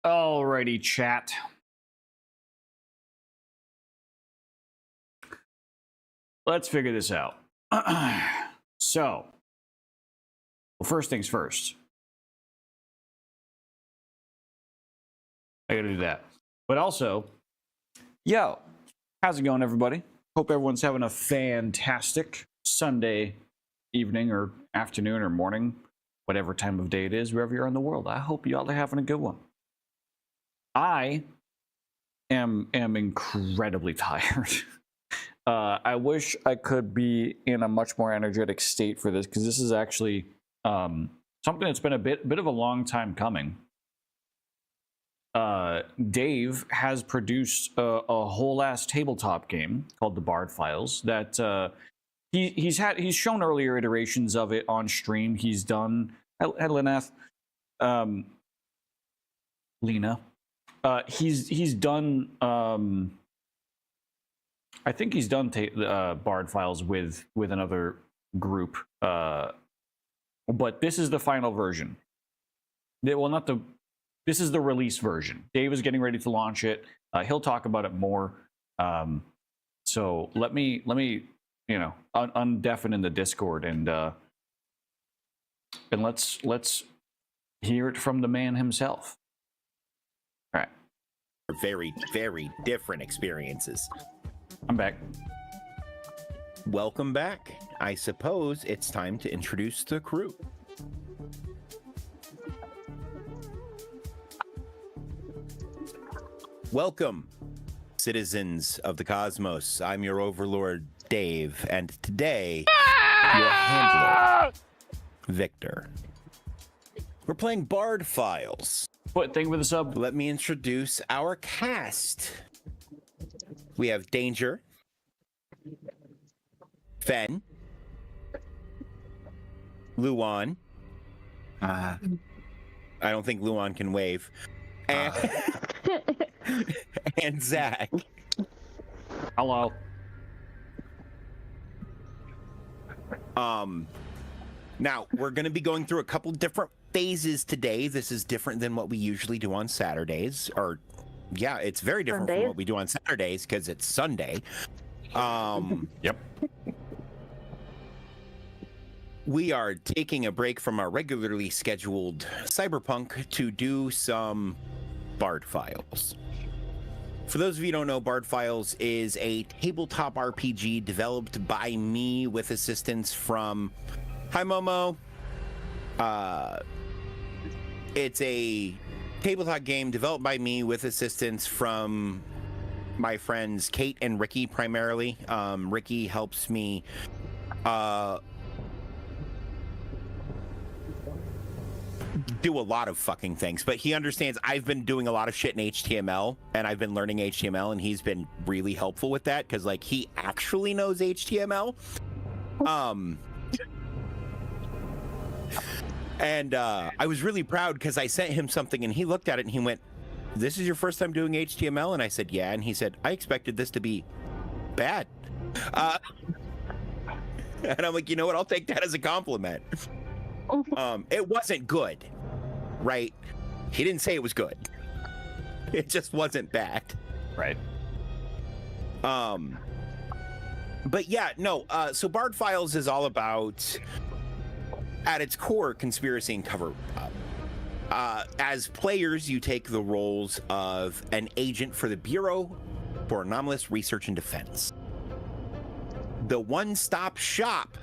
Alrighty, chat. Let's figure this out. So, well, first things first. I gotta do that. But also, yo, how's it going, everybody? Hope everyone's having a fantastic Sunday evening or afternoon or morning, whatever time of day it is, wherever you are in the world. I hope you all are having a good one. I am incredibly tired. I wish I could be in a much more energetic state for this, because this is actually something that's been a bit of a long time coming. Dave has produced a whole ass tabletop game called the B.A.R.D Files that he's shown earlier iterations of it on stream. He's done Lena. He's done I think he's done B.A.R.D Files with another group, but this is the final version. This is the release version. Dave is getting ready to launch it. He'll talk about it more. So let me undeafen in the Discord and let's hear it from the man himself. All right. Very, very different experiences. I'm back. Welcome back. I suppose it's time to introduce the crew. Welcome, citizens of the cosmos. I'm your overlord, Dave, and today, your handler, Victor. We're playing B.A.R.D Files. What thing with a sub? Let me introduce our cast. We have Danger, Fen, Luan. I don't think Luan can wave. And Zach. Hello. Now we're going to be going through a couple different phases today. This is different than what we usually do on Saturdays, or yeah, it's very different from what we do on Saturdays because it's Sunday. Yep. We are taking a break from our regularly scheduled Cyberpunk to do some B.A.R.D Files. For those of you who don't know, B.A.R.D Files is a tabletop RPG developed by me with assistance from Hi Momo. It's a tabletop game developed by me with assistance from my friends Kate and Ricky primarily. Ricky helps me do a lot of fucking things, but he understands I've been doing a lot of shit in HTML and I've been learning HTML, and he's been really helpful with that because like he actually knows HTML. And I was really proud because I sent him something and he looked at it and he went, "This is your first time doing HTML?" And I said, "Yeah." And he said, "I expected this to be bad." And I'm like, you know what? I'll take that as a compliment. It wasn't good, right? He didn't say it was good. It just wasn't bad. Right. But yeah, no. So B.A.R.D Files is all about, at its core, conspiracy and cover up. As players, you take the roles of an agent for the Bureau for Anomalous Research and Defense, the one-stop shop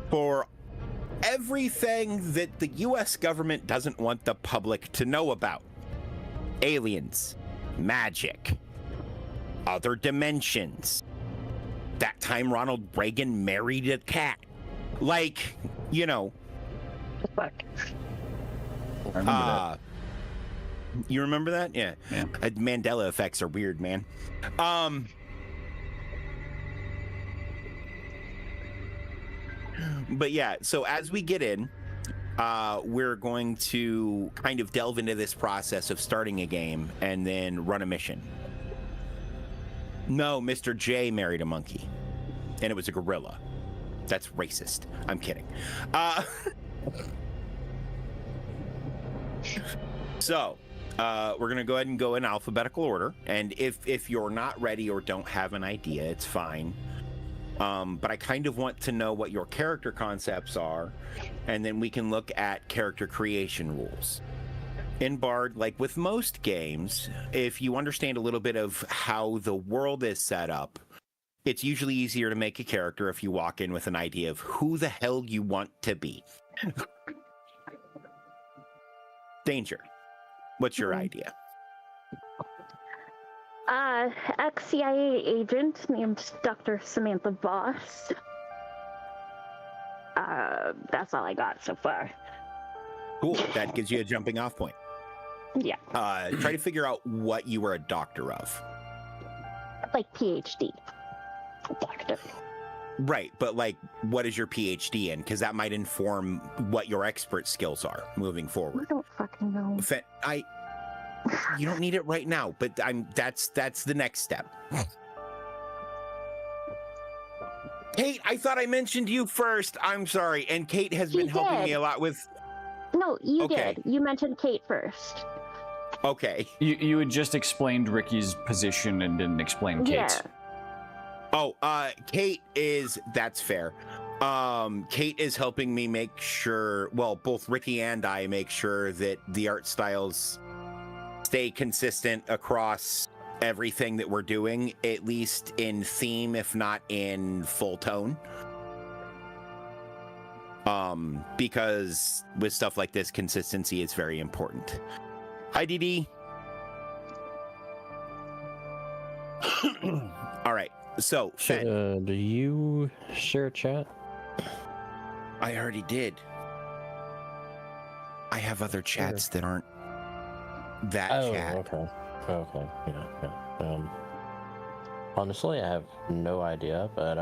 for everything that the U.S. government doesn't want the public to know about. Aliens, magic, other dimensions, that time Ronald Reagan married a cat. Like, you know. I remember that. You remember that? Yeah. Mandela effects are weird, man. But yeah, so as we get in, we're going to kind of delve into this process of starting a game and then run a mission. No, Mr. J married a monkey, and it was a gorilla. That's racist. I'm kidding. So, We're gonna go ahead and go in alphabetical order, and if you're not ready or don't have an idea, it's fine. But I kind of want to know what your character concepts are, and then we can look at character creation rules. In Bard, like with most games, if you understand a little bit of how the world is set up, it's usually easier to make a character if you walk in with an idea of who the hell you want to be. Danger. What's your idea? Ex-CIA agent named Dr. Samantha Voss. That's all I got so far. Cool. That gives you a jumping off point. Yeah. Try to figure out what you were a doctor of. Like PhD. Doctor. Right, but like, what is your PhD in? Because that might inform what your expert skills are moving I forward. don't fucking know. You don't need it right now, but that's the next step. Kate, I thought I mentioned you first. I'm sorry, and Kate has been helping me a lot with. No, you Okay. did. You mentioned Kate first. Okay. You had just explained Ricky's position and didn't explain Kate's. Yeah. Oh, Kate is. That's fair. Kate is helping me make sure. Well, both Ricky and I make sure that the art styles stay consistent across everything that we're doing, at least in theme, if not in full tone. Because with stuff like this, consistency is very important. Hi, Dee. All right. So, Fen, do you share chat? I already did. I have other chats that aren't that chat. Okay. Yeah. Honestly, I have no idea, but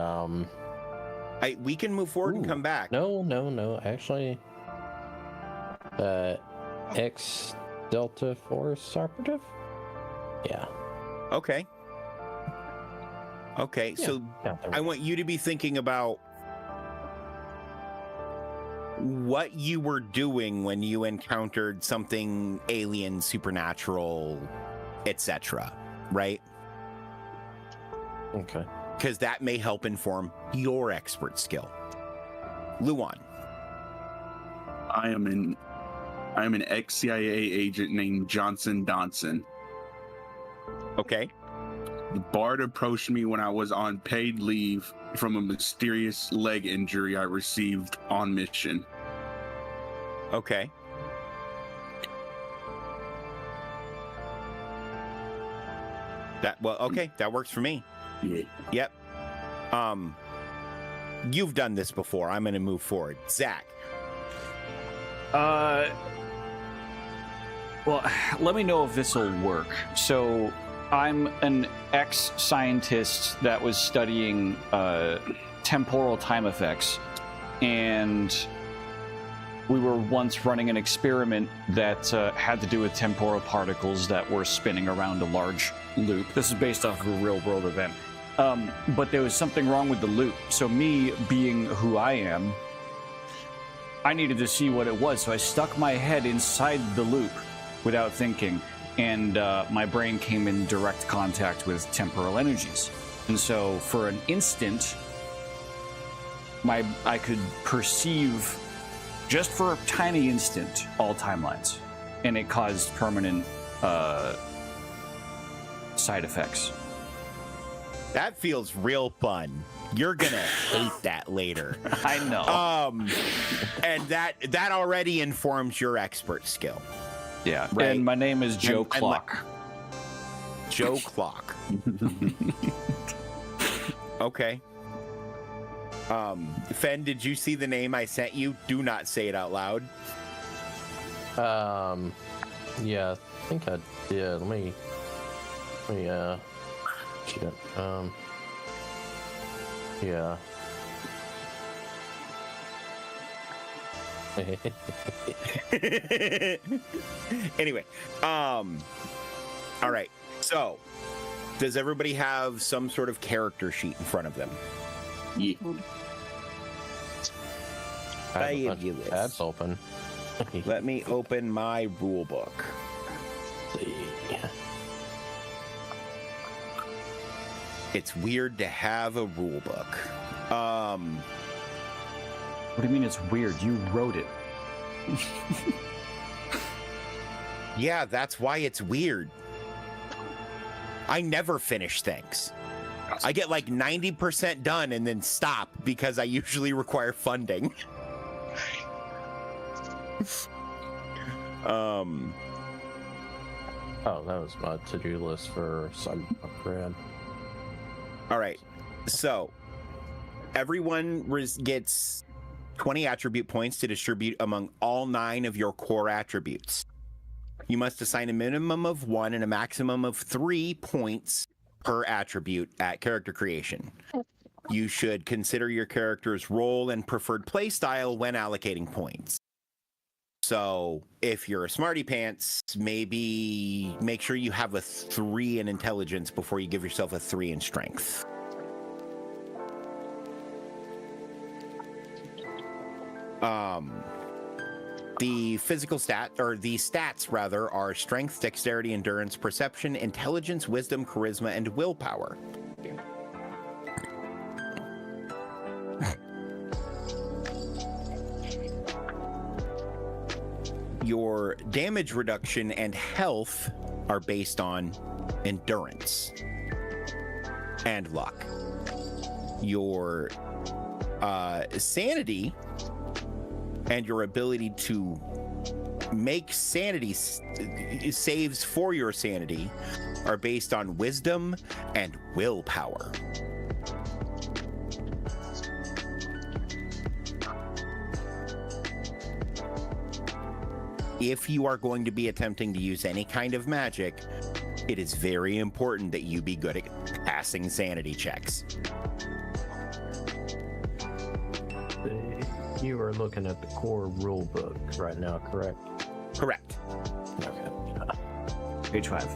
We can move forward and come back. No. Actually, X Delta Force Operative. Yeah. Okay. Yeah, So I want you to be thinking about what you were doing when you encountered something alien, supernatural, etc. Right? Okay. Because that may help inform your expert skill. Luan. I am an ex-CIA agent named Johnson Donson. Okay. The Bard approached me when I was on paid leave from a mysterious leg injury I received on mission. Okay. That works for me. Yeah. Yep. You've done this before. I'm going to move forward. Zach. Well, let me know if this will work. So, I'm an ex-scientist that was studying temporal time effects, and we were once running an experiment that had to do with temporal particles that were spinning around a large loop. This is based off of a real-world event. But there was something wrong with the loop. So me, being who I am, I needed to see what it was. So I stuck my head inside the loop without thinking, and my brain came in direct contact with temporal energies. And so for an instant, I could perceive, just for a tiny instant, all timelines. And it caused permanent side effects. That feels real fun. You're gonna hate that later. I know. And that already informs your expert skill. Yeah. Right. And my name is Joe And Clock. Joe Clock. Okay. Fen, did you see the name I sent you? Do not say it out loud. Yeah, I think I did. Let me shit. Yeah. Anyway, all right. So, does everybody have some sort of character sheet in front of them? Yeah. I have I a give bunch you of this. tabs open. Let me open my rule book. see. It's weird to have a rule book. What do you mean it's weird? You wrote it. Yeah, that's why it's weird. I never finish things. I get like 90% done and then stop because I usually require funding. Oh, that was my to-do list for Cyberpunk Red. All right. So everyone gets 20 attribute points to distribute among all 9 of your core attributes. You must assign a minimum of 1 and a maximum of 3 points per attribute at character creation. You should consider your character's role and preferred playstyle when allocating points. So if you're a smarty pants, maybe make sure you have a 3 in intelligence before you give yourself a 3 in strength. The physical stats rather are strength, dexterity, endurance, perception, intelligence, wisdom, charisma, and willpower. Your damage reduction and health are based on endurance and luck. Your sanity and your ability to make sanity saves for your sanity are based on wisdom and willpower. If you are going to be attempting to use any kind of magic, it is very important that you be good at passing sanity checks. You are looking at the core rule book right now, correct? Correct. Okay. Page 5.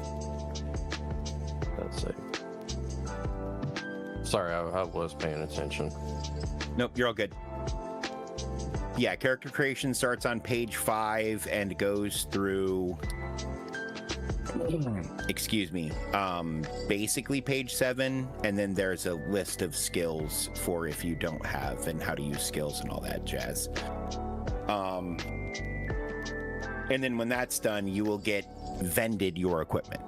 That's it. Sorry, I was paying attention. Nope, you're all good. Yeah, character creation starts on page 5 and goes through, basically page 7, and then there's a list of skills for if you don't have and how to use skills and all that jazz. And then when that's done, you will get vended your equipment.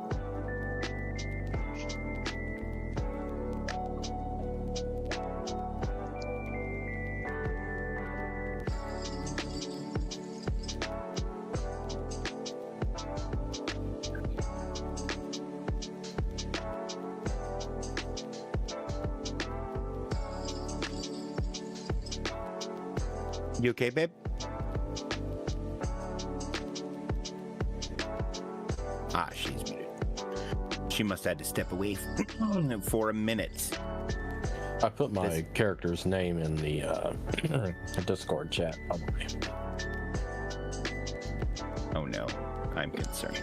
You okay, babe? Ah, she's muted. She must have had to step away for a minute. I put my character's name in the Discord chat. Oh no, I'm concerned.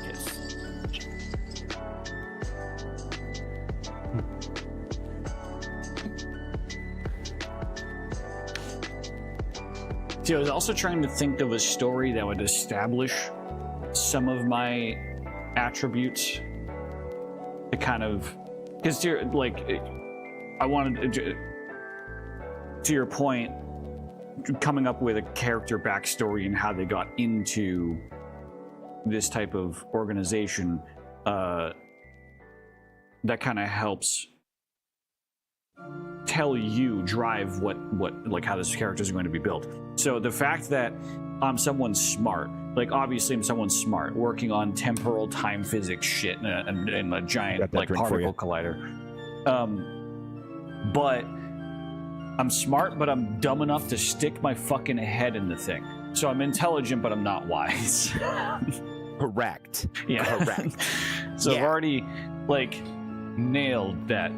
See, I was also trying to think of a story that would establish some of my attributes to kind of, because I wanted to your point, coming up with a character backstory and how they got into this type of organization, that kind of helps drive what like how this character is going to be built. So the fact that I'm someone smart, like obviously I'm someone smart working on temporal time physics shit in a giant like particle collider, but I'm smart, but I'm dumb enough to stick my fucking head in the thing. So I'm intelligent, but I'm not wise. Correct. Yeah. Correct. So Yeah. I've already like nailed that.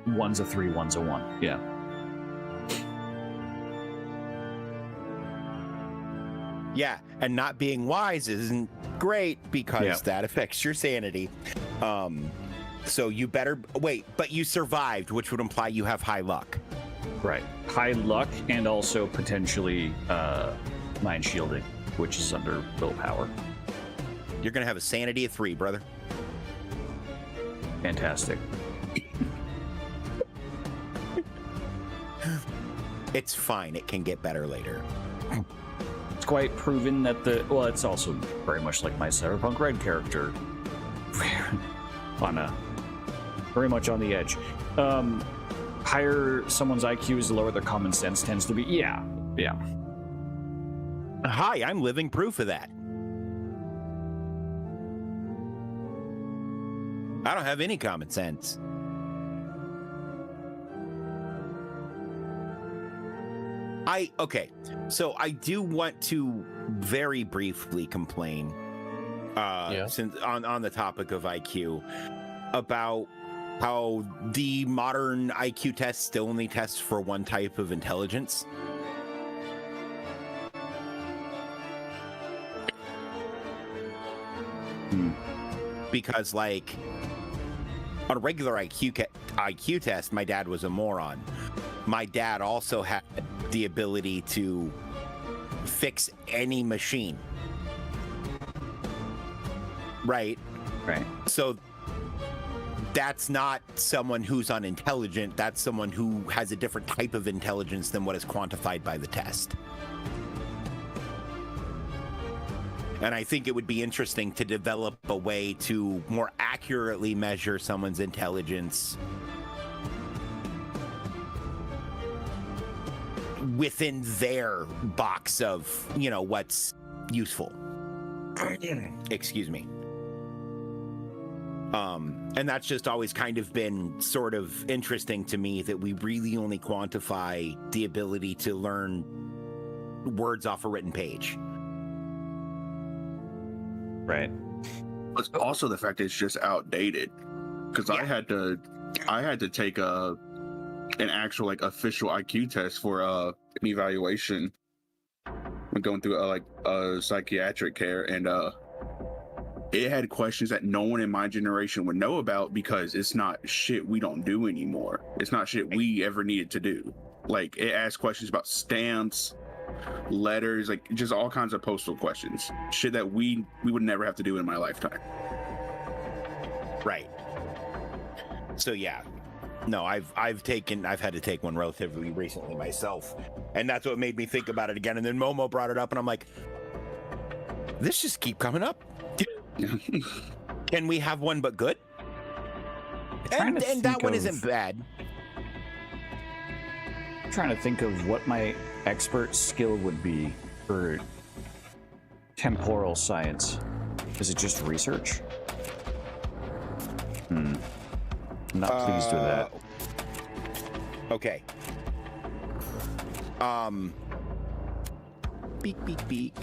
One's a 3, one's a 1. Yeah. Yeah, and not being wise isn't great because that affects your sanity. So you better wait, but you survived, which would imply you have high luck. Right. High luck and also potentially mind shielding, which is under willpower. You're gonna have a sanity of 3, brother. Fantastic. It's fine. It can get better later. It's quite proven that well, it's also very much like my Cyberpunk Red character. Very much on the edge. Higher someone's IQ is, the lower their common sense tends to be. Yeah. Hi, I'm living proof of that. I don't have any common sense. Okay, so I do want to very briefly complain, since on the topic of IQ, about how the modern IQ test still only tests for one type of intelligence. Because, like, on a regular IQ test, my dad was a moron. My dad also had the ability to fix any machine. Right? So that's not someone who's unintelligent. That's someone who has a different type of intelligence than what is quantified by the test. And I think it would be interesting to develop a way to more accurately measure someone's intelligence within their box of, what's useful. Excuse me. And that's just always kind of been sort of interesting to me, that we really only quantify the ability to learn words off a written page. Right. But also the fact that it's just outdated, because I had to take an actual, like, official IQ test for an evaluation when going through a psychiatric care, and it had questions that no one in my generation would know about, because it's not shit we don't do anymore. It's not shit we ever needed to do. Like, it asked questions about stamps, letters, like just all kinds of postal questions, shit that we would never have to do in my lifetime. Right. So yeah, no, I've had to take one relatively recently myself, and that's what made me think about it again. And then Momo brought it up, and I'm like, this just keep coming up. Can we have one but good? And that one isn't bad. I'm trying to think of what my expert skill would be for temporal science. Is it just research? I'm not pleased with that. Okay. Beak.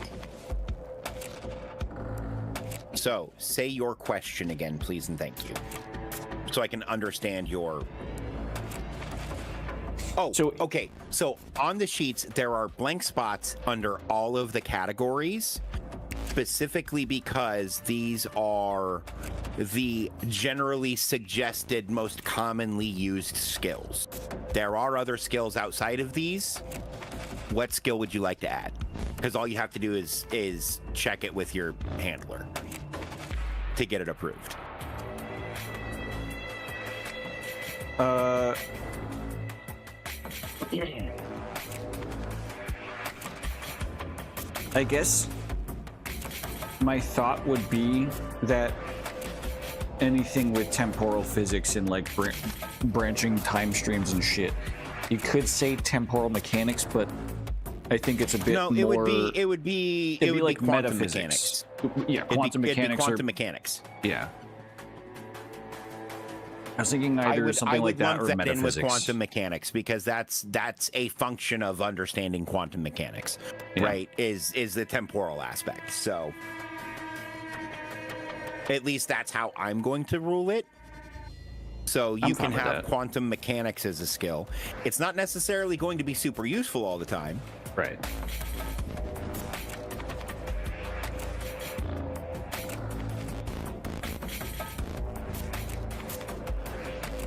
So, say your question again, please, and thank you. So I can understand your... Oh, okay. So on the sheets, there are blank spots under all of the categories, specifically because these are the generally suggested, most commonly used skills. There are other skills outside of these. What skill would you like to add? Because all you have to do is check it with your handler to get it approved. I guess my thought would be that anything with temporal physics and like branching time streams and shit, you could say temporal mechanics, but I think it's a bit more. It would be like quantum metaphysics. mechanics. Yeah, quantum mechanics. Quantum mechanics. Yeah. I was thinking either something like that or I would lump that metaphysics. in with quantum mechanics, because that's a function of understanding quantum mechanics, right? Is the temporal aspect. So at least that's how I'm going to rule it. So you can have quantum mechanics as a skill. It's not necessarily going to be super useful all the time. Right.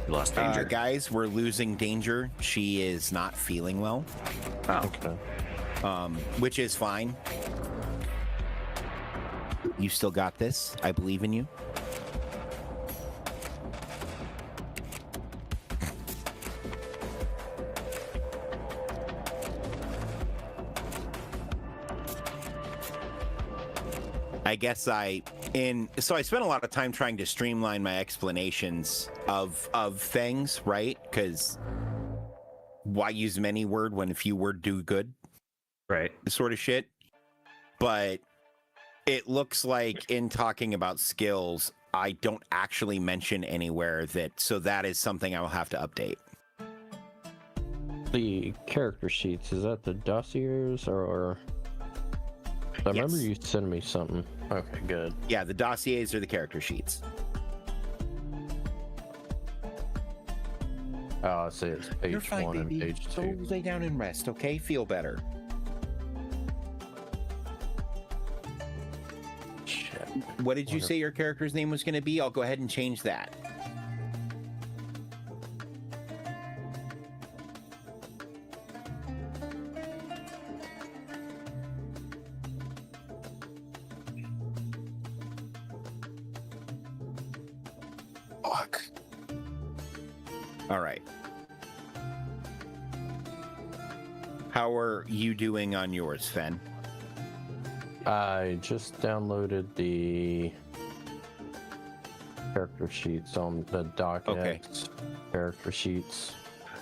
Lost Danger. Guys, we're losing Danger. She is not feeling well. Oh. Okay. Which is fine. You still got this. I believe in you. I guess I spent a lot of time trying to streamline my explanations of things, right? Because why use many word when a few word do good? Right. Sort of shit. But it looks like in talking about skills, I don't actually mention anywhere that, so that is something I will have to update. The character sheets, is that the dossiers or I remember Yes. you sending me something. Okay, good. Yeah, the dossiers are the character sheets. Oh, I see. It's page 1 and page 2. Go lay down and rest, okay? Feel better. Shit. What did you say your character's name was going to be? I'll go ahead and change that. Fuck. All right. How are you doing on yours, Fen? I just downloaded the character sheets on the docx Okay. character sheets.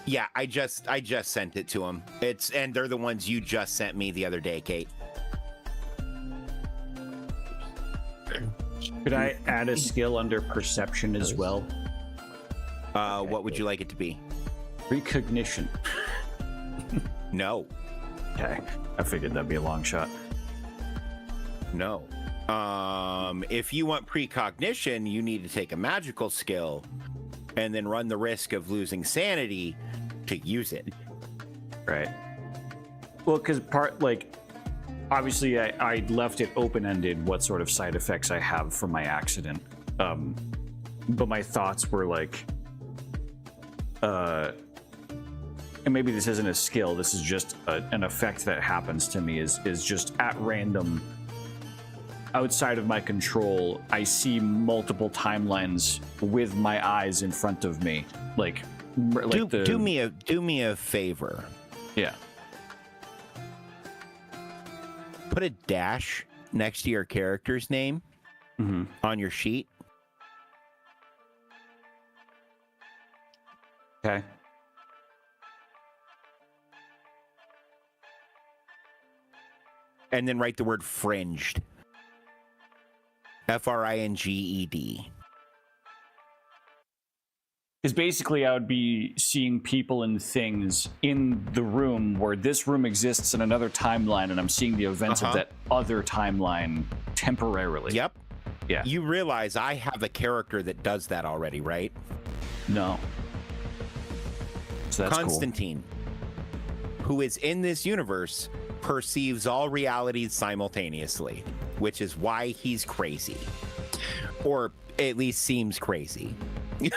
Yeah, I just sent it to him. And they're the ones you just sent me the other day, Kate. Could I add a skill under perception as well? What would you like it to be? Recognition. No. Okay. I figured that'd be a long shot. No. If you want precognition, you need to take a magical skill and then run the risk of losing sanity to use it. Right. Well, because obviously I left it open-ended what sort of side effects I have from my accident. But my thoughts were like, and maybe this isn't a skill, this is just an effect that happens to me is just at random, outside of my control, I see multiple timelines with my eyes in front of me. Do me a favor. Yeah. Put a dash next to your character's name on your sheet. Okay. And then write the word fringed. Fringed. Because basically I would be seeing people and things in the room where this room exists in another timeline, and I'm seeing the events of that other timeline temporarily. Yep. Yeah. You realize I have a character that does that already, right? No. So that's Constantine, who is in this universe, perceives all realities simultaneously, which is why he's crazy. Or at least seems crazy. cool.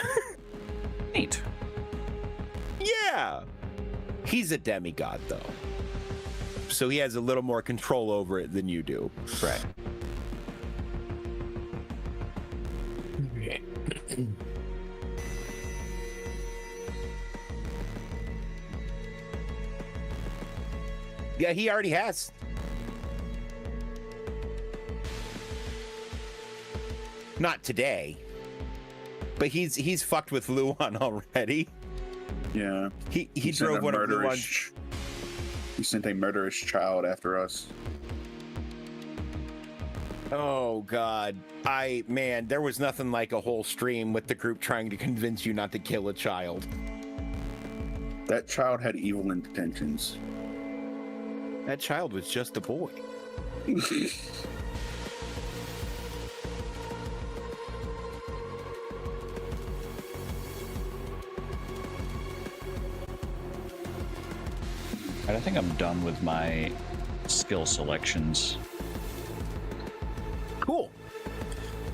Neat. Yeah. He's a demigod, though. So he has a little more control over it than you do. Right. Yeah, he already has. Not today. But he's fucked with Luan already. Yeah. He sent drove a one of murderous- Luan's. He sent a murderous child after us. Oh God. There was nothing like a whole stream with the group trying to convince you not to kill a child. That child had evil intentions. That child was just a boy. I think I'm done with my skill selections. Cool.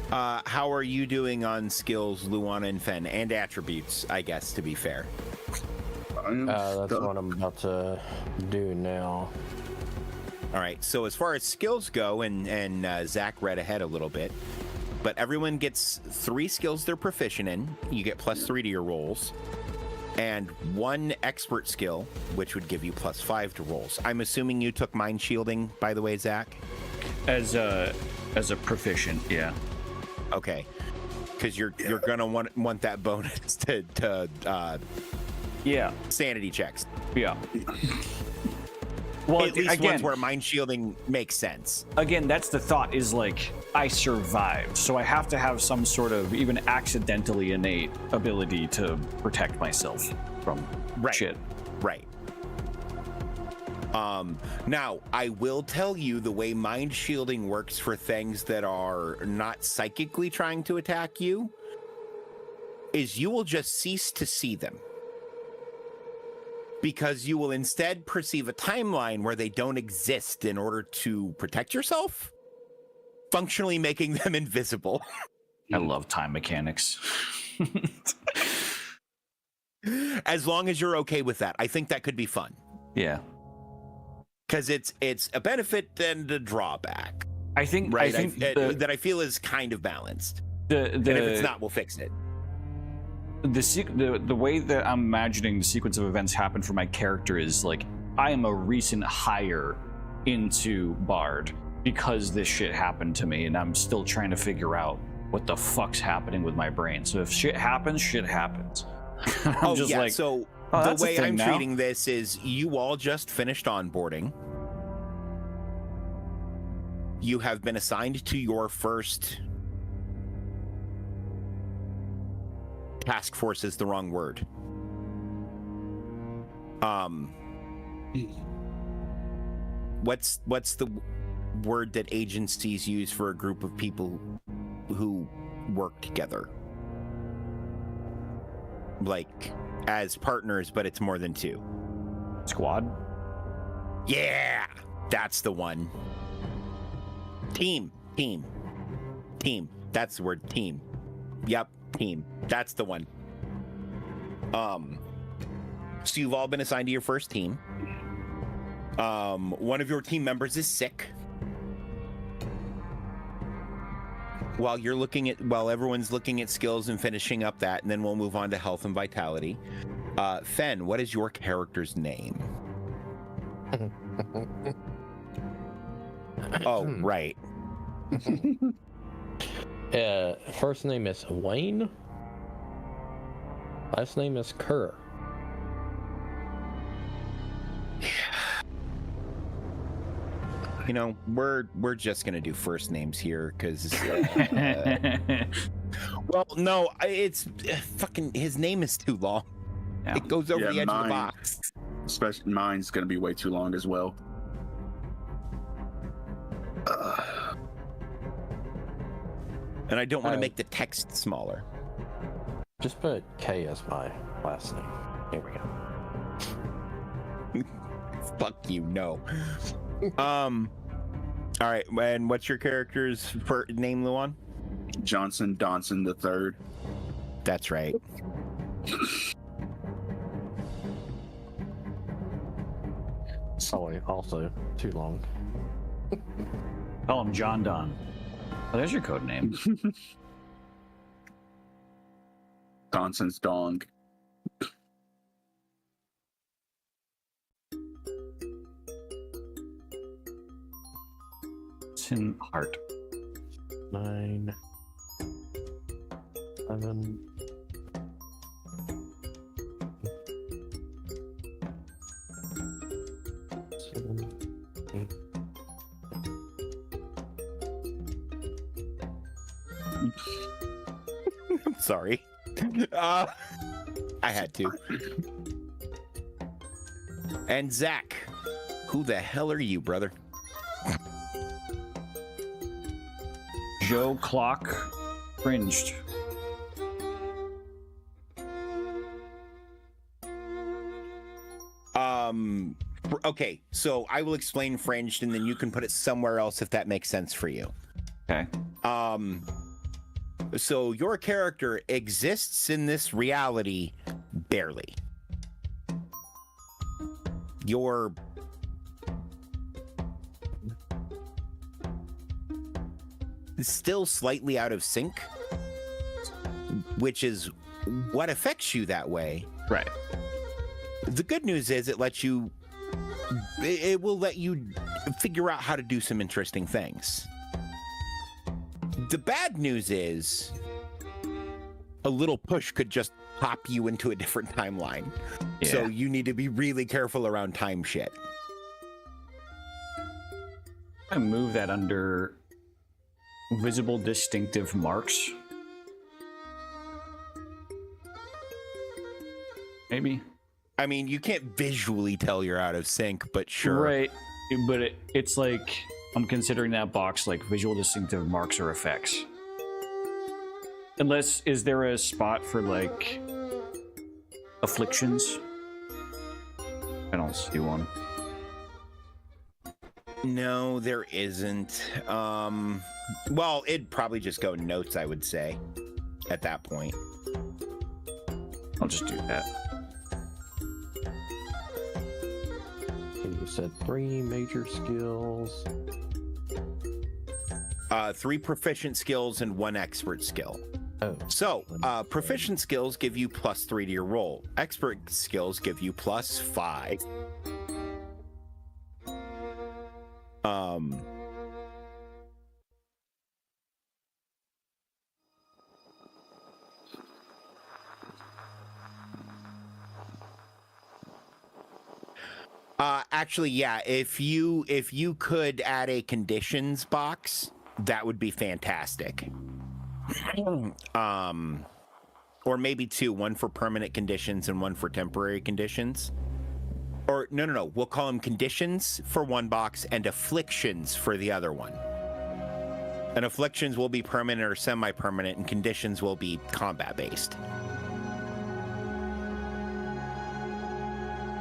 How are you doing on skills, Luana and Fen, and attributes? I guess, to be fair. That's what I'm about to do now. All right. So as far as skills go, and Zach read ahead a little bit, but everyone gets 3 skills they're proficient in. You get +3 to your rolls, and 1 expert skill, which would give you +5 to rolls. I'm assuming you took mind shielding, by the way, Zach. As a proficient, yeah. Okay. Because you're gonna want that bonus to Yeah. sanity checks. Yeah. Well, At least again, ones where mind shielding makes sense. again, that's the thought is like, I survived. So I have to have some sort of even accidentally innate ability to protect myself from shit. Right. Now, I will tell you the way mind shielding works for things that are not psychically trying to attack you is you will just cease to see them. Because you will instead perceive a timeline where they don't exist in order to protect yourself, functionally making them invisible. I love time mechanics. As long as you're okay with that, I think that could be fun. Yeah. Because it's a benefit and a drawback, I think right? that I feel is kind of balanced. the And if it's not, we'll fix it. the way that I'm imagining the sequence of events happen for my character is like, I am a recent hire into B.A.R.D because this shit happened to me, and I'm still trying to figure out what the fuck's happening with my brain. So if shit happens, shit happens. I'm just like, so oh, the that's a way thing I'm now. treating this is you all just finished onboarding. You have been assigned to your first task force is the wrong word. What's the word that agencies use for a group of people who work together? Like as partners, but it's more than 2. squad. Yeah, that's the one. Team. That's the word, team. Yep, team. That's the one. So you've all been assigned to your first team. One of your team members is sick. While everyone's looking at skills and finishing up that, and then we'll move on to health and vitality. Fen, what is your character's name? Oh, right. First name is Wayne. Last name is Kerr. You know, we're just gonna do first names here because. Well, no, it's fucking. His name is too long. Yeah. It goes over Yeah, the edge of the mine- box. Especially mine's gonna be way too long as well. And I don't want to make the text smaller. Just put K as my last name. Here we go. Fuck you, no. All right, and what's your character's name, Luan? Johnson Donson the third. That's right. Sorry, also too long. Call him John Don. Oh, there's your code name. Donson's dong. Sin Heart. 9, 7. I'm sorry. I had to. And Zach, who the hell are you, brother? Joe Clock Fringed. Okay, so I will explain fringed and then you can put it somewhere else if that makes sense for you. Okay. So your character exists in this reality barely. still slightly out of sync, which is what affects you that way. Right. The good news is it will let you figure out how to do some interesting things. The bad news is a little push could just pop you into a different timeline. Yeah. So you need to be really careful around time shit. I move that under visible distinctive marks. Maybe. I mean, you can't visually tell you're out of sync, but sure. Right. But it's like I'm considering that box like visual distinctive marks or effects. Unless, is there a spot for like afflictions? I don't see one. No, there isn't. Well, it'd probably just go notes, I would say, at that point. I'll just do that. You said 3 major skills. 3 proficient skills and 1 expert skill. Oh. So, proficient skills give you +3 to your roll. Expert skills give you +5. Actually, yeah, if you could add a conditions box, that would be fantastic. Or maybe 2, 1 for permanent conditions and 1 for temporary conditions. Or no, we'll call them conditions for one box and afflictions for the other one. And afflictions will be permanent or semi-permanent, and conditions will be combat-based.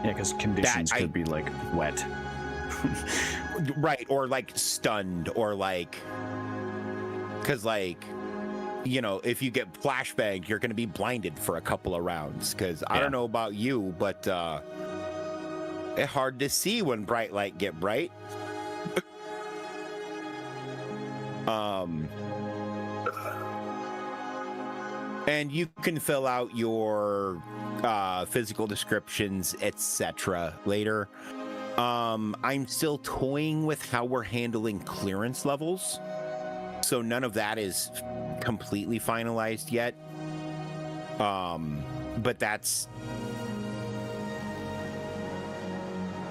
Yeah, because conditions could be like wet. Right, or like stunned, or like, because like, you know, if you get flashbanged, you're going to be blinded for a couple of rounds. Because I don't know about you, but it's hard to see when bright light get bright. And you can fill out your physical descriptions, etc. later. I'm still toying with how we're handling clearance levels, so none of that is completely finalized yet. But that's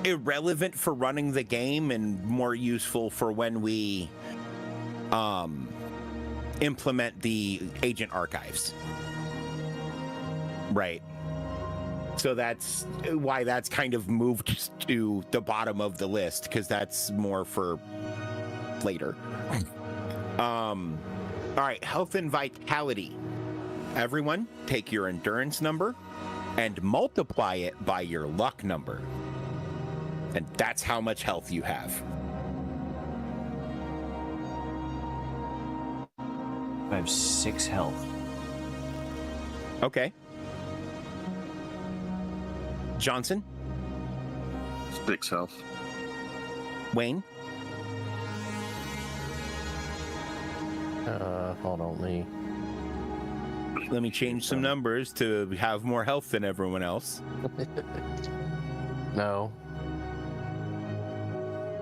irrelevant for running the game and more useful for when we implement the agent archives. Right. So that's why that's kind of moved to the bottom of the list, because that's more for later. All right, health and vitality. Everyone, take your endurance number and multiply it by your luck number. And that's how much health you have. I have 6 health. Okay. Johnson? 6 health. Wayne? Hold on, Let me change some numbers to have more health than everyone else. No.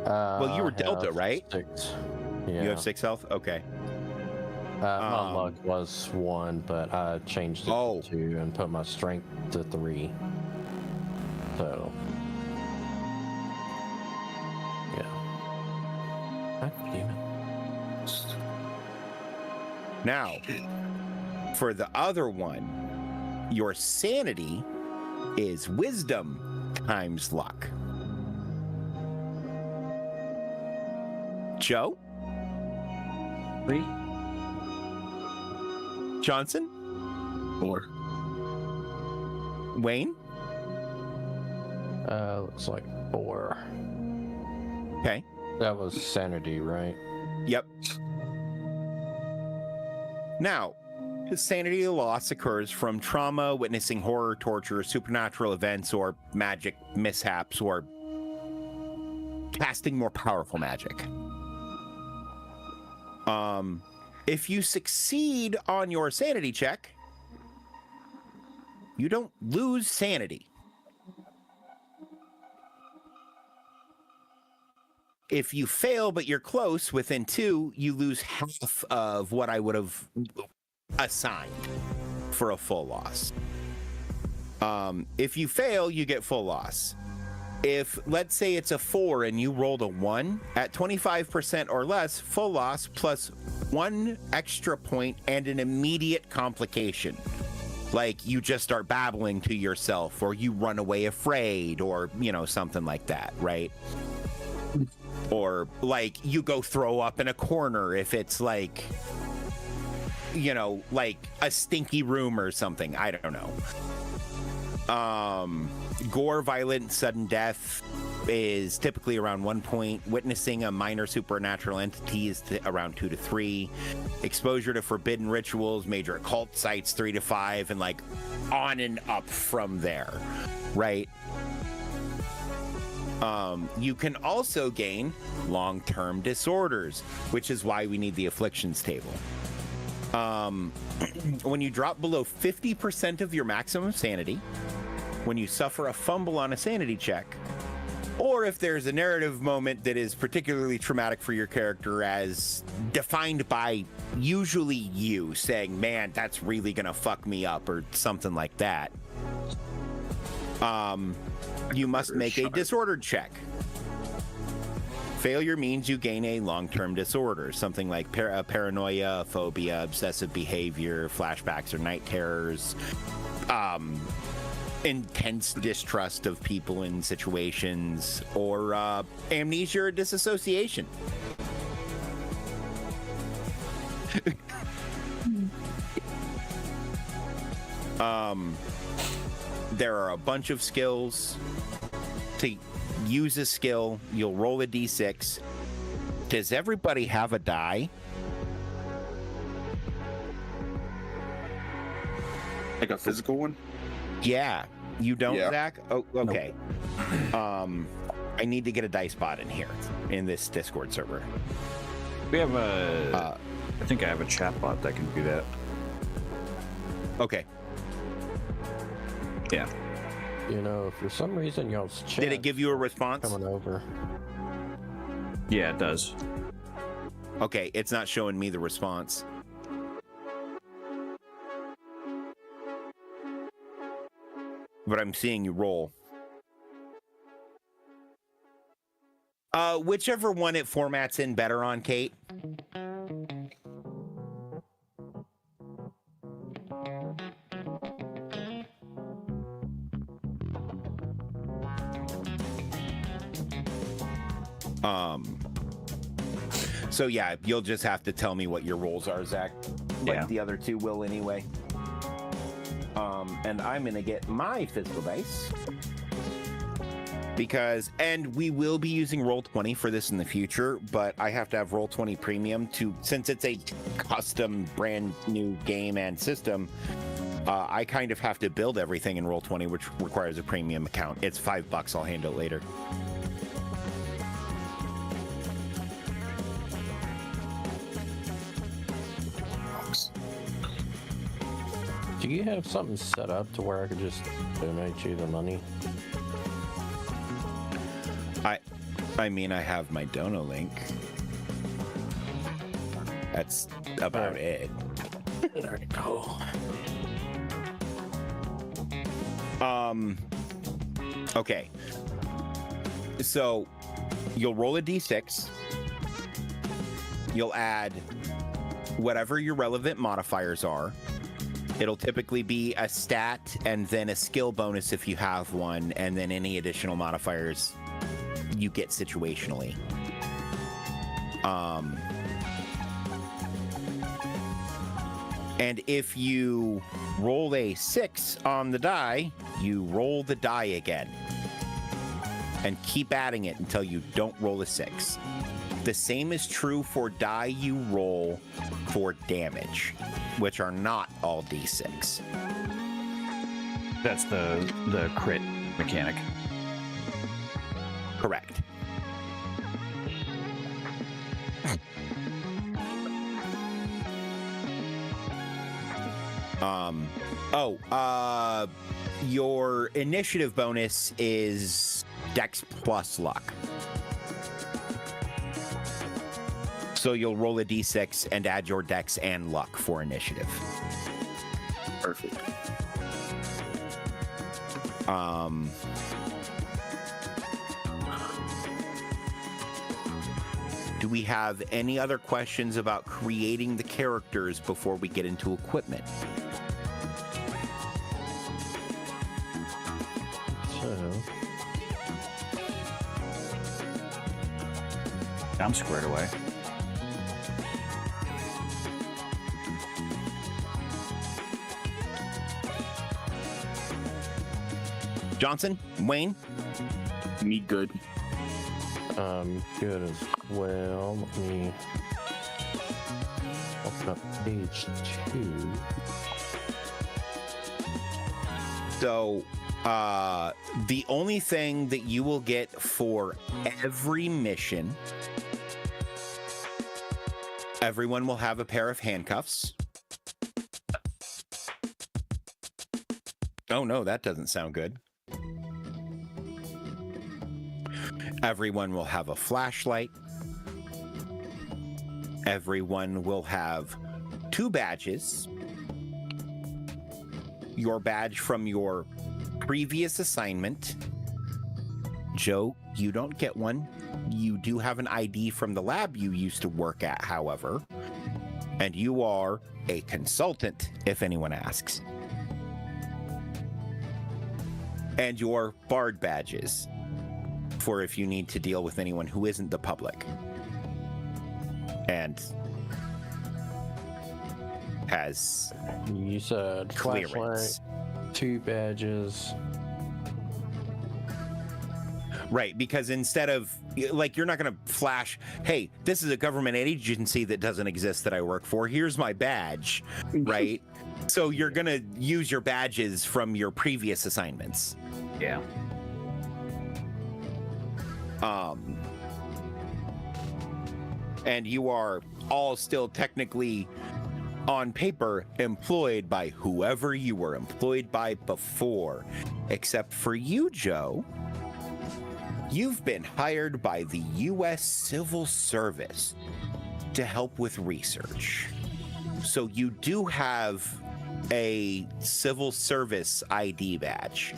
Well, you were I Delta, have right? 6. Yeah. You have 6 health? Okay. My luck was 1, but I changed it to 2 and put my strength to 3. So, yeah. God damn it. Now, for the other one, your sanity is wisdom times luck. Joe? 3? Johnson? 4. Wayne? Looks like 4. Okay. That was sanity, right? Yep. Now, sanity loss occurs from trauma, witnessing horror, torture, supernatural events, or magic mishaps, or casting more powerful magic. If you succeed on your sanity check, you don't lose sanity. If you fail, but you're close, within 2, you lose half of what I would have assigned for a full loss. If you fail, you get full loss. If, let's say it's a 4 and you rolled a 1, at 25% or less, full loss plus 1 extra point and an immediate complication. Like you just start babbling to yourself, or you run away afraid, or, something like that, right? Or like you go throw up in a corner if it's like, like a stinky room or something. I don't know. Gore, violent, sudden death is typically around 1 point. Witnessing a minor supernatural entity is around 2 to 3. Exposure to forbidden rituals, major occult sites, 3 to 5, and like on and up from there, right? You can also gain long-term disorders, which is why we need the afflictions table. When you drop below 50% of your maximum sanity, when you suffer a fumble on a sanity check, or if there's a narrative moment that is particularly traumatic for your character, as defined by usually you saying, man, that's really gonna fuck me up, or something like that, you must make a disordered check. Failure means you gain a long-term disorder, something like paranoia, phobia, obsessive behavior, flashbacks or night terrors, intense distrust of people and situations, or amnesia or disassociation. There are a bunch of skills. To use a skill, you'll roll a d6. Does everybody have a die? Like a physical one? Yeah. You don't, Yeah. Zach? Oh, okay. I need to get a dice bot in here in this Discord server. We have a. I think I have a chat bot that can do that. Okay. Yeah. For some reason y'all's chat Did it give you a response? coming over. Yeah, it does. Okay, it's not showing me the response. But I'm seeing you roll. Whichever one it formats in better on, Kate. So yeah, you'll just have to tell me what your rolls are, Zach. Like Yeah. the other two will anyway. And I'm gonna get my physical dice. And we will be using Roll20 for this in the future, but I have to have Roll20 Premium since it's a custom brand new game and system. I kind of have to build everything in Roll20, which requires a premium account. It's $5. I'll handle it later. Do you have something set up to where I could just donate you the money? I mean, I have my Dono link. That's about it. There you go. Okay. So you'll roll a d6. You'll add whatever your relevant modifiers are. It'll typically be a stat and then a skill bonus if you have one, and then any additional modifiers you get situationally. And if you roll a 6 on the die, you roll the die again. And keep adding it until you don't roll a 6. The same is true for die you roll for damage, which are not all d6. That's the crit mechanic. Correct. Your initiative bonus is Dex plus luck. So you'll roll a d6 and add your Dex and luck for initiative. Perfect. Do we have any other questions about creating the characters before we get into equipment? So, I'm squared away. Johnson, Wayne, Me good. good as well. Let me open up page 2. So, the only thing that you will get for every mission, everyone will have a pair of handcuffs. Oh no, that doesn't sound good. Everyone will have a flashlight. Everyone will have 2 badges. Your badge from your previous assignment. Joe, you don't get one. You do have an ID from the lab you used to work at, however. And you are a consultant, if anyone asks. And your B.A.R.D badges, for if you need to deal with anyone who isn't the public. And has You said flashlight, clearance. 2 badges. Right, because instead of, like, you're not going to flash, hey, this is a government agency that doesn't exist that I work for. Here's my badge, right? So you're going to use your badges from your previous assignments. Yeah. And you are all still technically, on paper, employed by whoever you were employed by before. Except for you, Joe. You've been hired by the U.S. Civil Service to help with research. So you do have a civil service ID badge.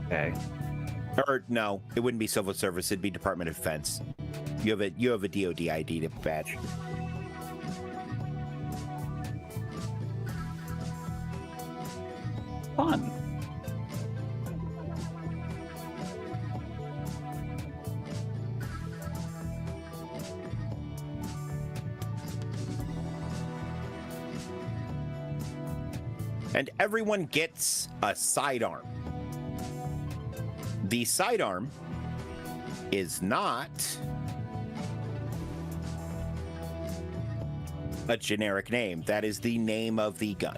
Okay. Or no, it wouldn't be civil service, it'd be Department of Defense. You have a DoD ID badge. Fun. And everyone gets a sidearm. The sidearm is not a generic name. That is the name of the gun.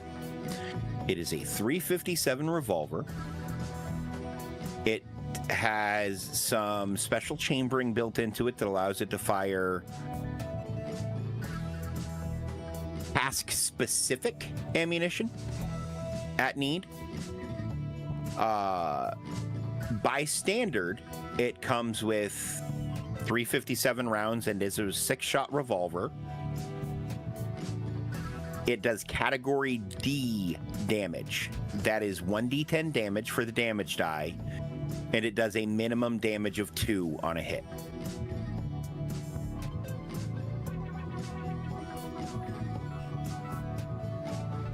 It is a .357 revolver. It has some special chambering built into it that allows it to fire task-specific ammunition at need. By standard, it comes with .357 rounds and is a 6-shot revolver. It does category D damage. That is 1d10 damage for the damage die, and it does a minimum damage of 2 on a hit.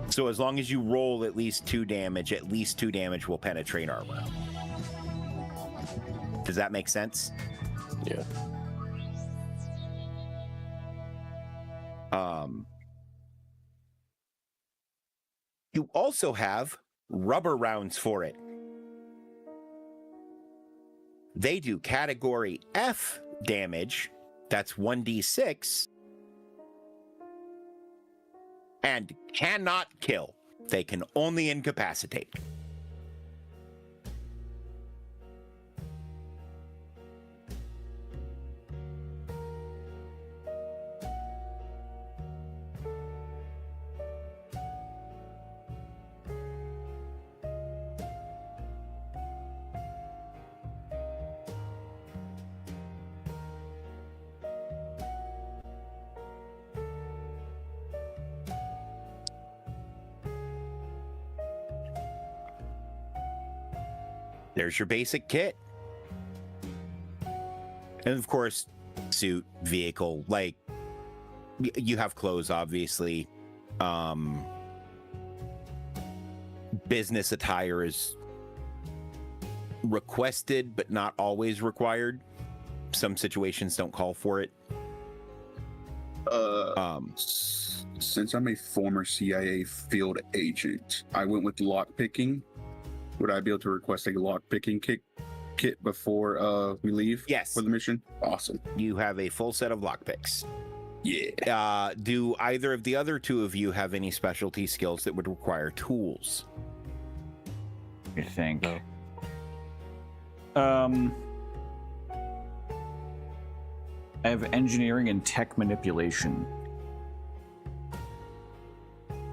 So as long as you roll at least 2 damage will penetrate armor. Does that make sense? Yeah. You also have rubber rounds for it. They do category F damage. That's 1d6. And cannot kill. They can only incapacitate. there's your basic kit. And of course, suit, vehicle, like you have clothes, obviously. Business attire is requested, but not always required. Some situations don't call for it. Since I'm a former CIA field agent, I went with lockpicking. Would I be able to request a lockpicking kit before we leave? Yes. For the mission? Awesome. You have a full set of lockpicks. Yeah. Do either of the other two of you have any specialty skills that would require tools? I think. No. I have engineering and tech manipulation.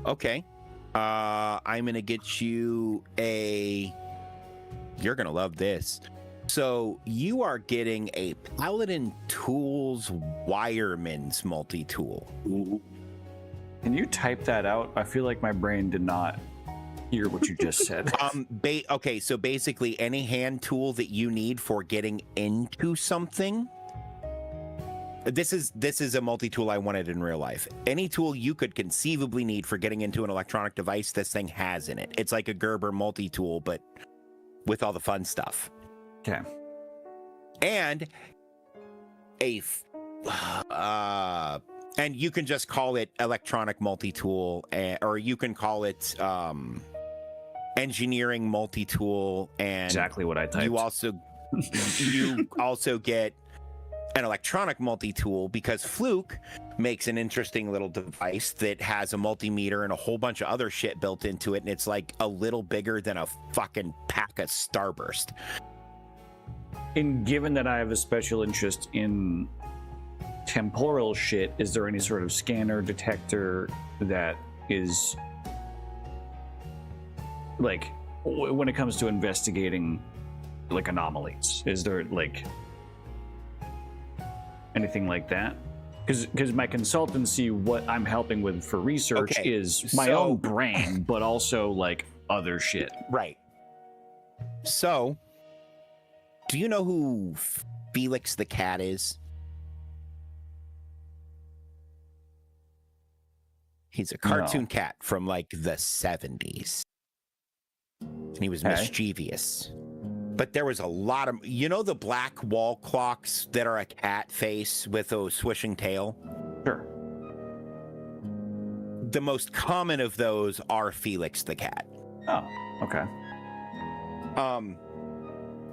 Okay. I'm gonna get you a. You're gonna love this. So you are getting a Paladin Tools Wireman's multi-tool. Ooh. Can you type that out? I feel like my brain did not hear what you just said. Okay, so basically any hand tool that you need for getting into something. This is a multi-tool I wanted in real life. Any tool you could conceivably need for getting into an electronic device, this thing has in it. It's like a Gerber multi-tool, but with all the fun stuff. Okay. And and you can just call it electronic multi-tool, or you can call it engineering multi-tool. And Exactly what I typed. you also get an electronic multi-tool, because Fluke makes an interesting little device that has a multimeter and a whole bunch of other shit built into it, and it's like a little bigger than a fucking pack of Starburst. And given that I have a special interest in temporal shit, is there any sort of scanner detector that is like when it comes to investigating like anomalies? Is there like anything like that? Because my consultancy, what I'm helping with for research Okay, is my own brain, but also like other shit. Right. So, do you know who Felix the Cat is? He's a cartoon cat from like the 70s. And he was mischievous. But there was a lot of, you know, the black wall clocks that are a cat face with a swishing tail? Sure. The most common of those are Felix the Cat. Oh, okay.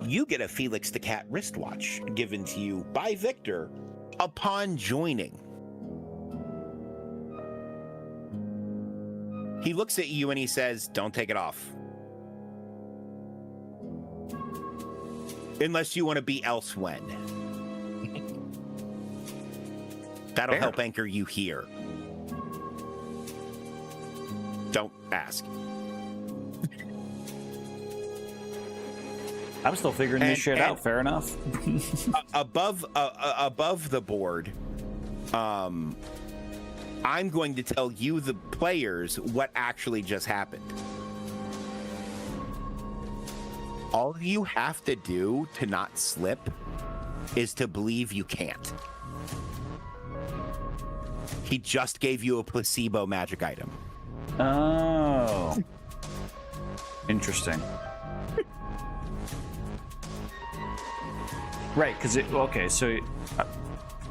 You get a Felix the Cat wristwatch given to you by Victor upon joining. He looks at you and he says, "Don't take it off. Unless you want to be elsewhen. That'll help anchor you here. Don't ask." I'm still figuring this shit out. Fair enough. above the board, I'm going to tell you, the players, what actually just happened. All you have to do to not slip is to believe you can't. He just gave you a placebo magic item. Oh. Interesting. Right, because okay, so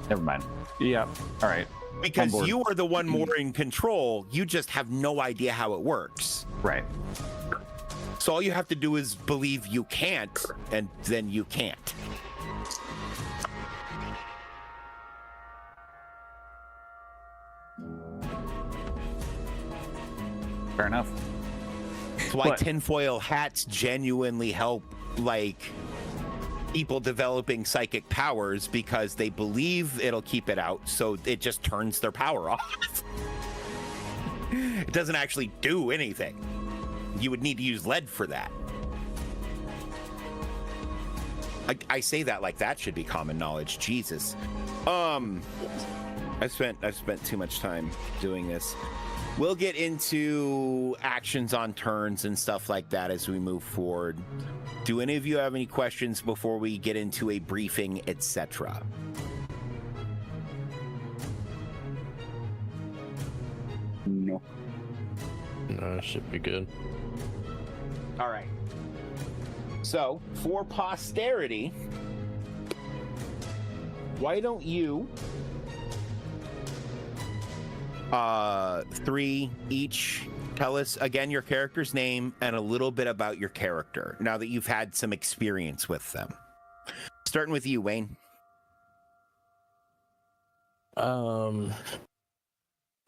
never mind. Yeah, all right. Because you are the one more in control, you just have no idea how it works. Right. So all you have to do is believe you can't, and then you can't. Fair enough. That's why tinfoil hats genuinely help, like, people developing psychic powers, because they believe it'll keep it out, so it just turns their power off. It doesn't actually do anything. You would need to use lead for that. I say that like that should be common knowledge. Jesus. I've spent too much time doing this. We'll get into actions on turns and stuff like that as we move forward. Do any of you have any questions before we get into a briefing, etc.? No. No, it should be good. All right. So, for posterity, why don't you three each tell us again your character's name and a little bit about your character now that you've had some experience with them. Starting with you, Wayne. I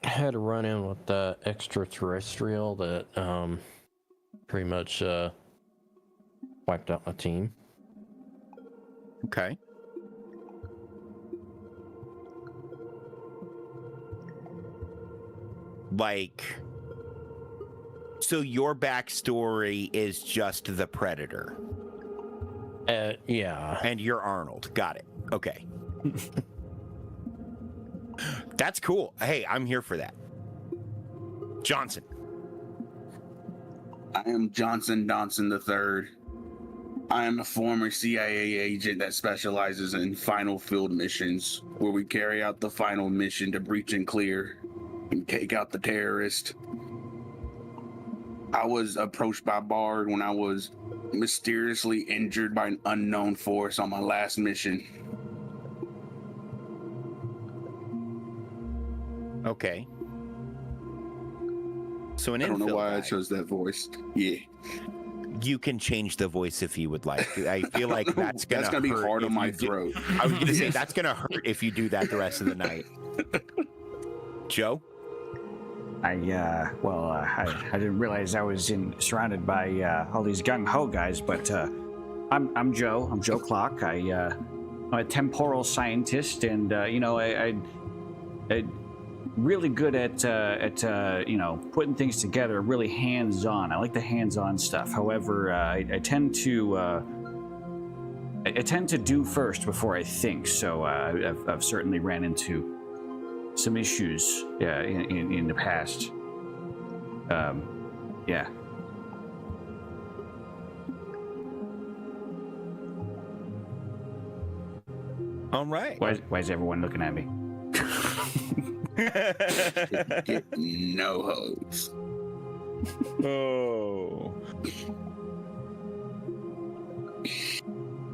had a run in with the extraterrestrial that pretty much wiped out my team. Okay. Like, so your backstory is just the Predator. Yeah. And you're Arnold. Got it. Okay. That's cool. Hey, I'm here for that. Johnson. I am Johnson Donson III. I am a former CIA agent that specializes in final field missions, where we carry out the final mission to breach and clear and take out the terrorist. I was approached by B.A.R.D when I was mysteriously injured by an unknown force on my last mission. Okay. So an I don't know infill why guy. I chose that voice. Yeah. You can change the voice if you would like. I feel like that's gonna be hurt hard if on my you do- throat. I was gonna say that's gonna hurt if you do that the rest of the night. Joe? I didn't realize I was surrounded by all these gung ho guys, but I'm Joe. I'm Joe Clark. I'm a temporal scientist, and I really good at putting things together. Really hands-on. I like the hands-on stuff. However, I tend to do first before I think. So I've certainly ran into some issues in the past. Yeah. All right. Why is everyone looking at me? Get no hoes. Oh.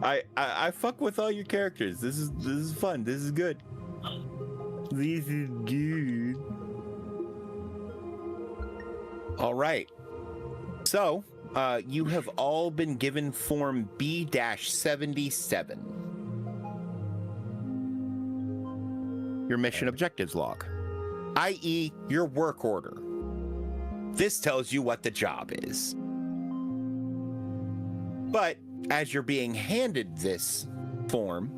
I fuck with all your characters. This is fun. This is good. This is good. All right. So, you have all been given form B-77. Your mission objectives log, i.e. your work order. This tells you what the job is. But as you're being handed this form,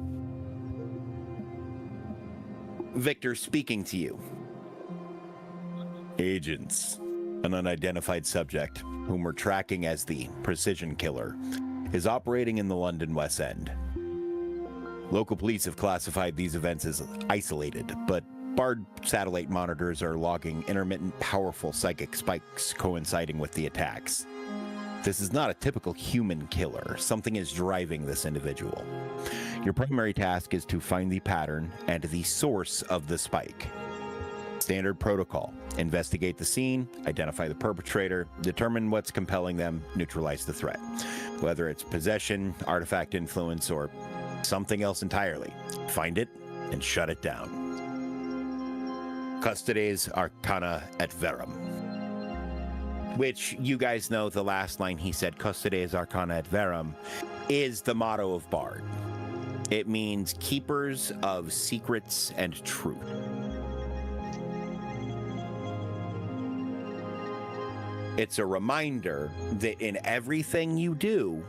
Victor's speaking to you. Agents, an unidentified subject, whom we're tracking as the Precision Killer, is operating in the London West End. Local police have classified these events as isolated, but B.A.R.D satellite monitors are logging intermittent, powerful psychic spikes coinciding with the attacks. This is not a typical human killer. Something is driving this individual. Your primary task is to find the pattern and the source of the spike. Standard protocol: investigate the scene, identify the perpetrator, determine what's compelling them, neutralize the threat. Whether it's possession, artifact influence, or something else entirely, find it and shut it down. Custodes Arcana et Verum. Which you guys know the last line he said, Custodes Arcana et Verum, is the motto of B.A.R.D. It means keepers of secrets and truth. It's a reminder that in everything you do,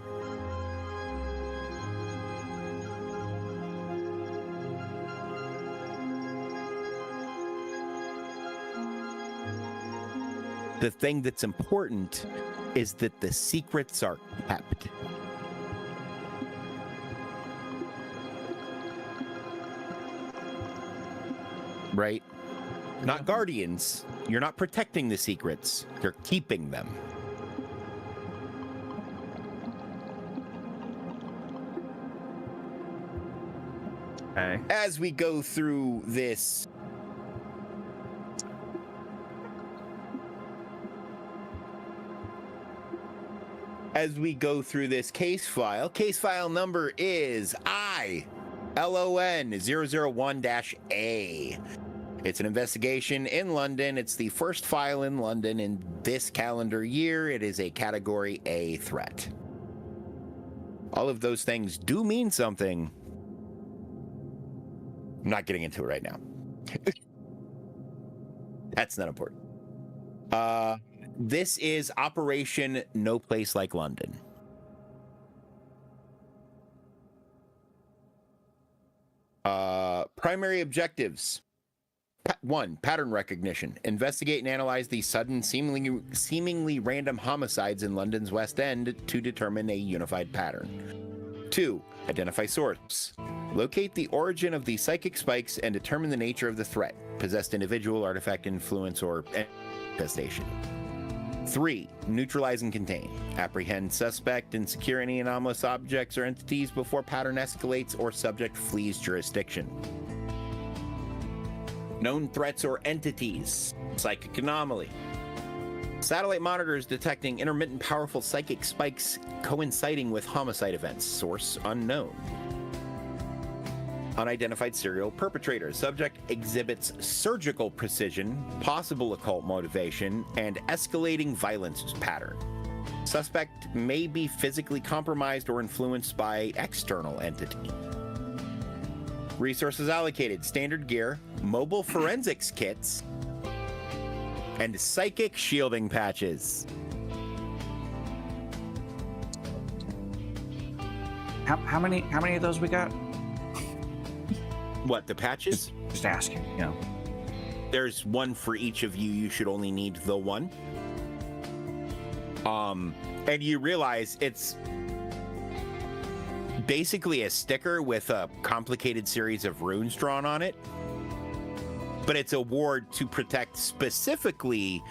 the thing that's important is that the secrets are kept. Right? not guardians. You're not protecting the secrets. You're keeping them. Okay. As we go through this case file number is ILON001-A. It's an investigation in London. It's the first file in London in this calendar year. It is a category A threat. All of those things do mean something. I'm not getting into it right now. That's not important. This is Operation No Place Like London. Primary objectives. 1. Pattern recognition. Investigate and analyze the sudden, seemingly random homicides in London's West End to determine a unified pattern. 2. Identify source. Locate the origin of the psychic spikes and determine the nature of the threat. Possessed individual, artifact, influence, or infestation. 3. Neutralize and contain. Apprehend suspect and secure any anomalous objects or entities before pattern escalates or subject flees jurisdiction. Known threats or entities. Psychic anomaly. Satellite monitors detecting intermittent powerful psychic spikes coinciding with homicide events. Source unknown. Unidentified serial perpetrator. Subject exhibits surgical precision, possible occult motivation, and escalating violence pattern. Suspect may be physically compromised or influenced by external entity. Resources allocated: standard gear, mobile forensics kits, and psychic shielding patches. How many of those we got? What, the patches? Just asking, you know. There's one for each of you. You should only need the one. And you realize it's basically a sticker with a complicated series of runes drawn on it. But it's a ward to protect specifically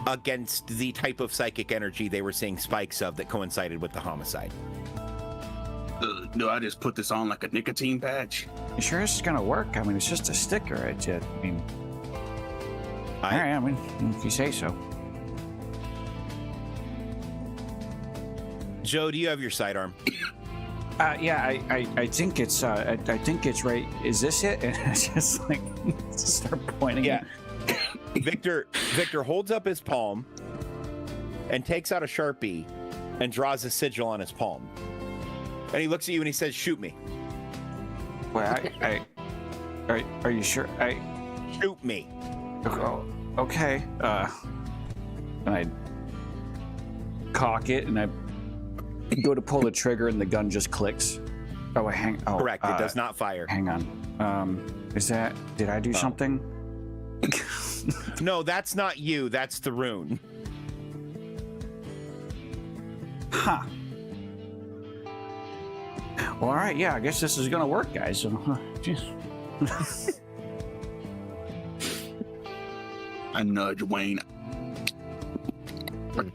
against the type of psychic energy they were seeing spikes of that coincided with the homicide. Do I just put this on like a nicotine patch? You sure this is gonna work? I mean, it's just a sticker. I mean, all right. I mean, if you say so. Joe, do you have your sidearm? Yeah, I think it's I think it's right. Is this it? And it's just like start pointing. Yeah. Victor holds up his palm and takes out a Sharpie and draws a sigil on his palm. And he looks at you and he says, "Shoot me." Well, are you sure? Shoot me. Oh, okay. And I cock it and I go to pull the trigger and the gun just clicks. Oh, Correct. It does not fire. Hang on. Did I do something? No, that's not you. That's the rune. Huh. Well, all right. Yeah, I guess this is gonna work, guys. So, I nudge Wayne.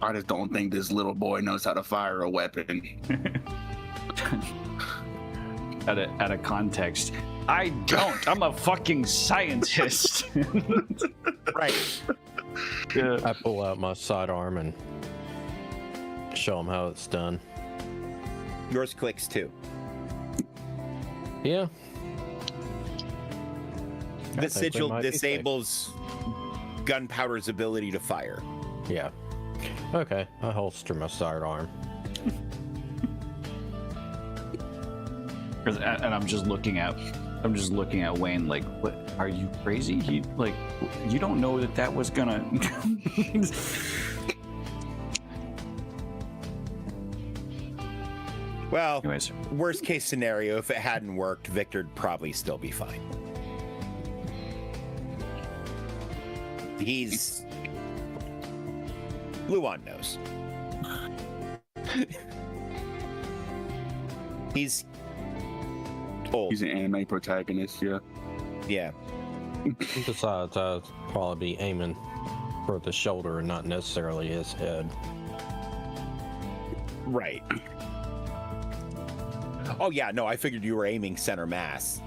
I just don't think this little boy knows how to fire a weapon. out of context. I don't. I'm a fucking scientist. Right. Yeah. I pull out my sidearm and show him how it's done. Yours clicks too. Yeah. The sigil disables gunpowder's ability to fire. Yeah. Okay, I holster my sidearm. And I'm just looking at Wayne like, what? Are you crazy? You don't know that was gonna. Well, Anyways. Worst case scenario, if it hadn't worked, Victor'd probably still be fine. He's Luan knows. He's old. He's an anime protagonist, yeah. Yeah. Besides, I'd probably be aiming for the shoulder and not necessarily his head. Right. Oh yeah, no, I figured you were aiming center mass.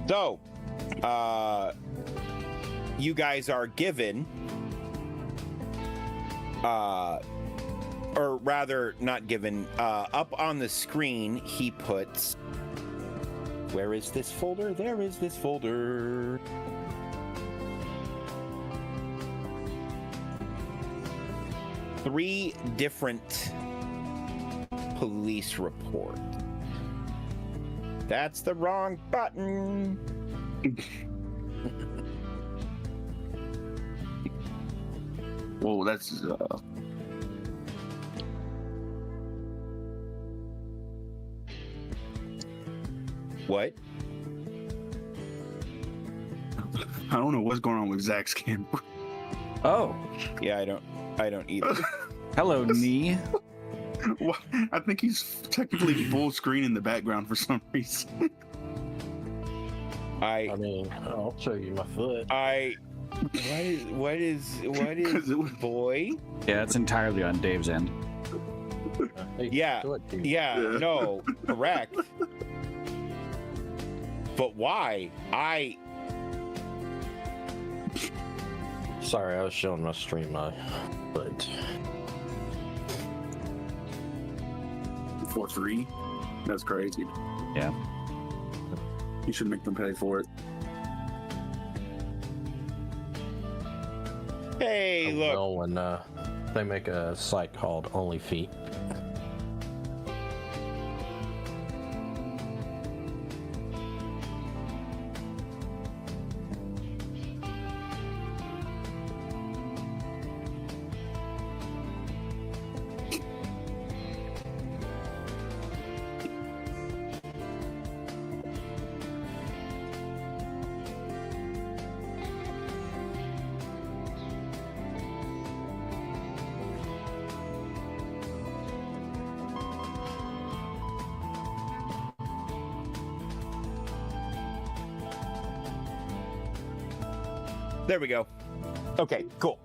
So, you guys are given, or rather, not given, up on the screen, he puts, where is this folder? There is this folder. Three different police reports. That's the wrong button. Whoa, that's What? I don't know what's going on with Zach's camera. Oh, Yeah, I don't either. hello, knee. What? I think he's technically full screen in the background for some reason. I mean, I'll show you my foot. What is 'Cause it was- boy? Yeah, it's entirely on Dave's end. Hey, Yeah, do it, dude. Yeah, no, correct. But why? Sorry, I was showing my stream, my foot. For free? That's crazy. Yeah. You should make them pay for it. Hey, look. Well, when they make a site called Only Feet. There we go. Okay, cool.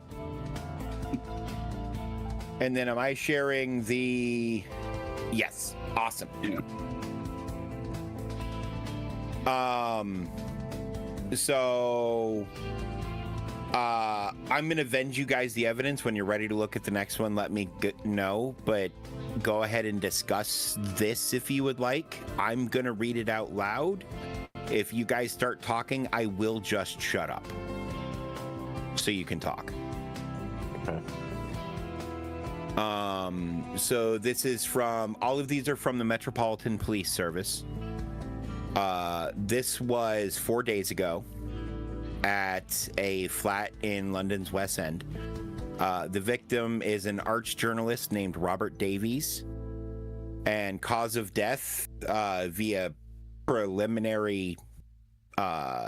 And then am I sharing the... Yes, awesome. Yeah. So I'm gonna vend you guys the evidence. When you're ready to look at the next one, let me know, but go ahead and discuss this if you would like. I'm gonna read it out loud. If you guys start talking, I will just shut up so you can talk. Okay. So this is from, all of these are from the Metropolitan Police Service. This was 4 days ago at a flat in London's West End. The victim is an arts journalist named Robert Davies, and cause of death via preliminary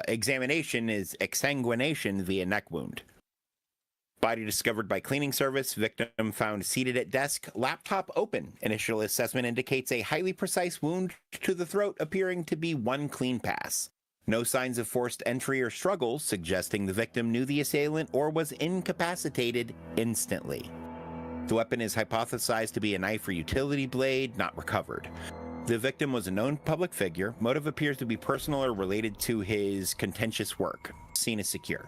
examination is exsanguination via neck wound. Body discovered by cleaning service. Victim found seated at desk, laptop open. Initial assessment indicates a highly precise wound to the throat, appearing to be one clean pass. No signs of forced entry or struggle, suggesting the victim knew the assailant or was incapacitated instantly. The weapon is hypothesized to be a knife or utility blade, not recovered. The victim was a known public figure. Motive appears to be personal or related to his contentious work. Scene is secure.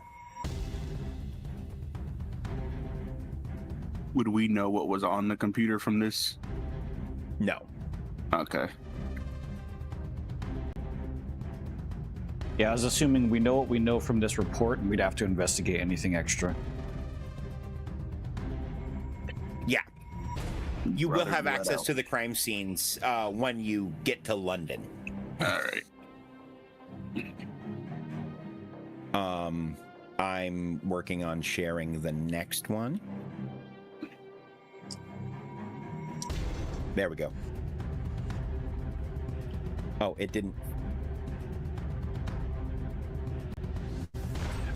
Would we know what was on the computer from this? No. Okay. Yeah, I was assuming we know what we know from this report, and we'd have to investigate anything extra. Yeah. You will Rather have do that access out. to the crime scenes when you get to London. All right. I'm working on sharing the next one. There we go. Oh, it didn't.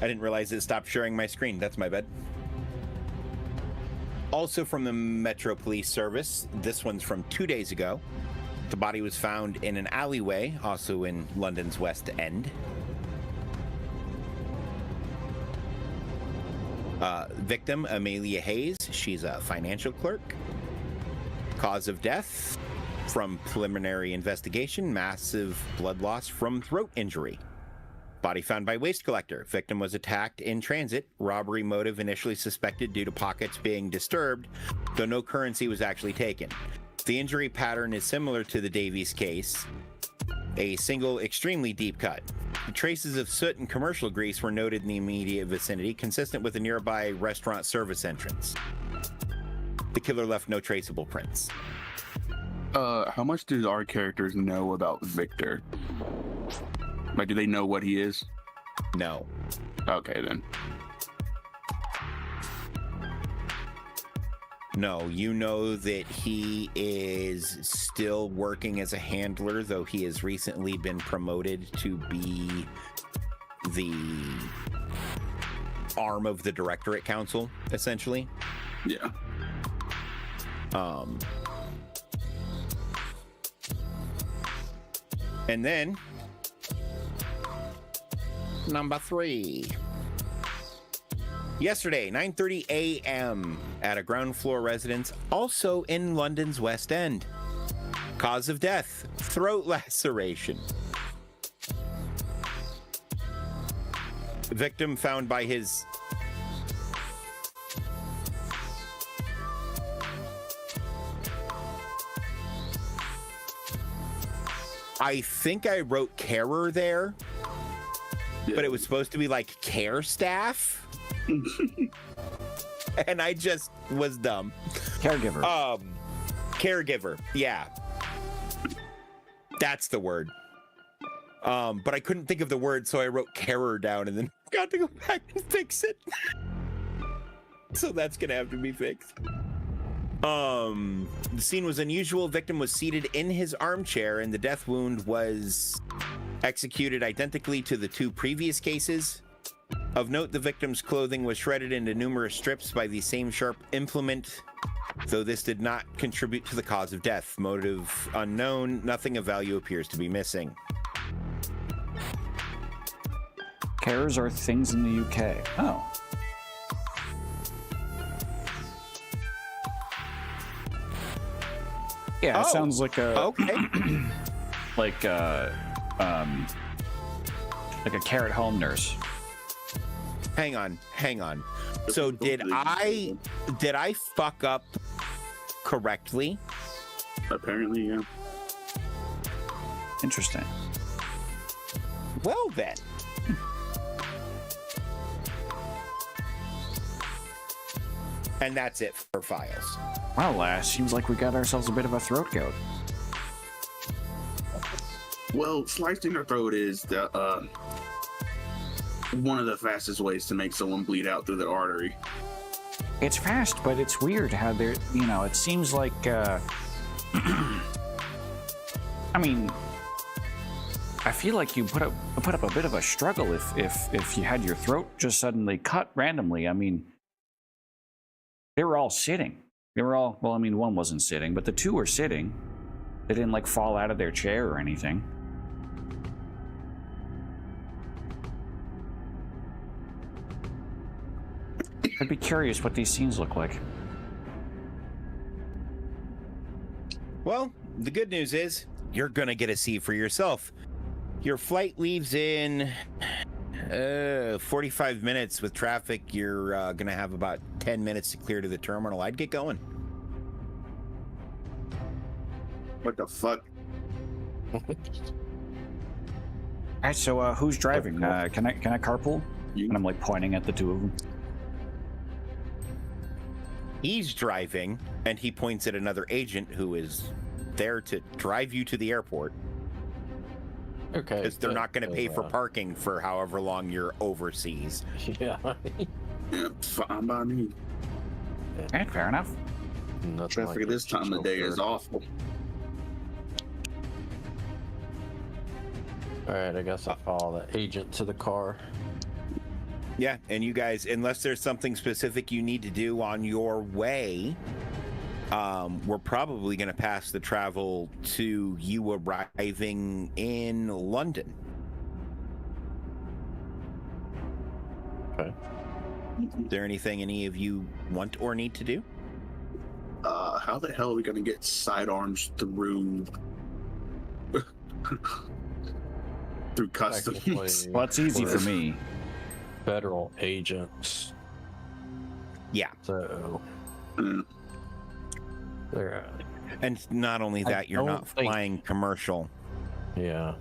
I didn't realize it stopped sharing my screen. That's my bad. Also from the Metro Police Service, this one's from 2 days ago. The body was found in an alleyway, also in London's West End. Victim, Amelia Hayes. She's a financial clerk. Cause of death, from preliminary investigation, massive blood loss from throat injury. Body found by waste collector. Victim was attacked in transit. Robbery motive initially suspected due to pockets being disturbed, though no currency was actually taken. The injury pattern is similar to the Davies case, a single extremely deep cut. Traces of soot and commercial grease were noted in the immediate vicinity, consistent with a nearby restaurant service entrance. The killer left no traceable prints. How much do our characters know about Victor? Like, do they know what he is? No. Okay, then. No, you know that he is still working as a handler, though he has recently been promoted to be the arm of the Directorate Council, essentially. Yeah. And then number 3. Yesterday, 9:30 a.m. at a ground floor residence, also in London's West End. Cause of death, throat laceration. Victim found by his... I think I wrote carer there, but it was supposed to be like care staff. And I just was dumb. Caregiver. Caregiver. Yeah. That's the word. But I couldn't think of the word, so I wrote carer down and then got to go back and fix it. So that's gonna have to be fixed. The scene was unusual. Victim was seated in his armchair, and the death wound was executed identically to the 2 previous cases. Of note, the victim's clothing was shredded into numerous strips by the same sharp implement, though this did not contribute to the cause of death. Motive unknown. Nothing of value appears to be missing. Carers are things in the UK. Oh. Yeah, it sounds like a Okay. like a care at home nurse. Hang on. So did I fuck up correctly? Apparently, yeah. Interesting. Well then. And that's it for files. Well, seems like we got ourselves a bit of a throat goat. Well, slicing their throat is the one of the fastest ways to make someone bleed out through the artery. It's fast, but it's weird how they're, it seems like, I mean, I feel like you put up a bit of a struggle if you had your throat just suddenly cut randomly. I mean, they were all sitting. They were all, well, I mean, one wasn't sitting, but the 2 were sitting. They didn't like fall out of their chair or anything. I'd be curious what these scenes look like. Well, the good news is you're gonna get a see for yourself. Your flight leaves in 45 minutes. With traffic, you're gonna have about 10 minutes to clear to the terminal. I'd get going. What the fuck? All right, so who's driving? Can I carpool? You. And I'm like pointing at the 2 of them. He's driving, and he points at another agent who is there to drive you to the airport. Okay. Because they're not going to pay for parking for however long you're overseas. Yeah. Yeah, fine by me. All right, fair enough. Traffic this time of day is awful. All right, I guess I'll follow the agent to the car. Yeah, and you guys, unless there's something specific you need to do on your way, we're probably going to pass the travel to you arriving in London. Okay. Is there anything any of you want or need to do? How the hell are we gonna get sidearms through through customs? Technically, Well, it's easy for we're me. Federal agents, Yeah. so Mm. they're And not only I that, you're not don't think- flying commercial. yeah.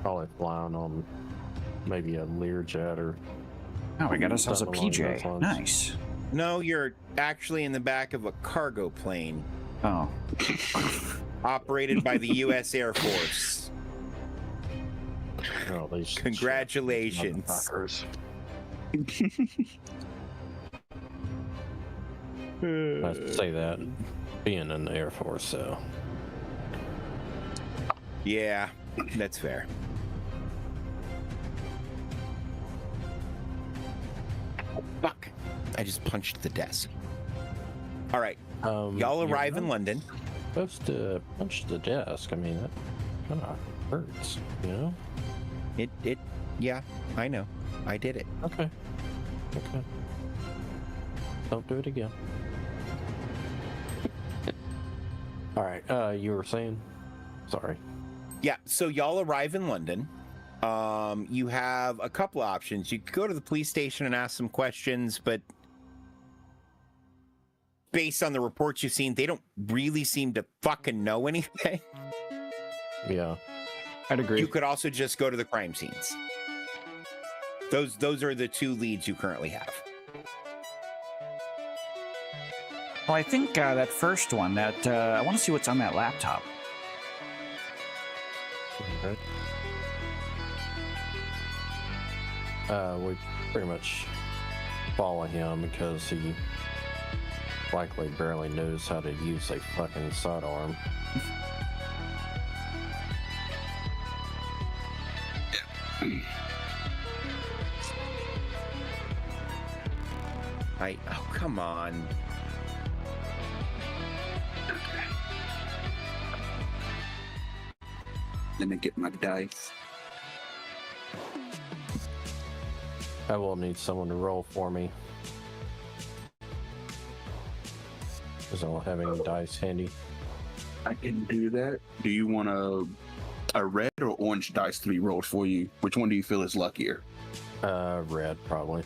Probably flying on maybe a Learjet or Oh, we got ourselves a Something along those PJ. lines. Nice. No, you're actually in the back of a cargo plane Oh, operated by the U.S. Air Force. oh, these Congratulations. motherfuckers. I have to say that being in the Air Force, so Yeah, that's fair. Fuck. I just punched the desk. All right. Y'all you're arrive in not London. supposed to punch the desk. I mean, that kind of hurts, you know? Yeah, I know. I did it. Okay. Okay. Don't do it again. All right. You were saying? Sorry. Yeah, so y'all arrive in London. You have a couple options. You could go to the police station and ask some questions, but based on the reports you've seen, they don't really seem to fucking know anything. Yeah. I'd agree. You could also just go to the crime scenes. Those are the two leads you currently have. Well, I think that first one, that I want to see what's on that laptop. Okay. We pretty much follow him because he likely barely knows how to use a fucking sidearm. Oh, come on. Let me get my dice. I will need someone to roll for me. Because I don't have any dice handy. I can do that. Do you want a red or orange dice to be rolled for you? Which one do you feel is luckier? Red, probably.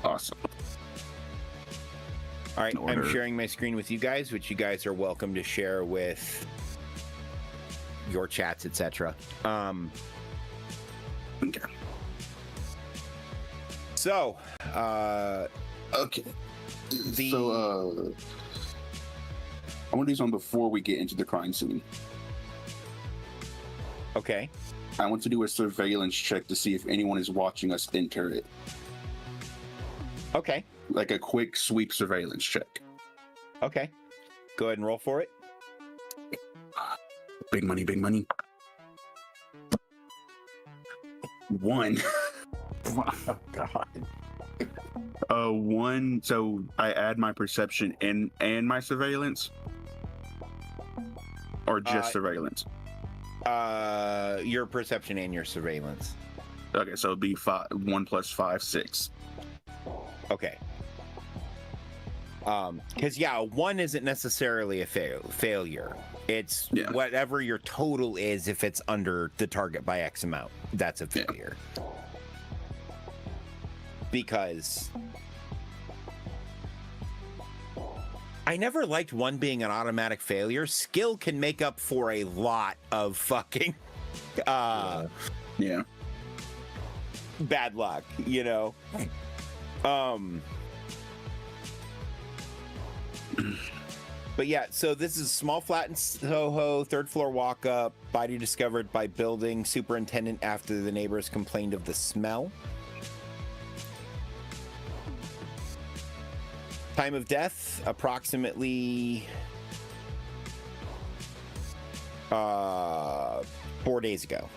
Awesome. All right, Order. I'm sharing my screen with you guys, which you guys are welcome to share with your chats, etc. Okay. So, Okay. The- So, I want to do something before we get into the crime scene. okay. I want to do a surveillance check to see if anyone is watching us enter it. Okay. Like a quick sweep surveillance check. Okay. Go ahead and roll for it. Big money, big money. 1. Oh, God. 1. So I add my perception and my surveillance, or just surveillance. Your perception and your surveillance. Okay, so it'd be 1 plus 5, 6. Okay. Because 1 isn't necessarily a failure. It's whatever your total is. If it's under the target by X amount, that's a failure. Because I never liked 1 being an automatic failure. Skill can make up for a lot of fucking Yeah. bad luck, you know. But yeah, so this is small flat in Soho, 3rd floor walk up, body discovered by building superintendent after the neighbors complained of the smell. Time of death, approximately 4 days ago.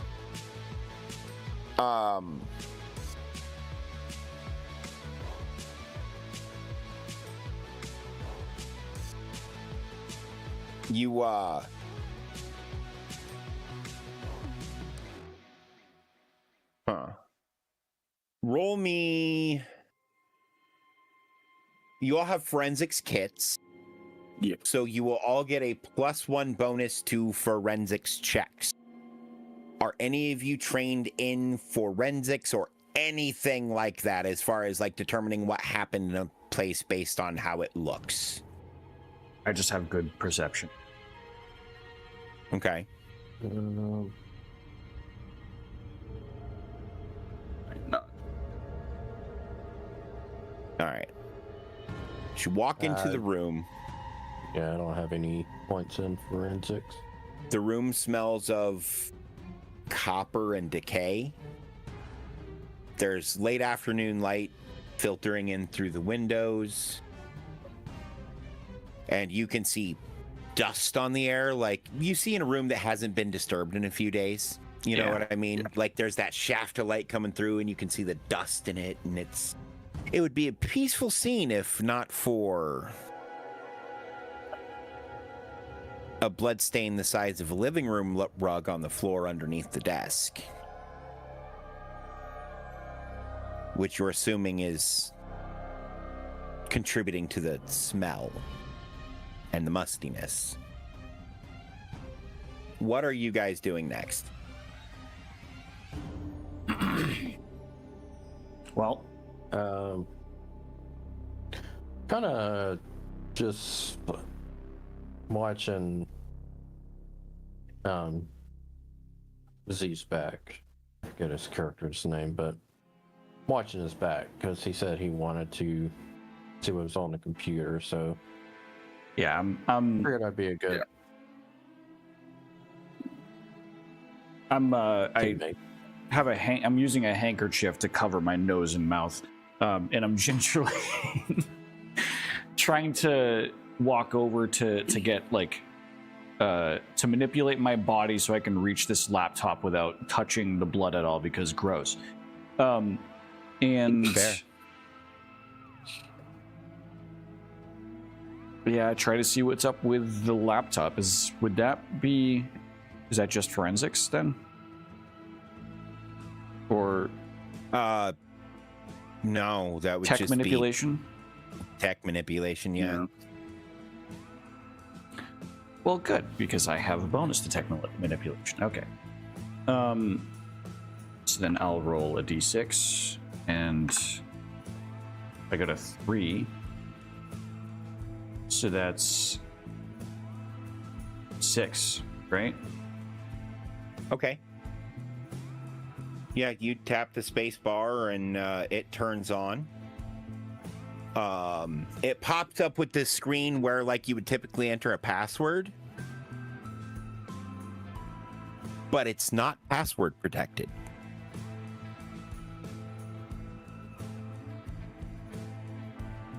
You roll me. You all have forensics kits. Yeah. So you will all get a +1 bonus to forensics checks. Are any of you trained in forensics or anything like that as far as like determining what happened in a place based on how it looks? I just have good perception. Okay. No. All right. You walk into the room. Yeah, I don't have any points in forensics. The room smells of copper and decay. There's late afternoon light filtering in through the windows. And you can see dust on the air, like you see in a room that hasn't been disturbed in a few days. You know what I mean? Yeah. Like there's that shaft of light coming through and you can see the dust in it, and it would be a peaceful scene if not for a blood stain the size of a living room rug on the floor underneath the desk, which you're assuming is contributing to the smell and the mustiness. What are you guys doing next? Well, kind of just watching Z's back. I forget his character's name, but watching his back because he said he wanted to see what was on the computer. So yeah, I figured I'd be a good. I have I'm using a handkerchief to cover my nose and mouth, and I'm gingerly trying to walk over to get like to manipulate my body so I can reach this laptop without touching the blood at all because gross. And Fair. Yeah, I try to see what's up with the laptop. Is that just forensics then? Or no, that would tech just manipulation? be tech manipulation, yeah. Well, good, because I have a bonus to tech manipulation. Okay. So then I'll roll a d6, and I got a 3. So that's 6, right? Okay. Yeah, you tap the space bar and it turns on. It pops up with this screen where like you would typically enter a password, but it's not password protected.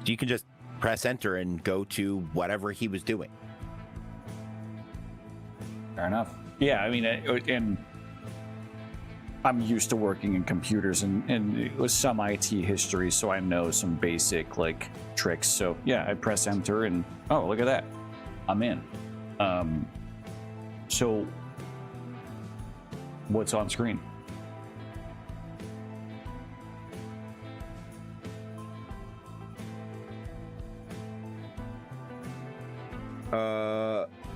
You can just press enter and go to whatever he was doing. Fair enough. Yeah, I mean, and I'm used to working in computers and with some IT history, so I know some basic like tricks. So yeah, I press enter and oh, look at that, I'm in. So what's on screen?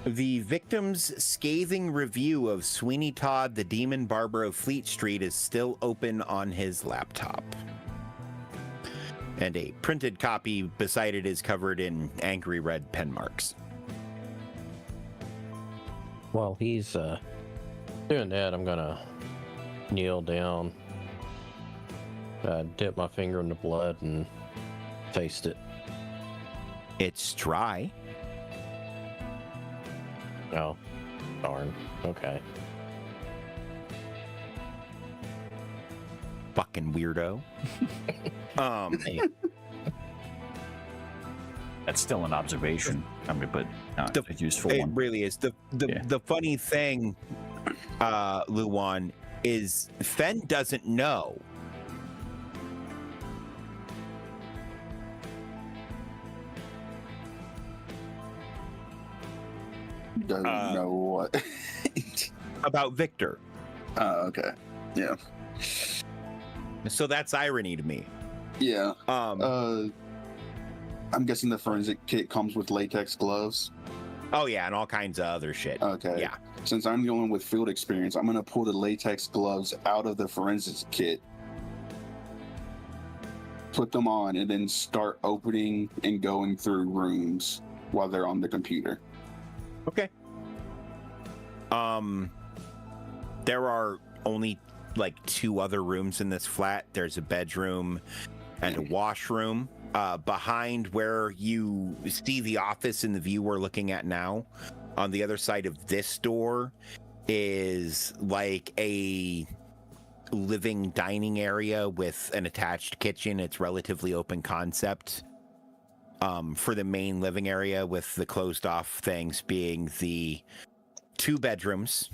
The victim's scathing review of Sweeney Todd, the Demon Barber of Fleet Street, is still open on his laptop. And a printed copy beside it is covered in angry red pen marks. While he's doing that, I'm gonna kneel down, dip my finger in the blood, and taste it. It's dry. Oh, darn. Okay. Fucking weirdo. That's still an observation. I mean, but not a useful It one. really is. The funny thing, Luwan, is Fen doesn't know. Doesn't know what. About Victor. Oh, okay. Yeah. So that's irony to me. Yeah. I'm guessing the forensic kit comes with latex gloves. Oh yeah, and all kinds of other shit. Okay. Yeah. Since I'm going with field experience, I'm gonna pull the latex gloves out of the forensics kit, put them on, and then start opening and going through rooms while they're on the computer. Okay. There are only like 2 other rooms in this flat. There's a bedroom and a washroom. Behind where you see the office in the view we're looking at now, on the other side of this door is like a living dining area with an attached kitchen. It's relatively open concept. For the main living area, with the closed off things being the 2 bedrooms,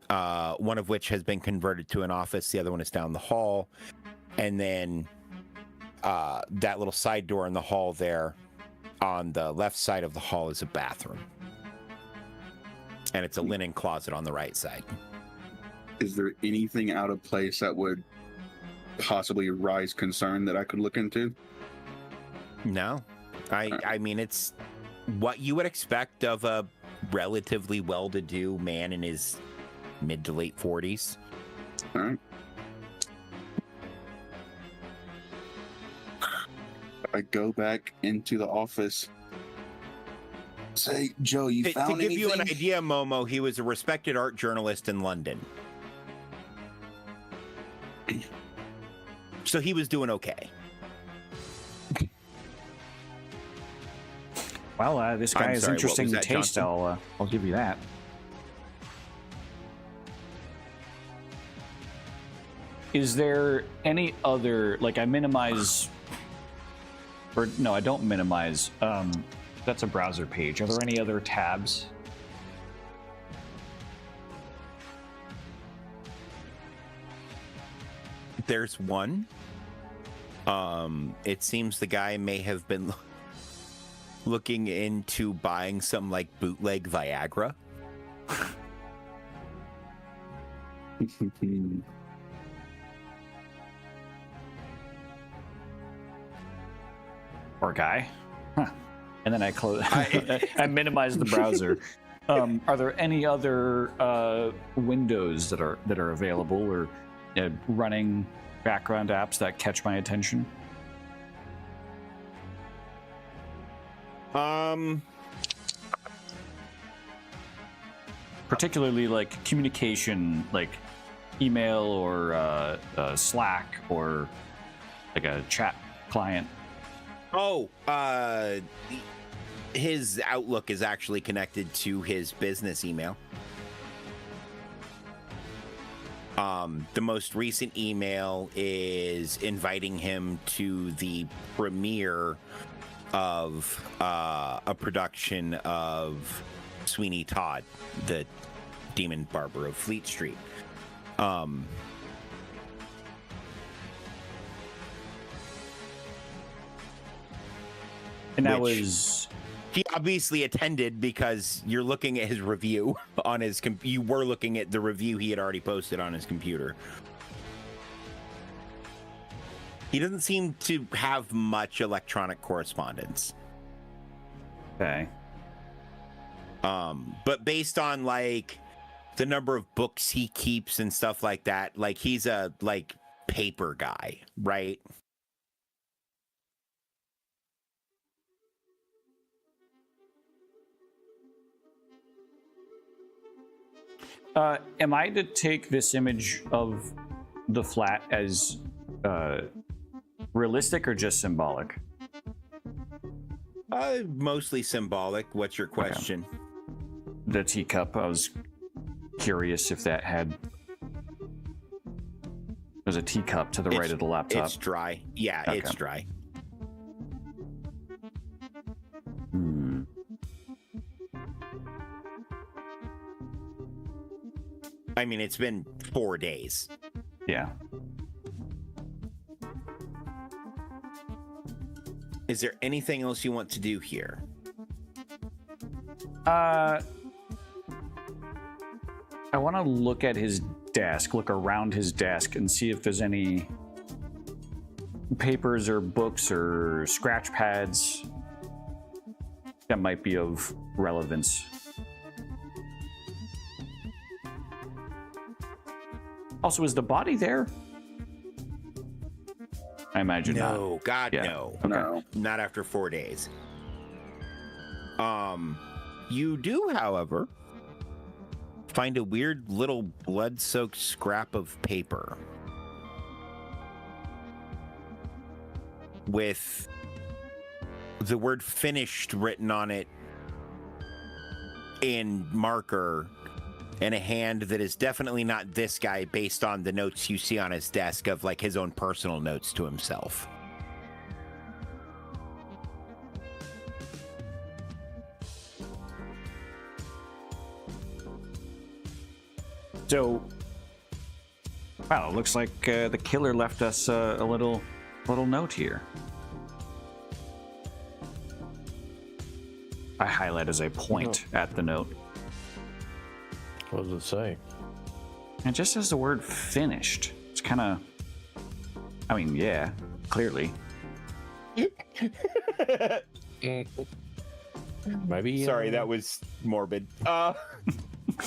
one of which has been converted to an office, the other one is down the hall, and then that little side door in the hall there on the left side of the hall is a bathroom, and it's a linen closet on the right side. Is there anything out of place that would possibly raise concern that I could look into? No, I mean, it's what you would expect of a relatively well-to-do man in his mid to late 40s. All right. I go back into the office. Say, Joe, you To found give you an anything? idea, Momo, he was a respected art journalist in London. So he was doing okay. Well, this guy I'm has sorry, what interesting was that, taste. Johnson? I'll give you that. Is there any other, like, I minimize, or no, I don't minimize. That's a browser page. Are there any other tabs? There's one. It seems the guy may have been looking into buying some like bootleg Viagra. Poor guy. Huh. And then I close. I minimize the browser. Are there any other windows that are available or running background apps that catch my attention? Particularly like communication, like email or Slack or like a chat client. Oh, his Outlook is actually connected to his business email. The most recent email is inviting him to the premiere of a production of Sweeney Todd, the Demon Barber of Fleet Street. And that Which- was He obviously attended because you're looking at his review on his you were looking at the review he had already posted on his computer. He doesn't seem to have much electronic correspondence. okay. But based on like the number of books he keeps and stuff like that, like he's a like paper guy, right? Am I to take this image of the flat as realistic or just symbolic? Mostly symbolic. What's your question? The teacup, I was curious if that had... There's a teacup to the right of the laptop. It's dry. Yeah, Okay. it's dry. I mean, it's been 4 days. Yeah. Is there anything else you want to do here? I want to look at his desk, look around his desk, and see if there's any papers or books or scratch pads that might be of relevance. Also, is the body there? I imagine not. No, God, Yeah. no. Okay. No. Not after 4 days. You do, however, find a weird little blood-soaked scrap of paper with the word finished written on it in marker, and a hand that is definitely not this guy based on the notes you see on his desk of like his own personal notes to himself. So, wow, it looks like the killer left us a little note here. I highlight as I point at the note. What does it say? It just says the word finished. It's kind of, I mean, yeah, clearly. Maybe. Sorry, that was morbid.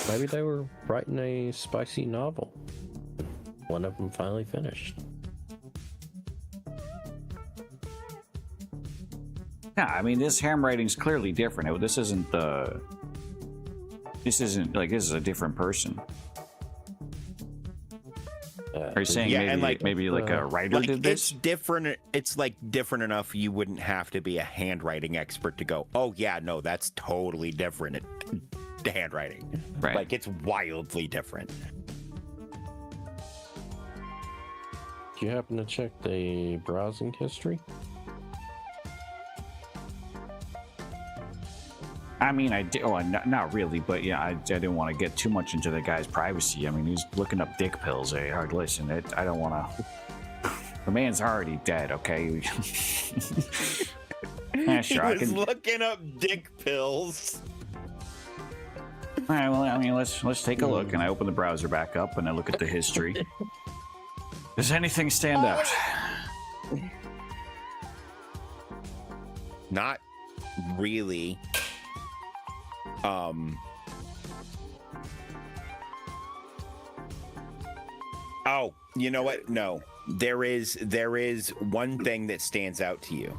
Maybe they were writing a spicy novel. One of them finally finished. Yeah, I mean, this handwriting's clearly different. This isn't the. This isn't like, this is a different person. Are you saying Yeah, maybe and, like, maybe like a writer Like, did it's this? different. It's like different enough you wouldn't have to be a handwriting expert to go, oh yeah, no, that's totally different. The handwriting, Right. like it's wildly different. Do you happen to check the browsing history? I mean, I did. Oh, not really, but yeah, I didn't want to get too much into the guy's privacy. I mean, he's looking up dick pills. Listen, I don't want to. The man's already dead. Okay. Yeah, sure. I He was can. looking up dick pills. All right, well, I mean, let's take a look. And I open the browser back up and I look at the history. Does anything stand out? Not really. Oh, you know what? No. There is one thing that stands out to you.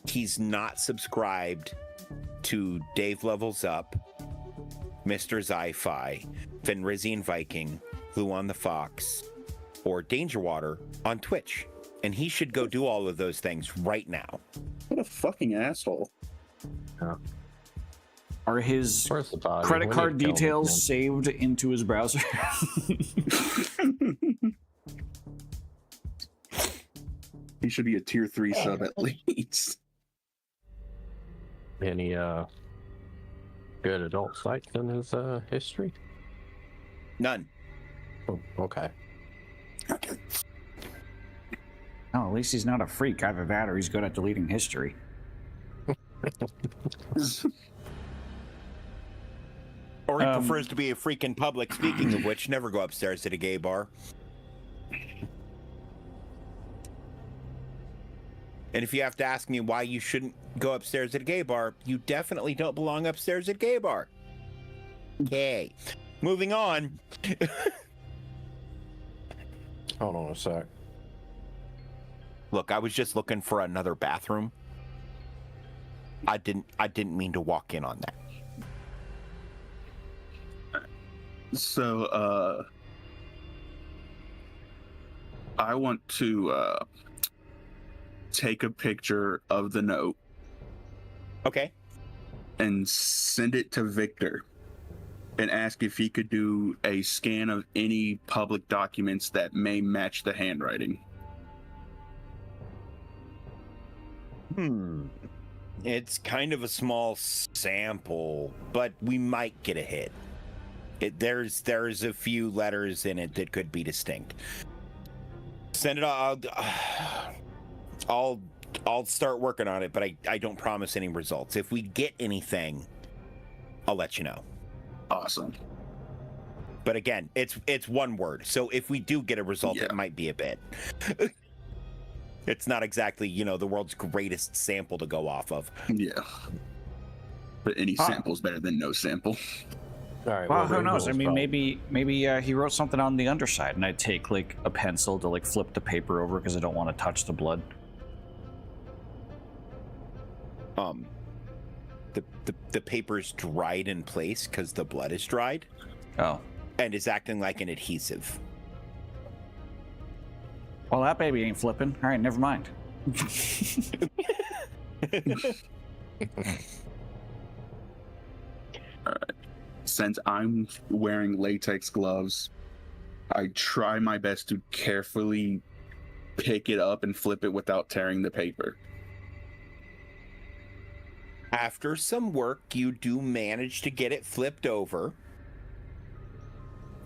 He's not subscribed to Dave Levels Up, Mr. Zi-Fi, Fenrisian Viking, Who on the Fox, or Danger Water on Twitch. And he should go do all of those things right now. What a fucking asshole. Are his Where's the body? credit We card need to kill him details again. saved into his browser? He should be a tier 3 sub at least. Any good adult sites in his history? None. Oh, okay. Oh, at least he's not a freak. Either that or he's good at deleting history. Or he prefers to be a freak in public. Speaking of which, never go upstairs at a gay bar. And if you have to ask me why you shouldn't go upstairs at a gay bar, you definitely don't belong upstairs at a gay bar. Yay. Moving on. Hold on a sec. Look, I was just looking for another bathroom. I didn't mean to walk in on that. So, I want to take a picture of the note Okay. and send it to Victor and ask if he could do a scan of any public documents that may match the handwriting. It's kind of a small sample, but we might get a hit. There's a few letters in it that could be distinct. Send it all. I'll start working on it, but I don't promise any results. If we get anything, I'll let you know. Awesome. But again, it's one word. So if we do get a result, it might be a bit. It's not exactly, the world's greatest sample to go off of. Yeah. But any sample's better than no sample. All right. Well, who knows? I mean, probably- maybe he wrote something on the underside, and I'd take like a pencil to like flip the paper over because I don't want to touch the blood. The paper's dried in place because the blood is dried. Oh. And is acting like an adhesive. Well, that baby ain't flipping. All right, never mind. Since I'm wearing latex gloves, I try my best to carefully pick it up and flip it without tearing the paper. After some work, you do manage to get it flipped over.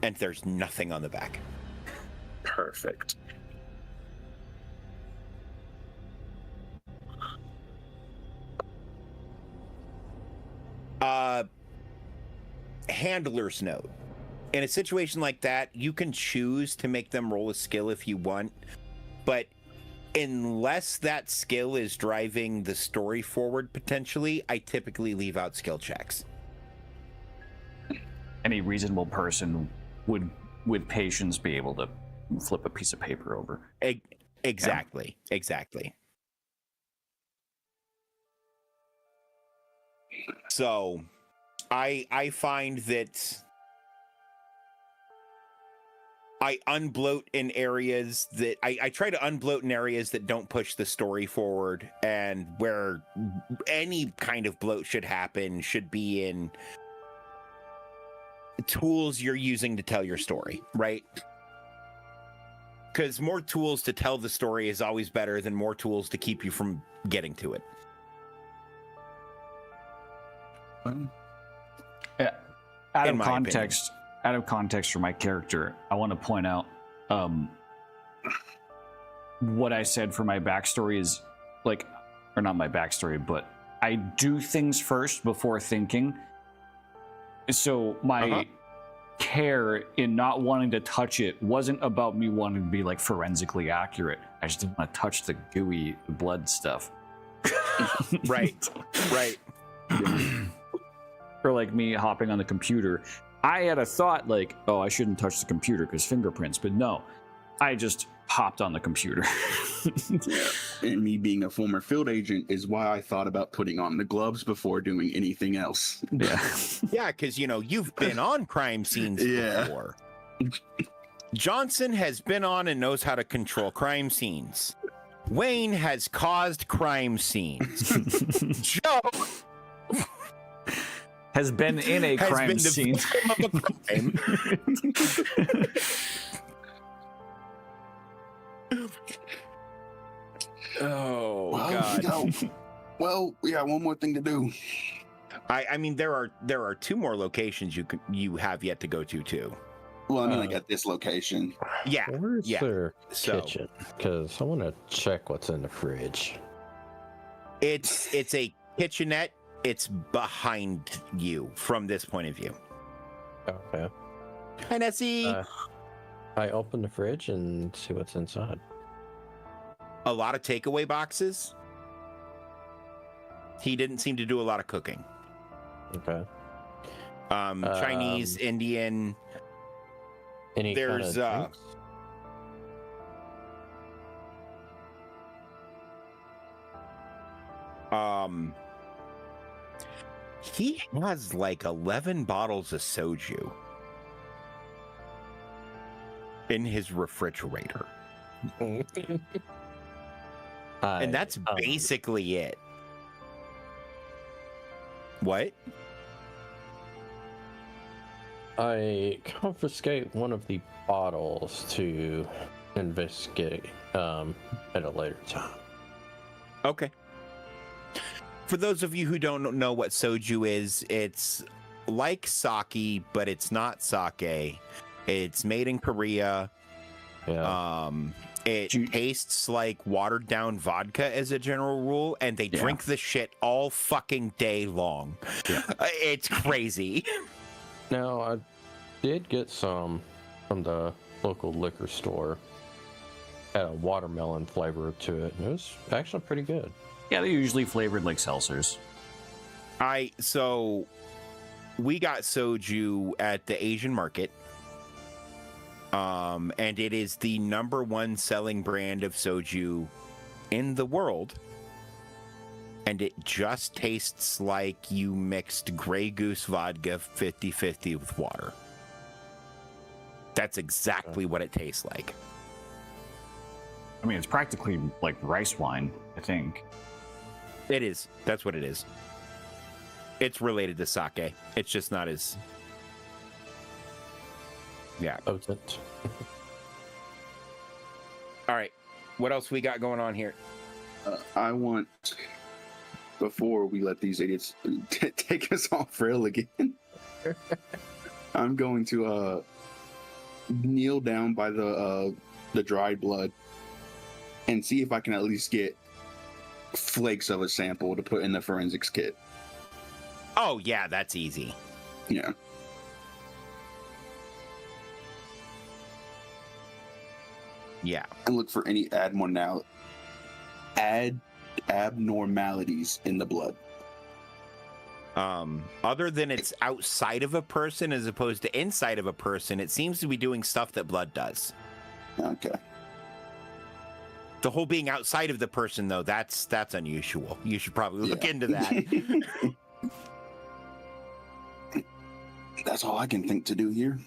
And there's nothing on the back. Perfect. Handler's note. In a situation like that, you can choose to make them roll a skill if you want, but unless that skill is driving the story forward potentially, I typically leave out skill checks. Any reasonable person would, with patience, be able to flip a piece of paper over. Exactly. So I find that I unbloat in areas that I try to unbloat in areas that don't push the story forward, and where any kind of bloat should happen should be in tools you're using to tell your story, right? Because more tools to tell the story is always better than more tools to keep you from getting to it. Yeah. Out In of my context for my character, I want to point out what I said for my backstory is like, or not my backstory, but I do things first before thinking. So my care in not wanting to touch it wasn't about me wanting to be like forensically accurate. I just didn't want to touch the gooey blood stuff. Right. Or like me hopping on the computer. I had a thought like, oh, I shouldn't touch the computer because fingerprints, but no, I just hopped on the computer. Yeah. And me being a former field agent is why I thought about putting on the gloves before doing anything else. Yeah. Yeah, because, you've been on crime scenes before. Johnson has been on and knows how to control crime scenes. Wayne has caused crime scenes. Joe has been in a crime scene. Of a crime. Oh God! Well, we got one more thing to do. I mean, there are two more locations you have yet to go to too. Well, I mean, like at this location. Yeah. Where's their So- kitchen? Because I want to check what's in the fridge. It's a kitchenette. It's behind you from this point of view. Okay. Hi, Nessie. I open the fridge and see what's inside. A lot of takeaway boxes. He didn't seem to do a lot of cooking. Okay. Chinese, Indian. Any There's, kind of drinks? He has like 11 bottles of soju in his refrigerator. And that's basically it. What? I confiscate one of the bottles to investigate at a later time. Okay. For those of you who don't know what soju is, it's like sake, but it's not sake. It's made in Korea. Yeah. It tastes like watered down vodka as a general rule, and they drink the shit all fucking day long. Yeah. It's crazy. Now, I did get some from the local liquor store. Had a watermelon flavor to it, and it was actually pretty good. Yeah, they're usually flavored like seltzers. So we got soju at the Asian market. And it is the #1 selling brand of soju in the world. And it just tastes like you mixed Grey Goose vodka 50-50 with water. That's exactly what it tastes like. I mean, it's practically like rice wine, I think. It is. That's what it is. It's related to sake. It's just not as... Yeah. Potent. All right. What else we got going on here? I want, before we let these idiots take us off rail again, I'm going to kneel down by the dried blood and see if I can at least get flakes of a sample to put in the forensics kit. Oh, yeah, that's easy. Yeah. Yeah. And look for any abnormalities in the blood. Other than it's outside of a person as opposed to inside of a person, it seems to be doing stuff that blood does. Okay. The whole being outside of the person, though, that's unusual. You should probably look into that. That's all I can think to do here.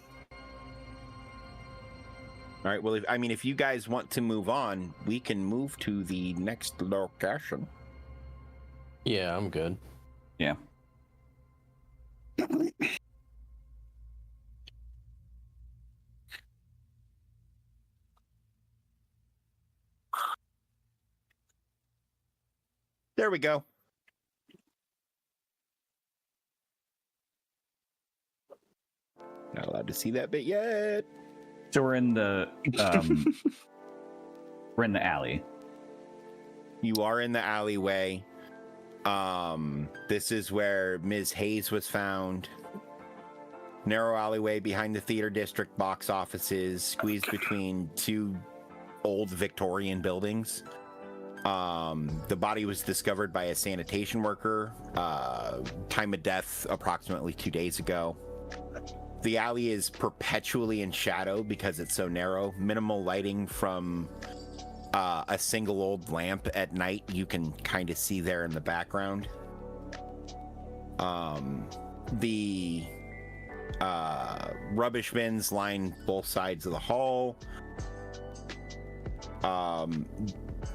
All right. Well, if you guys want to move on, we can move to the next location. Yeah, I'm good. Yeah. There we go. Not allowed to see that bit yet. So we're in the we're in the alley. You are in the alleyway. This is where Ms. Hayes was found. Narrow alleyway behind the theater district box offices, squeezed between two old Victorian buildings. The body was discovered by a sanitation worker. Time of death approximately 2 days ago. The alley is perpetually in shadow because it's so narrow. Minimal lighting from a single old lamp at night you can kind of see there in the background. The rubbish bins line both sides of the hall.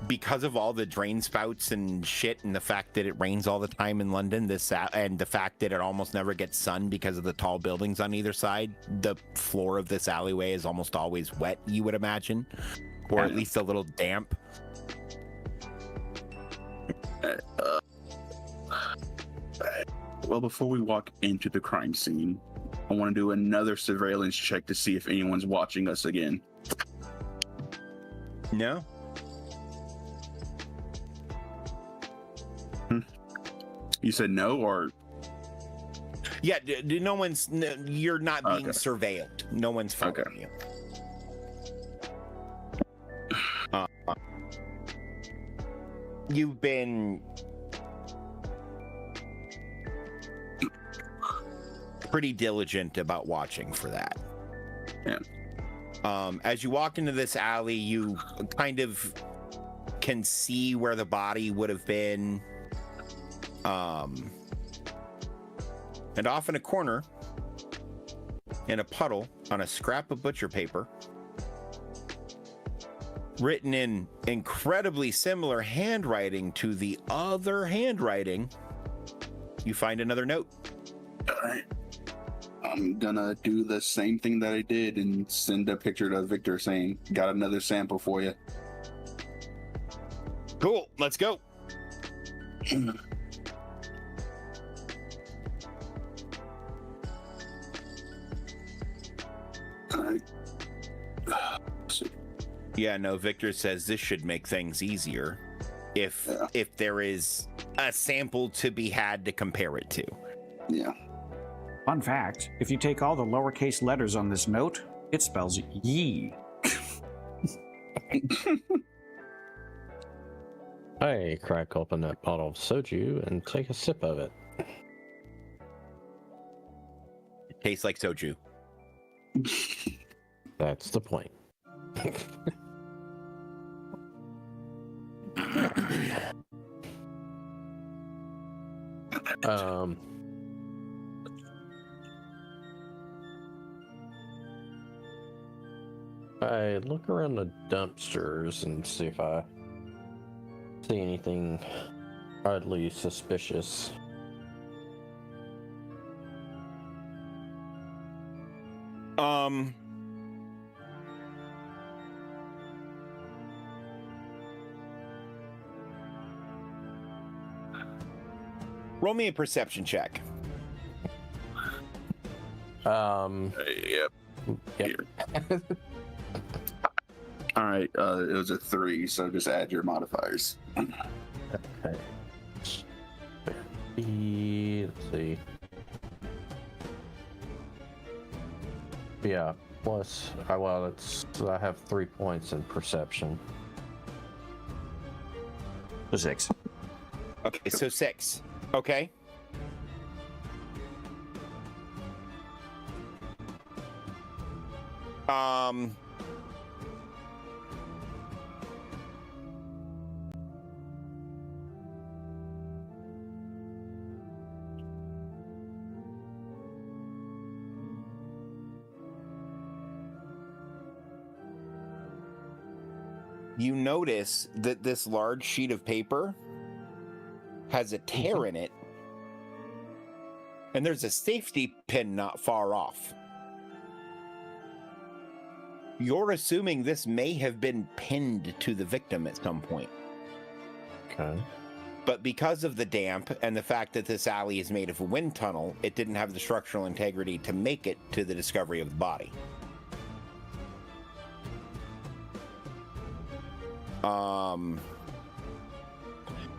Because of all the drain spouts and shit and the fact that it rains all the time in London, and the fact that it almost never gets sun because of the tall buildings on either side, the floor of this alleyway is almost always wet, you would imagine, or at least a little damp. Well, before we walk into the crime scene, I want to do another surveillance check to see if anyone's watching us again. No? You said no, or Yeah, no one's. You're not being surveilled. No one's following you. You've been pretty diligent about watching for that. Yeah. As you walk into this alley, you kind of can see where the body would have been. And off in a corner, in a puddle, on a scrap of butcher paper, written in incredibly similar handwriting to the other handwriting, you find another note. all right. I'm gonna do the same thing that I did and send a picture to Victor saying, "Got another sample for you." Cool, let's go. Yeah, no, Victor says this should make things easier if Yeah. if there is a sample to be had to compare it to. Yeah. Fun fact, if you take all the lowercase letters on this note, it spells ye. I crack open that bottle of soju and take a sip of it. It tastes like soju. That's the point. um, I look around the dumpsters and see if I see anything oddly suspicious. Roll me a perception check. Yep. Yep. Here. All right. It was a 3, so just add your modifiers. Okay. Let's see. Yeah, plus, well, I have 3 points in perception. So 6. Okay, so 6. Okay. You notice that this large sheet of paper has a tear in it, and there's a safety pin not far off. You're assuming this may have been pinned to the victim at some point. Okay. But because of the damp and the fact that this alley is made of a wind tunnel, it didn't have the structural integrity to make it to the discovery of the body.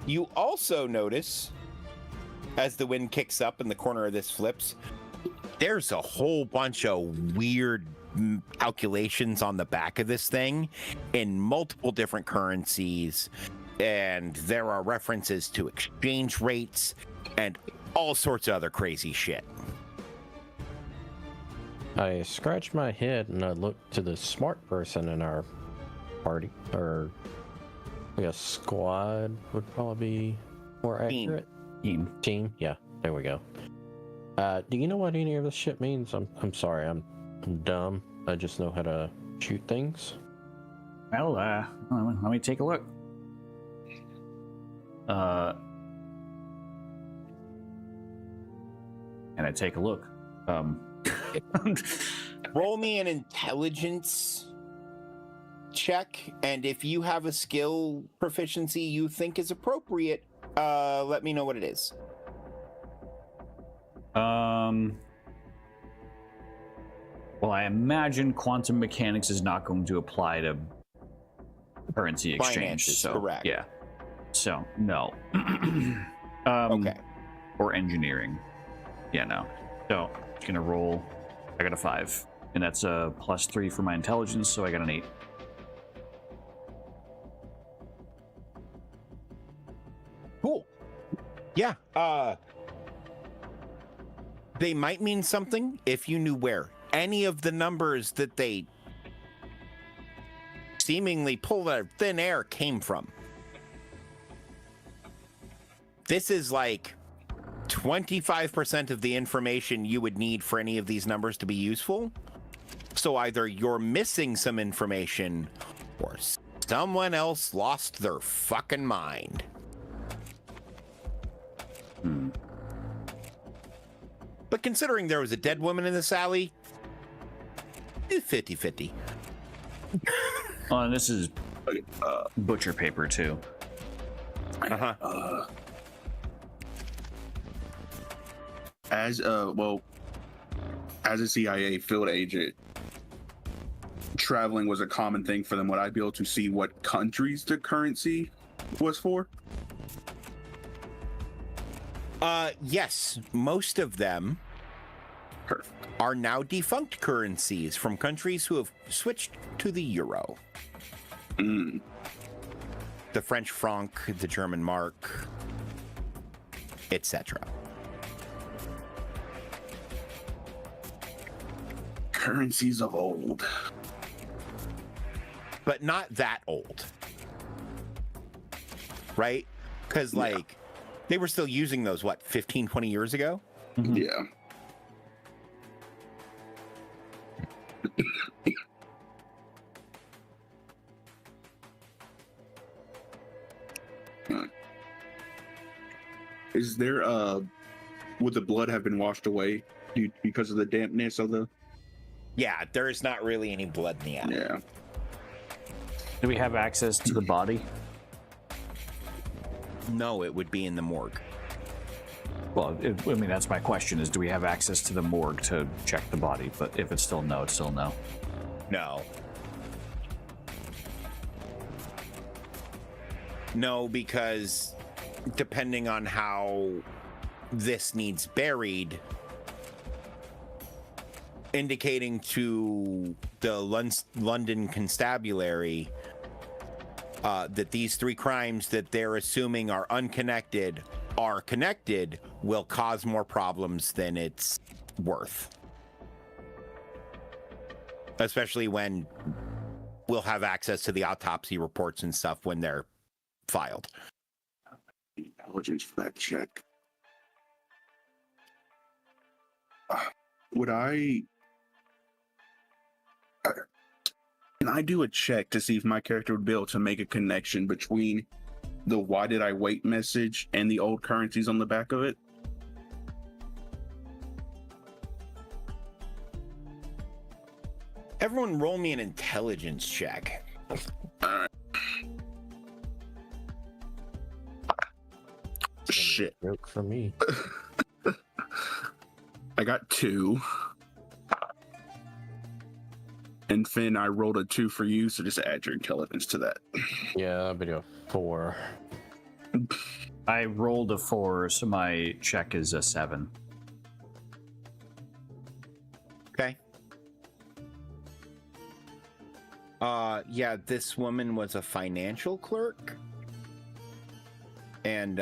You also notice, as the wind kicks up and the corner of this flips, there's a whole bunch of weird calculations on the back of this thing in multiple different currencies, and there are references to exchange rates and all sorts of other crazy shit. I scratch my head and I look to the smart person in our party, or I guess squad would probably be more Team. accurate. Team. Yeah, there we go. Do you know what any of this shit means? I'm sorry, I'm dumb. I just know how to shoot things. Well, let me take a look. And I take a look. Roll me an intelligence check, and if you have a skill proficiency you think is appropriate, let me know what it is. Well, I imagine quantum mechanics is not going to apply to currency exchange. Finances, So correct. yeah. So no. Okay. Or engineering. Yeah, no. So just gonna roll. I got a 5, and that's a +3 for my intelligence, so I got an 8. Cool. Yeah. They might mean something if you knew where any of the numbers that they seemingly pulled out of thin air came from. This is like 25% of the information you would need for any of these numbers to be useful. So either you're missing some information or someone else lost their fucking mind. But considering there was a dead woman in this alley, it's 50-50. Oh, and this is Okay, butcher paper too. Uh-huh. as a CIA field agent, traveling was a common thing for them, would I be able to see what countries the currency was for? Yes, most of them Perfect. are now defunct currencies from countries who have switched to the euro. Mm. The French franc, the German mark, etc. Currencies of old. But not that old. Right? Because, like, they were still using those, what, 15, 20 years ago? Mhm. Yeah. Is there would the blood have been washed away because of the dampness of the? Yeah, there is not really any blood in the eye. Yeah. Do we have access to the body? No, it would be in the morgue. Well, I mean, that's my question: is do we have access to the morgue to check the body? But if it's still no, it's still no. No. No, because depending on how this needs buried, indicating to the London Constabulary that these three crimes that they're assuming are unconnected are connected will cause more problems than it's worth. Especially when we'll have access to the autopsy reports and stuff when they're filed. Intelligence fact check. Would I? Can I do a check to see if my character would be able to make a connection between the "Why did I wait" message and the old currencies on the back of it? Everyone roll me an intelligence check. Alright. Shit. Joke for me. I got 2. And Finn, I rolled a 2 for you, so just add your intelligence to that. Yeah, that'd be a 4. I rolled a 4, so my check is a 7. Okay. Yeah, this woman was a financial clerk. And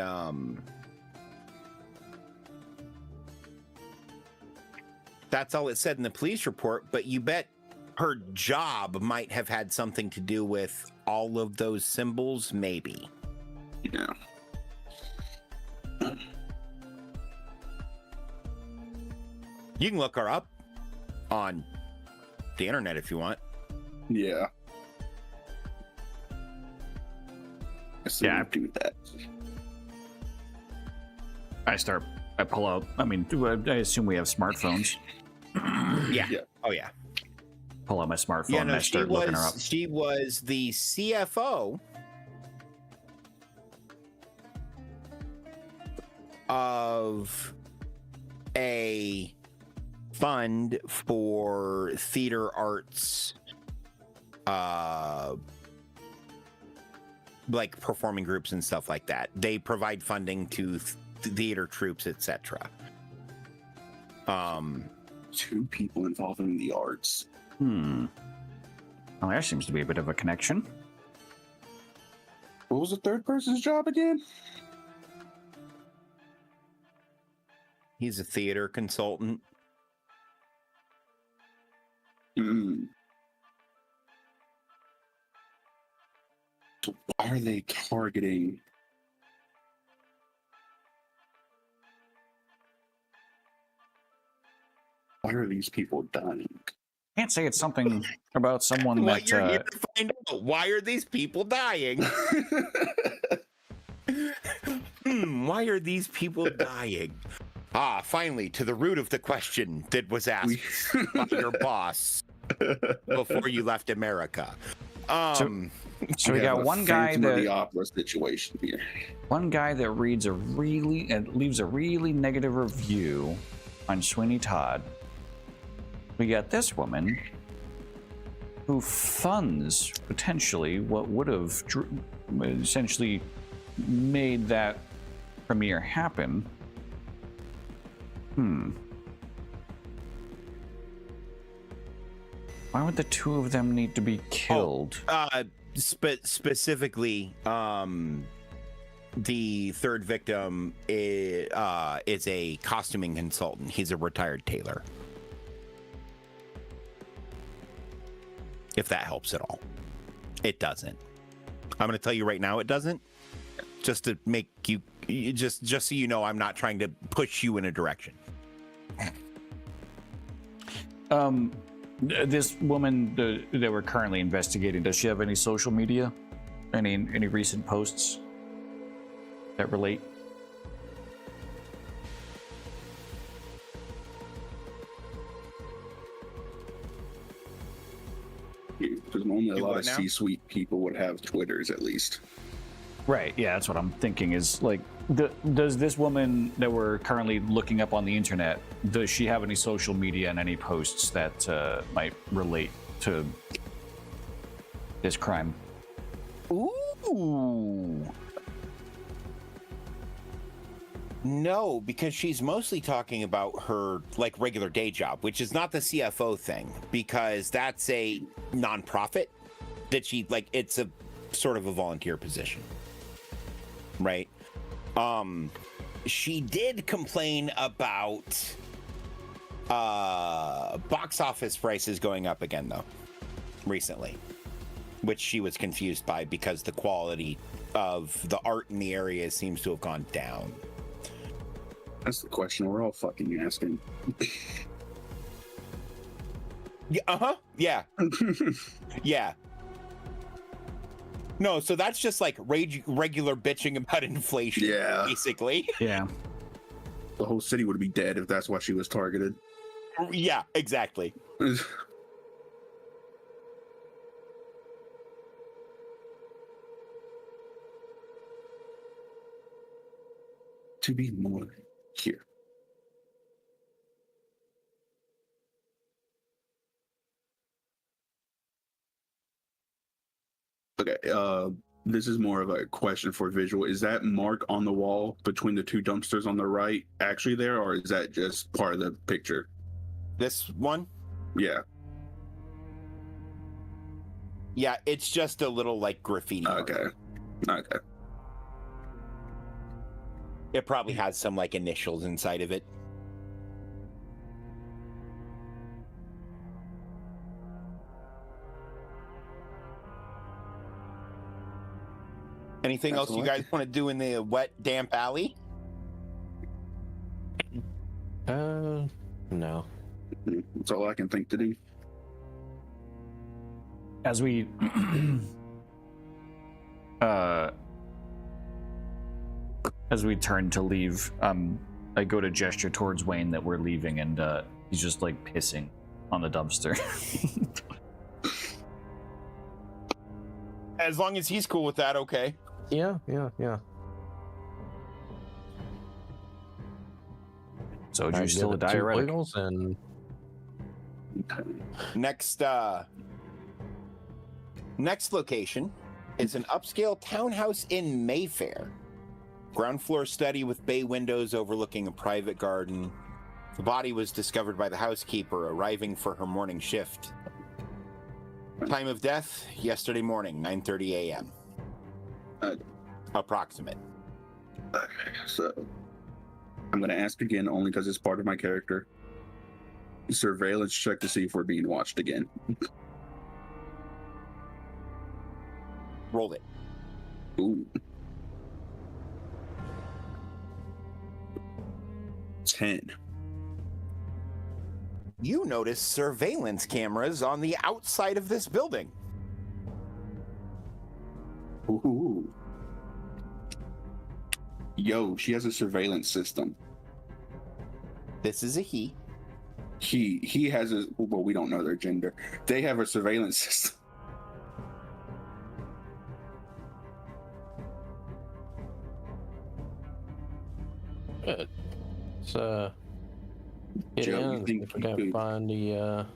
that's all it said in the police report, but you bet her job might have had something to do with all of those symbols, maybe. Yeah. You can look her up on the internet if you want. Yeah. Yeah. Do that. I pull out. I mean, I assume we have smartphones. Yeah. Yeah. Oh, yeah. Pull out my smartphone Yeah, and no, I start looking her up. she was the CFO of a fund for theater arts, like performing groups and stuff like that. They provide funding to theater troupes, etc. 2 people involved in the arts. Well, there seems to be a bit of a connection. What was the third person's job again? He's a theater consultant. So why are they targeting? Why are these people dying? Can't say it's something about someone What that. you're here to find out. Why are these people dying? Why are these people dying? Ah, finally, to the root of the question that was asked by your boss before you left America. So we have got a one guy Phantom of the that Opera situation here. leaves a really negative review on Sweeney Todd. We got this woman who funds potentially what would have essentially made that premiere happen. Why would the two of them need to be killed? Specifically, the third victim is a costuming consultant. He's a retired tailor. If that helps at all. It doesn't. I'm going to tell you right now it doesn't. Just to make you just so you know, I'm not trying to push you in a direction. This woman that we're currently investigating, does she have any social media? Any recent posts that relate? Because normally a Do lot what of now? C-suite people would have Twitters at least. Right, yeah, that's what I'm thinking is like, does this woman that we're currently looking up on the internet, does she have any social media and any posts that might relate to this crime? Ooh. No, because she's mostly talking about her like regular day job, which is not the CFO thing, because that's a nonprofit that she like, it's a sort of a volunteer position. Right. She did complain about box office prices going up again though recently, which she was confused by because the quality of the art in the area seems to have gone down. That's the question we're all fucking asking. Yeah, yeah. Yeah. No, so that's just like regular bitching about inflation, Yeah. basically. Yeah. The whole city would be dead if that's why she was targeted. Yeah, exactly. To be more here. Okay, this is more of a question for visual. Is that mark on the wall between the two dumpsters on the right actually there, or is that just part of the picture? This one? Yeah. Yeah, it's just a little like graffiti. Okay. Okay. It probably has some like initials inside of it. Anything else you guys want to do in the wet, damp alley? No. That's all I can think to do. As we as we turn to leave, I go to gesture towards Wayne that we're leaving, and he's just like pissing on the dumpster. As long as he's cool with that, okay. Yeah. So I you're still a give it 2 diuretic. wiggles and Next location is an upscale townhouse in Mayfair. Ground floor study with bay windows overlooking a private garden. The body was discovered by the housekeeper arriving for her morning shift. Time of death, yesterday morning, 9:30 a.m. Approximate. Okay, so I'm going to ask again only because it's part of my character. Surveillance check to see if we're being watched again. Roll it. Ooh. 10. You notice surveillance cameras on the outside of this building. Ooh. Yo, she has a surveillance system. This is a he. He has a, well, we don't know their gender. They have a surveillance system. good. Get Joe, you in think if we you can could- find the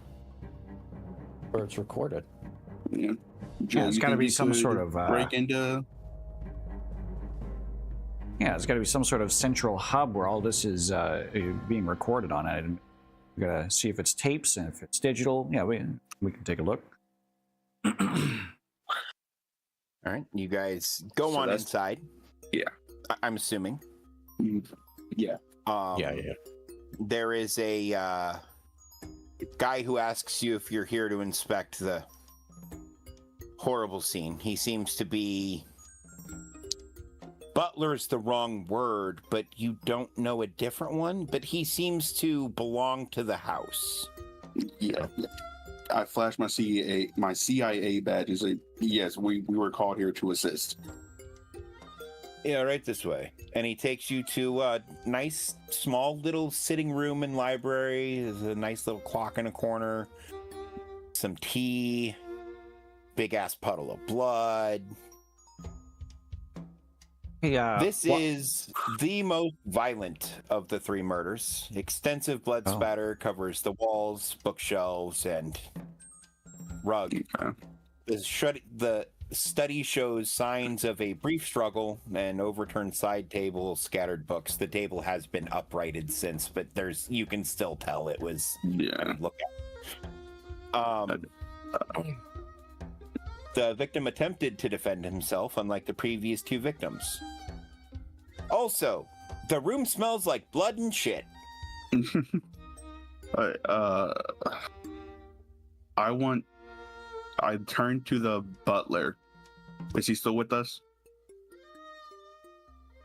where it's recorded. Yeah. Yeah, it's you got to think be you some sort could of break into. yeah, it's got to be some sort of central hub where all this is being recorded on it. And we gotta see if it's tapes and if it's digital. Yeah, we can take a look. All right, you guys go So on that's- inside. Yeah. I'm assuming. Yeah. Yeah. There is a guy who asks you if you're here to inspect the horrible scene. He seems to be... Butler's the wrong word, but you don't know a different one. But he seems to belong to the house. Yeah. I flashed my CIA badge and said, yes, we were called here to assist. Yeah, right this way. And he takes you to a nice, small little sitting room and library. There's a nice little clock in a corner, some tea, big ass puddle of blood. Yeah. This is the most violent of the three murders. Extensive blood spatter covers the walls, bookshelves, and rug. The study shows signs of a brief struggle, an overturned side table, scattered books. The table has been uprighted since, but you can still tell it was. Yeah. Look at. The victim attempted to defend himself, unlike the previous two victims. Also, the room smells like blood and shit. I turned to the butler. Is he still with us?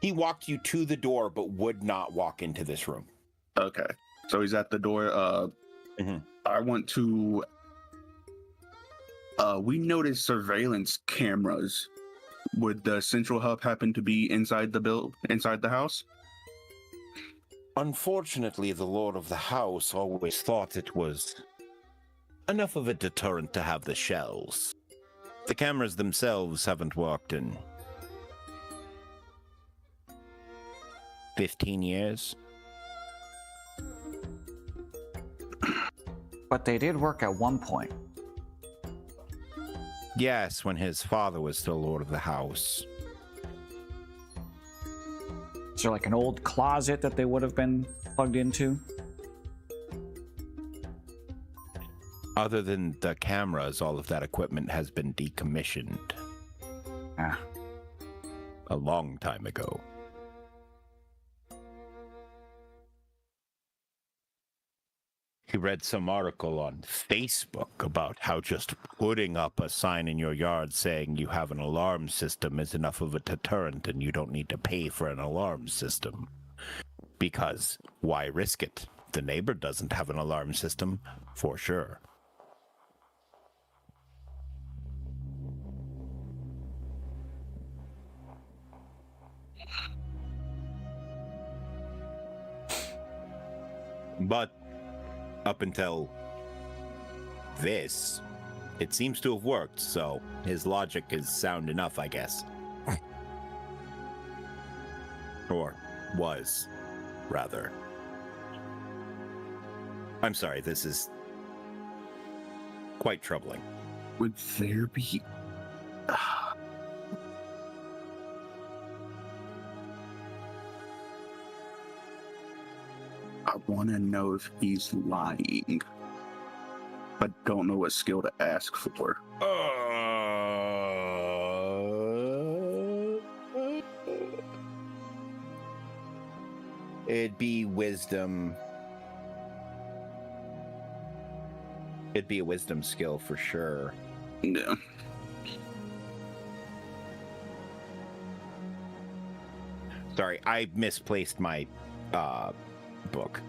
He walked you to the door, but would not walk into this room. Okay. So he's at the door. I want to... we noticed surveillance cameras. Would the central hub happen to be inside the house? Unfortunately, the lord of the house always thought it was enough of a deterrent to have the shells. The cameras themselves haven't worked in 15 years. But they did work at one point. Yes, when his father was still lord of the house. Is there like an old closet that they would have been plugged into? Other than the cameras, all of that equipment has been decommissioned. Ah. A long time ago. He read some article on Facebook about how just putting up a sign in your yard saying you have an alarm system is enough of a deterrent and you don't need to pay for an alarm system. Because why risk it? The neighbor doesn't have an alarm system, for sure. But up until this, it seems to have worked, so his logic is sound enough, I guess. Or was, rather. I'm sorry, this is quite troubling. Would there be... I want to know if he's lying, but don't know what skill to ask for. It'd be wisdom. It'd be a wisdom skill for sure. Yeah. Sorry, I misplaced my book.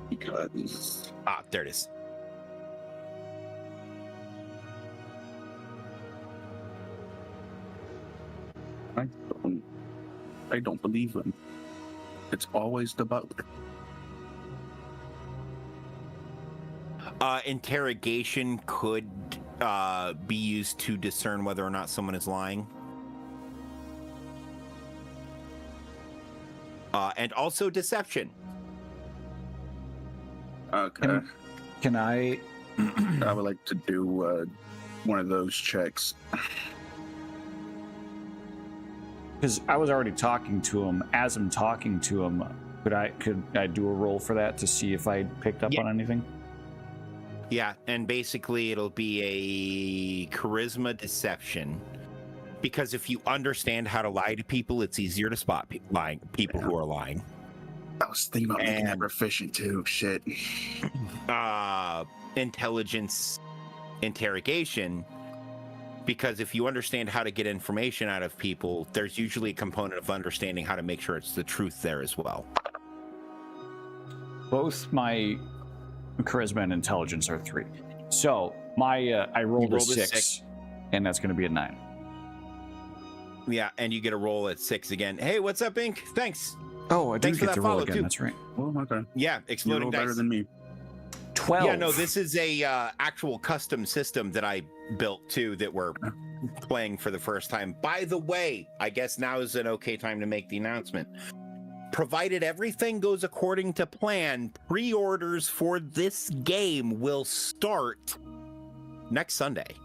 Because There it is. I don't believe him. It's always the butler. Interrogation could be used to discern whether or not someone is lying. and also deception. Okay. Can I? I would like to do one of those checks. Because I was already talking to him. As I'm talking to him, could I do a roll for that to see if I picked up on anything? Yeah, and basically it'll be a charisma deception. Because if you understand how to lie to people, it's easier to spot people who are lying. I was thinking about making that proficient too. Shit. Intelligence interrogation. Because if you understand how to get information out of people, there's usually a component of understanding how to make sure it's the truth there as well. Both my charisma and intelligence are 3. So my I rolled a 6, and that's going to be a 9. Yeah, and you get a roll at 6 again. Hey, what's up, Ink? Thanks. Oh, I did Thanks for get that to roll follow, again. too. That's right. Oh, okay. Yeah, You're exploding a little dice. better than me. 12. Yeah, no, this is a actual custom system that I built too that we're playing for the first time. By the way, I guess now is an okay time to make the announcement. Provided everything goes according to plan, pre-orders for this game will start next Sunday,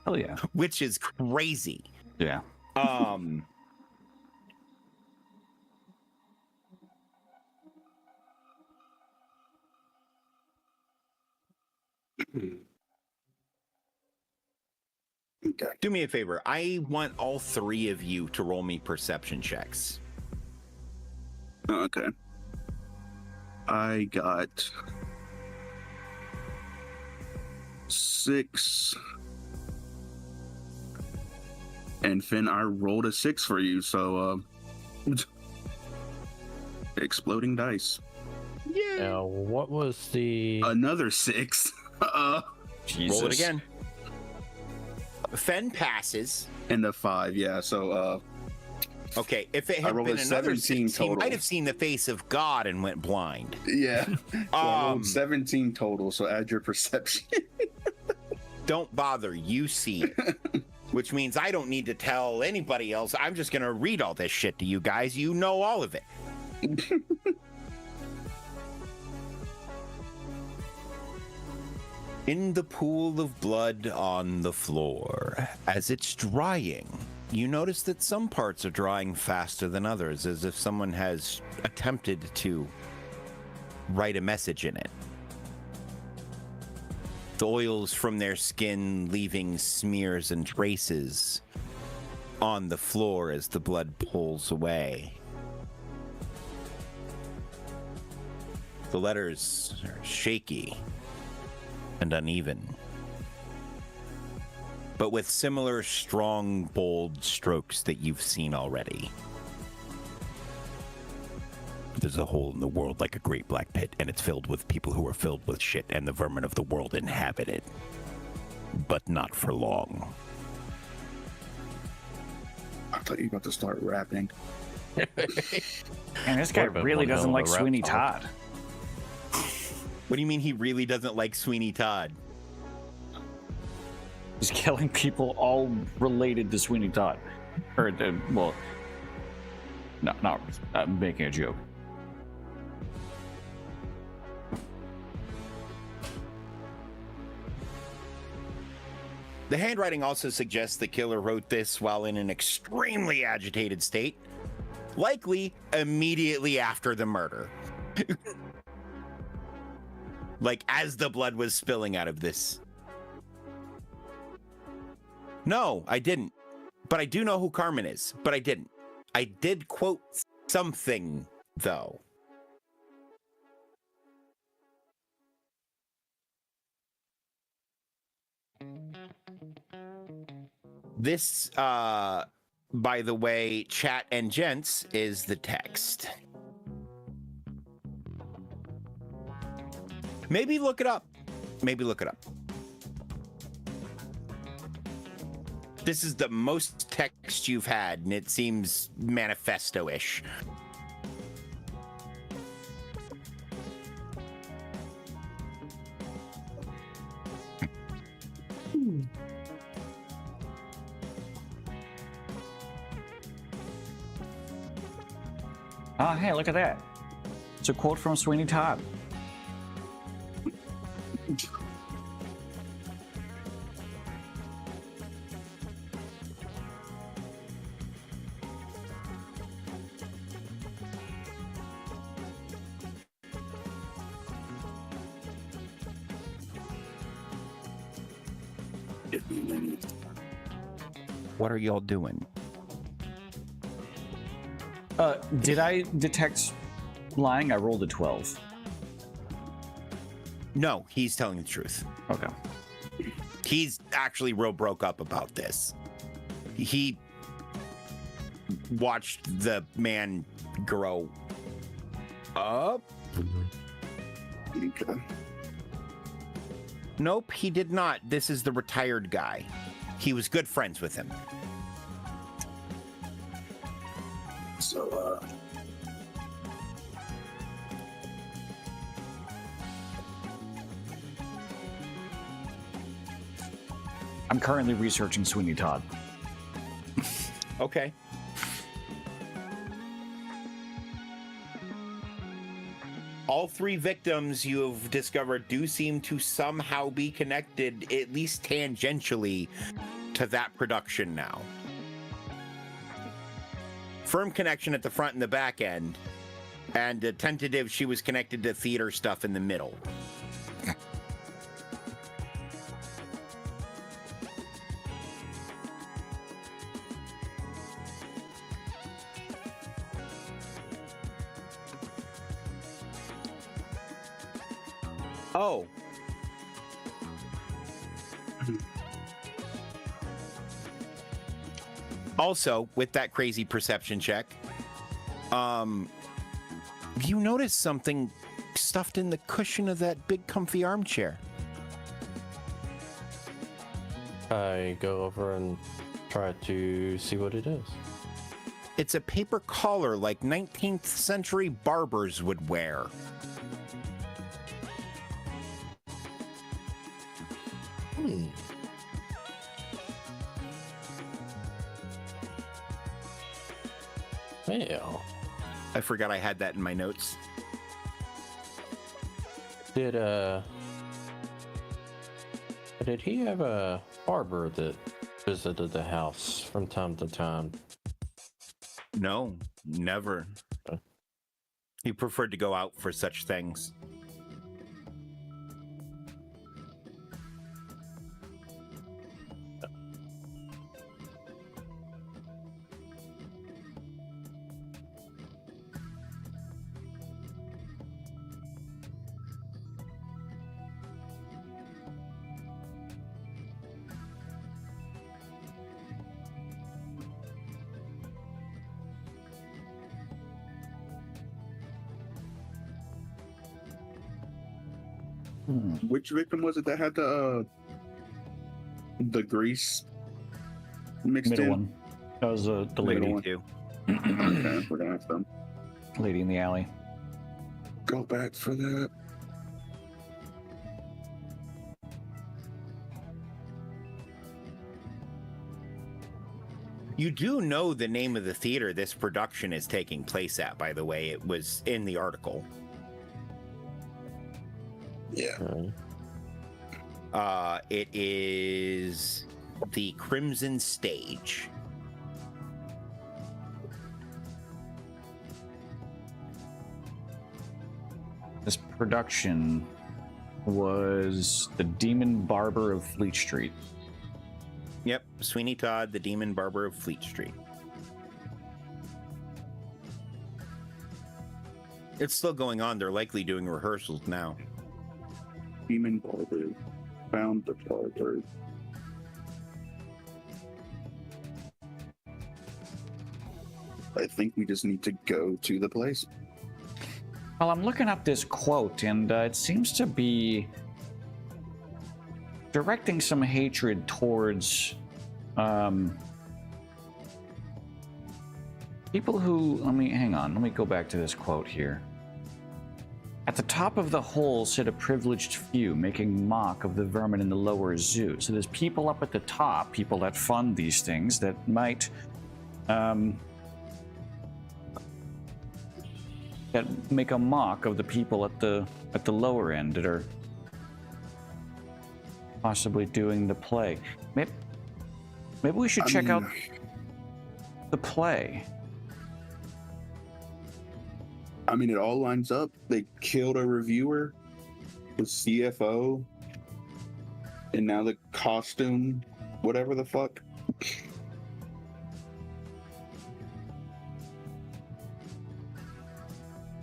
Hell yeah. which is crazy. Yeah. Okay. Do me a favor. I want all 3 of you to roll me perception checks. Okay. I got 6. And Finn, I rolled a 6 for you, so exploding dice. Now, what was the? Another 6. Jesus. Roll it again. Fen passes. And a 5, yeah. So Okay, if it I had rolled been a another 17 6, he total. might have seen the face of God and went blind. yeah. So I rolled 17 total, so add your perception. Don't bother, you see it. Which means I don't need to tell anybody else. I'm just going to read all this shit to you guys. You know all of it. In the pool of blood on the floor, as it's drying, you notice that some parts are drying faster than others, as if someone has attempted to write a message in it. The oils from their skin leaving smears and traces on the floor as the blood pulls away. The letters are shaky and uneven, but with similar strong, bold strokes that you've seen already. There's a hole in the world like a great black pit, and it's filled with people who are filled with shit, and the vermin of the world inhabit it. But not for long. I thought you were about to start rapping. And this guy Would've been really one hell doesn't of a like rap Sweeney song. Todd. What do you mean he really doesn't like Sweeney Todd? He's killing people all related to Sweeney Todd. Or, well, no, I'm making a joke. The handwriting also suggests the killer wrote this while in an extremely agitated state, likely immediately after the murder. Like as the blood was spilling out of this. No, I didn't. But I do know who Carmen is, but I didn't. I did quote something, though. This, by the way, chat and gents, is the text. Maybe look it up. Maybe look it up. This is the most text you've had, and it seems manifesto-ish. Oh, hey, look at that. It's a quote from Sweeney Todd. What are y'all doing? Did I detect lying? I rolled a 12. No, he's telling the truth. Okay. He's actually real broke up about this. He watched the man grow up. Okay. Nope, he did not. This is the retired guy. He was good friends with him. So, I'm currently researching Sweeney Todd. Okay. All three victims you have discovered do seem to somehow be connected, at least tangentially, to that production now. Firm connection at the front and the back end, and a tentative she was connected to theater stuff in the middle. Oh. Also, with that crazy perception check, you notice something stuffed in the cushion of that big comfy armchair. I go over and try to see what it is. It's a paper collar like 19th century barbers would wear. Well, I forgot I had that in my notes. did he have a barber that visited the house from time to time? No, never. He preferred to go out for such things. which victim was it that had the grease mixed Middle in? one. That was the lady. Middle one. Too. Okay, we're gonna have to Lady in the alley. go back for that. You do know the name of the theater this production is taking place at, by the way. It was in the article. Yeah. It is the Crimson Stage. This production was The Demon Barber of Fleet Street. Yep, Sweeney Todd, the Demon Barber of Fleet Street. It's still going on. They're likely doing rehearsals now. Demon Barber found the barber. I think we just need to go to the place. Well, I'm looking up this quote, and it seems to be directing some hatred towards people who. Hang on. Let me go back to this quote here. At the top of the hole sit a privileged few, making mock of the vermin in the lower zoo. So there's people up at the top, people that fund these things that might that make a mock of the people at the lower end that are possibly doing the play. Maybe we should check out the play. I mean, it all lines up. They killed a reviewer, the CFO, and now the costume, whatever the fuck.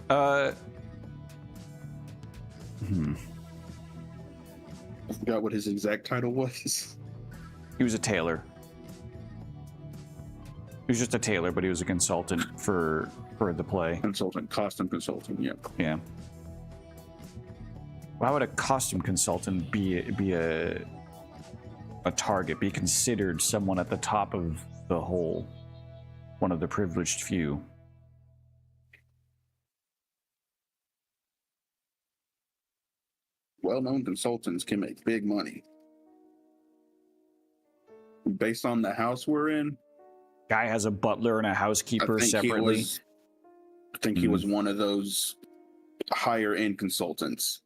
I forgot what his exact title was. He was a tailor. He was just a tailor, but he was a consultant for the play. Consultant, costume consultant, yeah. Yeah. Why would a costume consultant be a target, be considered someone at the top of the whole, one of the privileged few? Well-known consultants can make big money. Based on the house we're in, Guy has a butler and a housekeeper separately. I think he was one of those higher end consultants.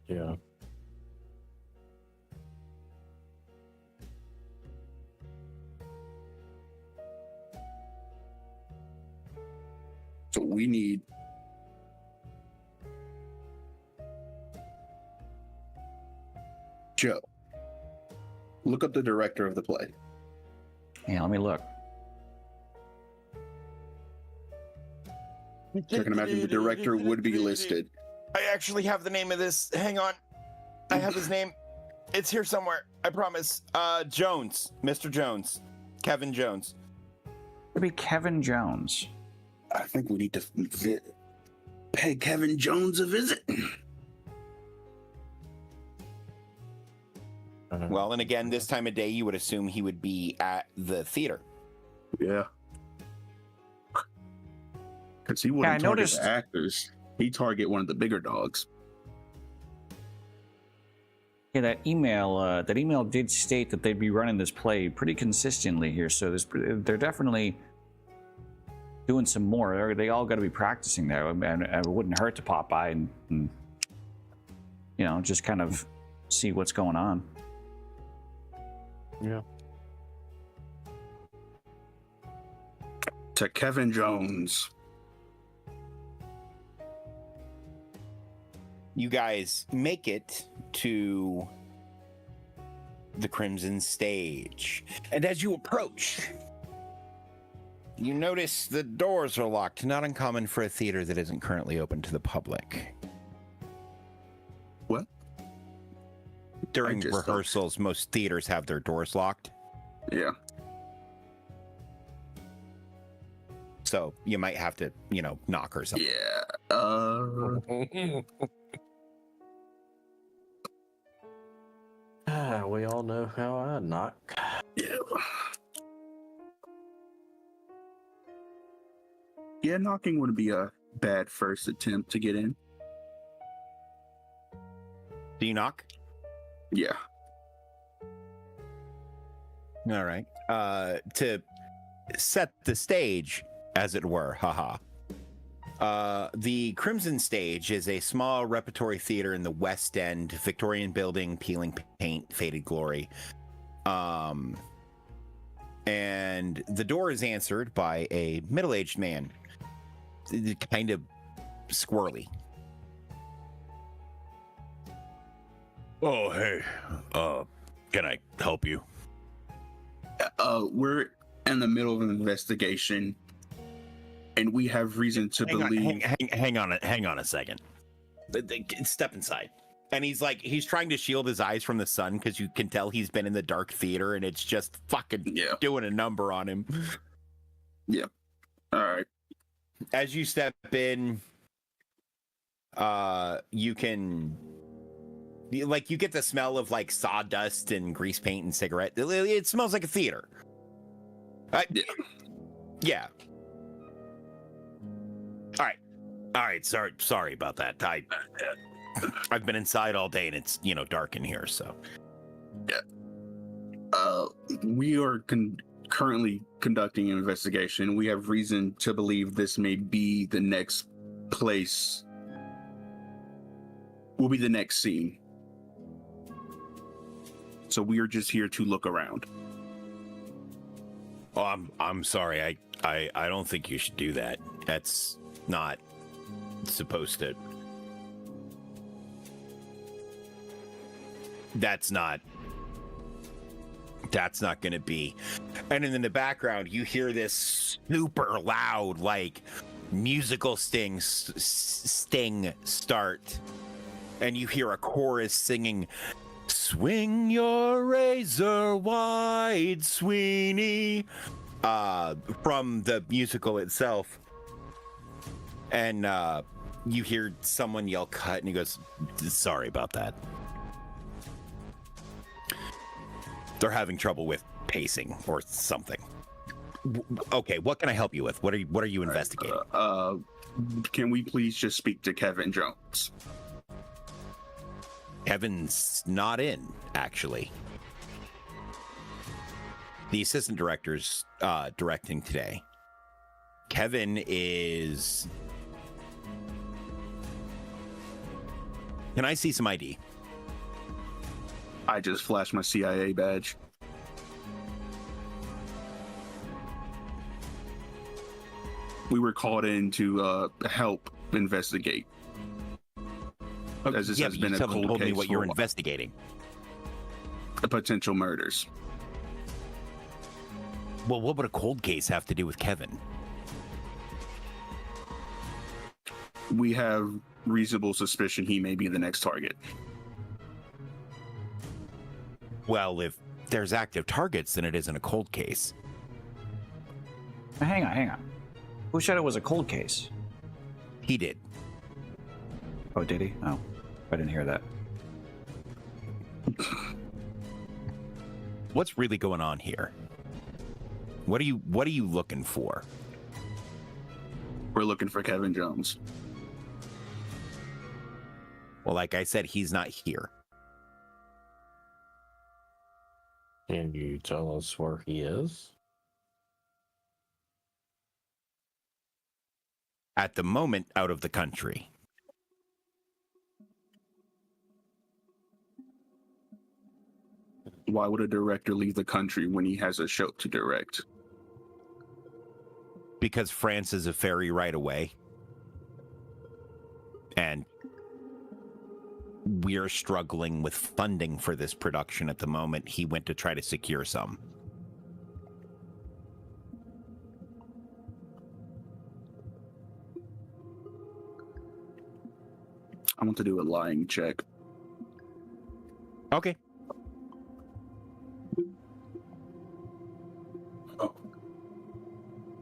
Yeah. So we need Joe. Look up the director of the play. Yeah, let me look. I can imagine the director would be listed. I actually have the name of this. Hang on. I have his name. It's here somewhere. I promise. Jones. Mr. Jones. Kevin Jones. It'd be Kevin Jones. I think we need to pay Kevin Jones a visit. Well, and again, this time of day, you would assume he would be at the theater. Yeah. Because he wouldn't target noticed the actors. He'd target one of the bigger dogs. Yeah, that email did state that they'd be running this play pretty consistently here. So they're definitely doing some more. They all got to be practicing there, and it wouldn't hurt to pop by and you know, just kind of see what's going on. Yeah. To Kevin Jones. You guys make it to the Crimson Stage. And as you approach, you notice the doors are locked. Not uncommon for a theater that isn't currently open to the public. What? During rehearsals, most theaters have their doors locked. Yeah. So you might have to, you know, knock or something. Yeah. We all know how I knock. Yeah. Yeah, knocking would be a bad first attempt to get in. Do you knock? Yeah. All right. To set the stage, as it were, haha. The Crimson Stage is a small repertory theater in the West End, Victorian building, peeling paint, faded glory. And the door is answered by a middle-aged man, kind of squirrely. Oh, hey. Can I help you? We're in the middle of an investigation, and we have reason to believe. Hang on a second. Step inside. And he's trying to shield his eyes from the sun because you can tell he's been in the dark theater and it's just fucking doing a number on him. Yeah. All right. As you step in, you can, like, you get the smell of like sawdust and grease paint and cigarette. It smells like a theater. Yeah. All right. Sorry about that. I've been inside all day and it's, dark in here, so. We are currently conducting an investigation. We have reason to believe this may be the next place, will be the next scene. So we are just here to look around. Oh, I'm sorry. I don't think you should do that. That's not supposed to. That's not going to be. And in the background, you hear this super loud, like musical sting start, and you hear a chorus singing, "Swing your razor wide, Sweeney," from the musical itself. And you hear someone yell "cut," and he goes, "Sorry about that. They're having trouble with pacing or something." Okay, what can I help you with? What are you investigating? Can we please just speak to Kevin Jones? Kevin's not in, actually. The assistant director's directing today. Kevin is... Can I see some ID? I just flashed my CIA badge. We were called in to help investigate. As this has been a cold told me case what for you're a while. investigating. Potential murders. Well, what would a cold case have to do with Kevin? We have reasonable suspicion he may be the next target. Well, if there's active targets, then it isn't a cold case. Hang on. Who said it was a cold case? He did. Oh, did he? Oh, I didn't hear that. What's really going on here? What are you looking for? We're looking for Kevin Jones. Well, like I said, he's not here. Can you tell us where he is? At the moment, out of the country. Why would a director leave the country when he has a show to direct? Because France is a ferry right away. And we're struggling with funding for this production at the moment. He went to try to secure some. I want to do a lying check. Okay. Oh.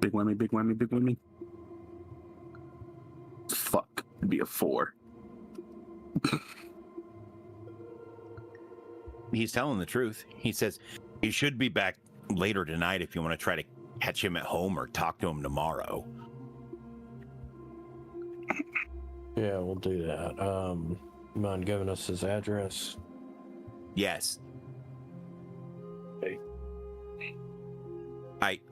Big whammy, big whammy, big whammy. Fuck. It'd be a 4. He's telling the truth. He says he should be back later tonight if you want to try to catch him at home or talk to him tomorrow. Yeah, we'll do that. You mind giving us his address? Yes. Okay.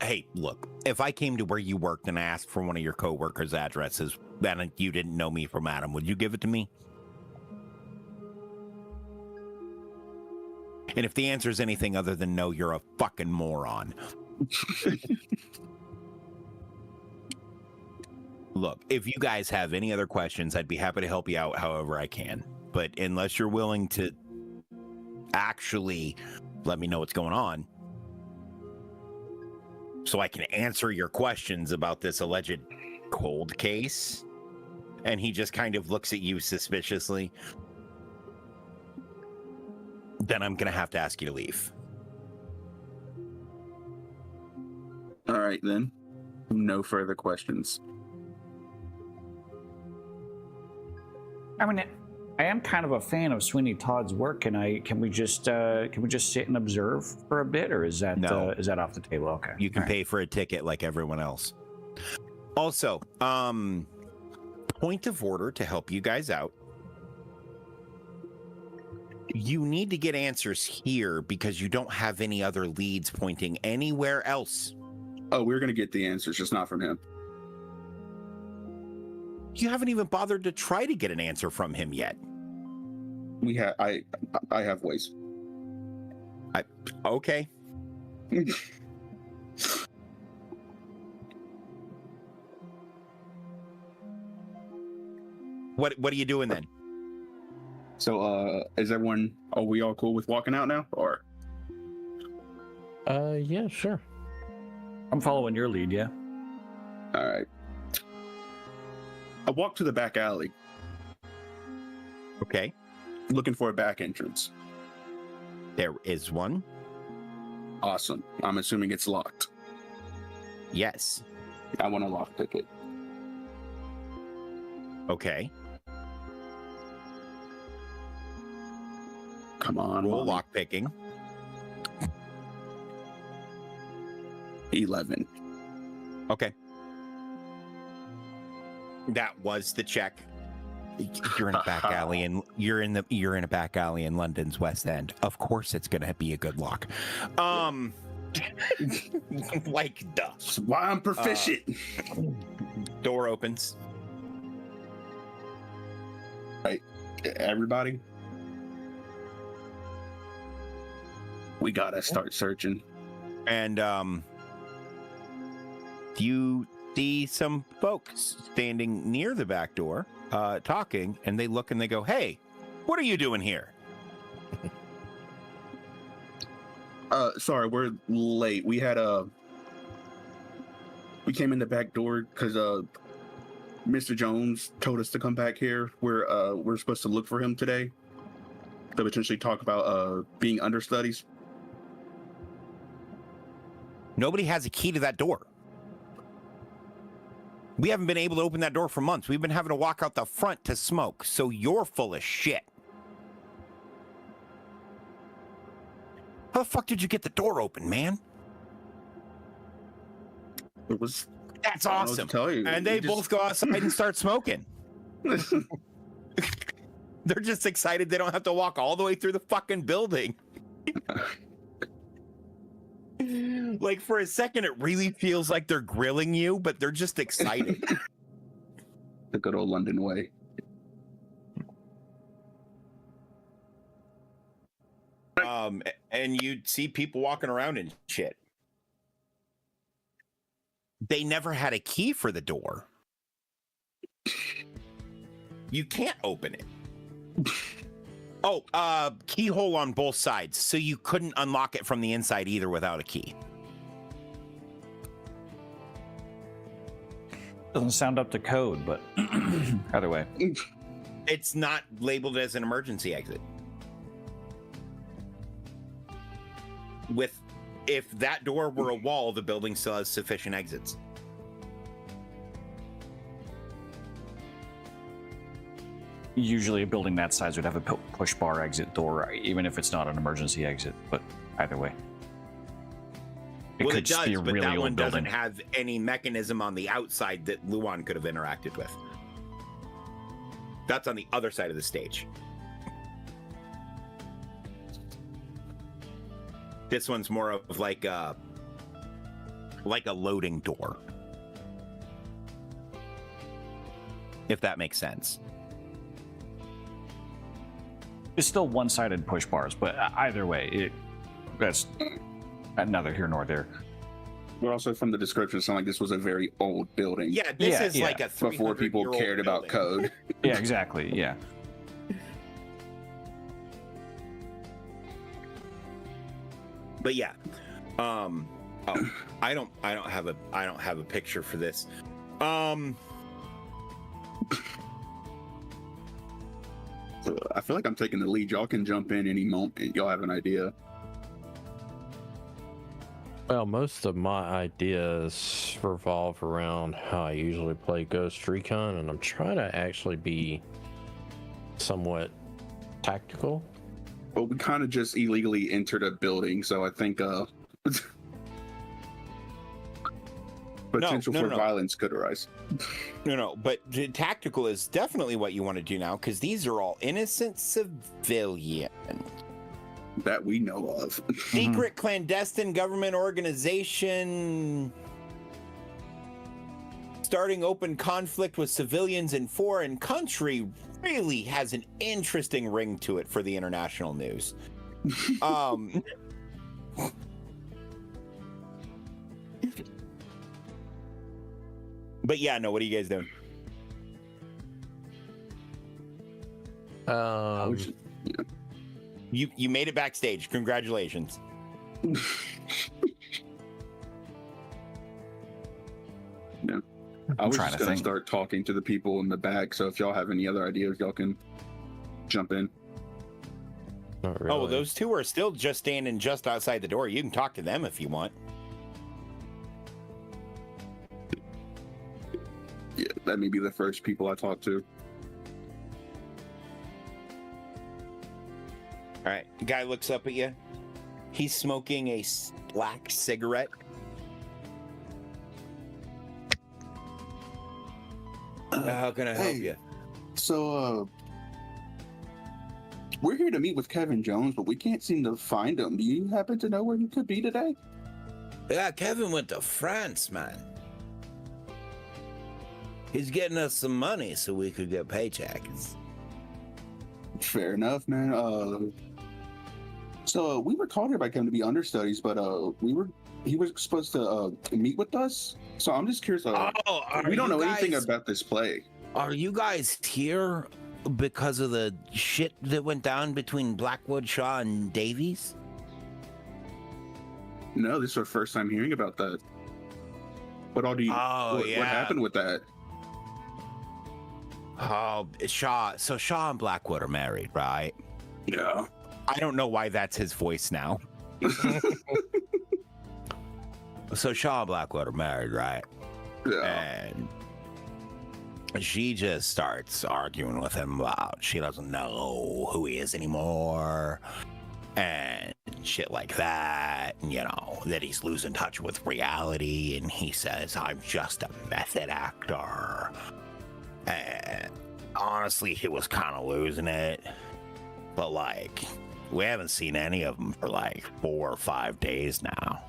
Hey, look, if I came to where you worked and asked for one of your coworkers' addresses, and you didn't know me from Adam, would you give it to me? And if the answer is anything other than no, you're a fucking moron. Look, if you guys have any other questions, I'd be happy to help you out however I can. But unless you're willing to actually let me know what's going on, so I can answer your questions about this alleged cold case. And he just kind of looks at you suspiciously. Then I'm going to have to ask you to leave. All right, then. No further questions. I mean, I am kind of a fan of Sweeney Todd's work. Can we just sit and observe for a bit, or is that No. is that off the table? Okay, You can All right. pay for a ticket like everyone else. Also, point of order to help you guys out. You need to get answers here because you don't have any other leads pointing anywhere else. Oh, we're gonna get the answers, just not from him. You haven't even bothered to try to get an answer from him yet. I have ways. Okay. What are you doing then? So, are we all cool with walking out now, or? Yeah, sure. I'm following your lead, yeah. All right. I walk to the back alley, Okay. looking for a back entrance. There is one. Awesome. I'm assuming it's locked. Yes. I want a lock ticket. Okay. Come on. Roll Mommy. lock picking. 11. Okay. That was the check. You're in a back alley and you're in a back alley in London's West End. Of course it's gonna be a good lock. Like duh. That's why I'm proficient. Door opens. Everybody, we gotta start searching. And you see some folks standing near the back door, talking, and they look and they go, "Hey, what are you doing here?" Sorry, we're late. We came in the back door because Mr. Jones told us to come back here. We're supposed to look for him today to potentially talk about being understudies. Nobody has a key to that door. We haven't been able to open that door for months. We've been having to walk out the front to smoke, so you're full of shit. How the fuck did you get the door open, man? It was That's I don't know what awesome. to tell you. And they We both go outside and start smoking. They're just excited they don't have to walk all the way through the fucking building. Like for a second, it really feels like they're grilling you, but they're just excited. the good old London way. And you'd see people walking around and shit. They never had a key for the door. You can't open it. Oh, keyhole on both sides, so you couldn't unlock it from the inside either without a key. Doesn't sound up to code, but either way. It's not labeled as an emergency exit. If that door were a wall, the building still has sufficient exits. Usually a building that size would have a push bar exit door, even if it's not an emergency exit, but either way. It could just be a but really that old one doesn't building. have any mechanism on the outside that Luan could have interacted with. That's on the other side of the stage. This one's more of like a loading door. If that makes sense. It's still one-sided push bars, but either way, that's neither here nor there. But also from the description, it sounded like this was a very old building. Yeah, this is yeah. like a Before people 300-year-old cared about building. code. Yeah, exactly. Yeah. But yeah, I don't have a picture for this. I feel like I'm taking the lead. Y'all can jump in any moment. Y'all have an idea. Well, most of my ideas revolve around how I usually play Ghost Recon, and I'm trying to actually be somewhat tactical. But we kind of just illegally entered a building, so I think Potential for violence could arise. No. But tactical is definitely what you want to do now, because these are all innocent civilians. That we know of. Secret clandestine government organization starting open conflict with civilians in foreign country really has an interesting ring to it for the international news. But yeah, no, what are you guys doing? You made it backstage. Congratulations. Yeah. I was just gonna start talking to the people in the back, so if y'all have any other ideas, y'all can jump in. Not really. Oh, well, those two are still just standing just outside the door. You can talk to them if you want. Yeah, that may be the first people I talk to. All right, the guy looks up at you. He's smoking a black cigarette. How can I help you? So, we're here to meet with Kevin Jones, but we can't seem to find him. Do you happen to know where he could be today? Yeah, Kevin went to France, man. He's getting us some money so we could get paychecks. Fair enough, man. So we were called here by Kevin to be understudies, but he was supposed to meet with us. So I'm just curious. We don't know anything about this play. Are you guys here because of the shit that went down between Blackwood, Shaw, and Davies? No, this is our first time hearing about that. What all do you? What happened with that? Oh, Shaw. So Shaw and Blackwood are married, right? Yeah. I don't know why that's his voice now. So Shaw and Blackwood are married, right? Yeah. And she just starts arguing with him about she doesn't know who he is anymore and shit like that. And, you know, that he's losing touch with reality. And he says, I'm just a method actor. And honestly, he was kind of losing it. But, like, we haven't seen any of them for like 4 or 5 days now.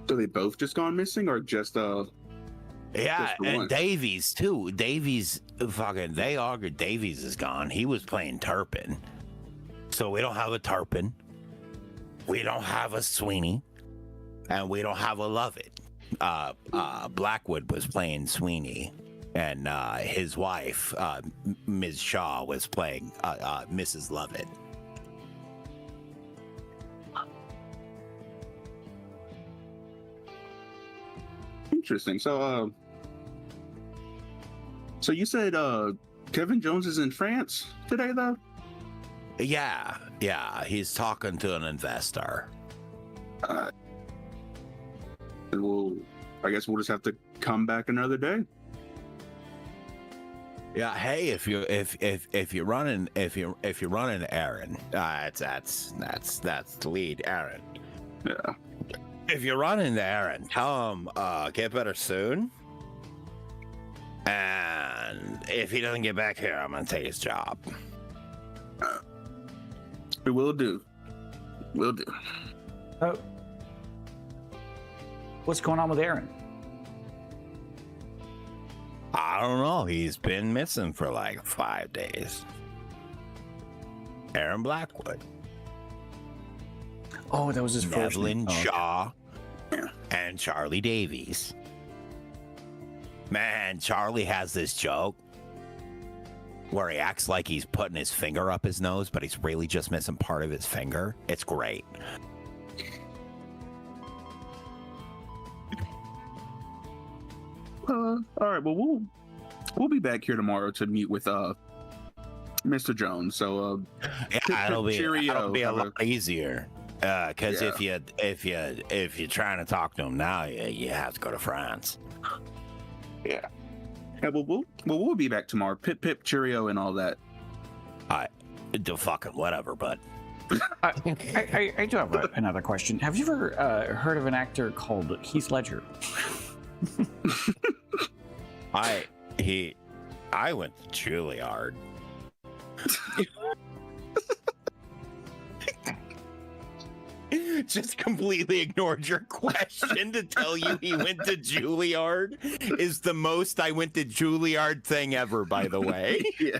So they both just gone missing, or just Yeah, just the and one? Davies too. Davies, they argued Davies is gone. He was playing Turpin. So we don't have a Turpin. We don't have a Sweeney. And we don't have a Lovett. Blackwood was playing Sweeney. And his wife, Ms. Shaw, was playing Mrs. Lovett. Interesting. So you said Kevin Jones is in France today, though? Yeah. He's talking to an investor. I guess we'll just have to come back another day. Yeah. Hey, if you're running Aaron, that's the lead, Aaron. Yeah. If you're running Aaron, tell him get better soon. And if he doesn't get back here, I'm gonna take his job. We will do. Will do. What's going on with Aaron? I don't know. He's been missing for like 5 days. Aaron Blackwood. Oh, that was his first Evelyn name. Oh, Shaw and Charlie Davies. Man, Charlie has this joke where he acts like he's putting his finger up his nose, but he's really just missing part of his finger. It's great. All right. Well, we'll be back here tomorrow to meet with Mr. Jones. So Yeah, it'll be a Have lot easier. Because Yeah. if you're trying to talk to him now, you have to go to France. Yeah. Yeah. Well, we'll be back tomorrow. Pip, pip, cheerio, and all that. Do fucking whatever, but I do have another question. Have you ever heard of an actor called Heath Ledger? I went to Juilliard. Just completely ignored your question to tell you he went to Juilliard is the most I went to Juilliard thing ever, by the way. Yeah.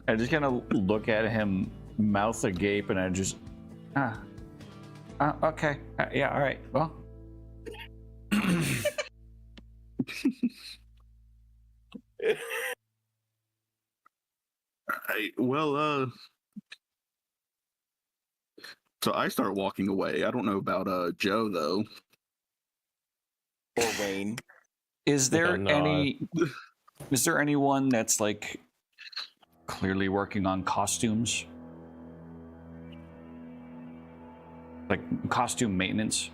I just kind of look at him, mouth agape, and I just, okay, yeah, all right, well. So I start walking away. I don't know about Joe though. Or Wayne. Is there no. is there anyone that's like clearly working on costumes? Like costume maintenance?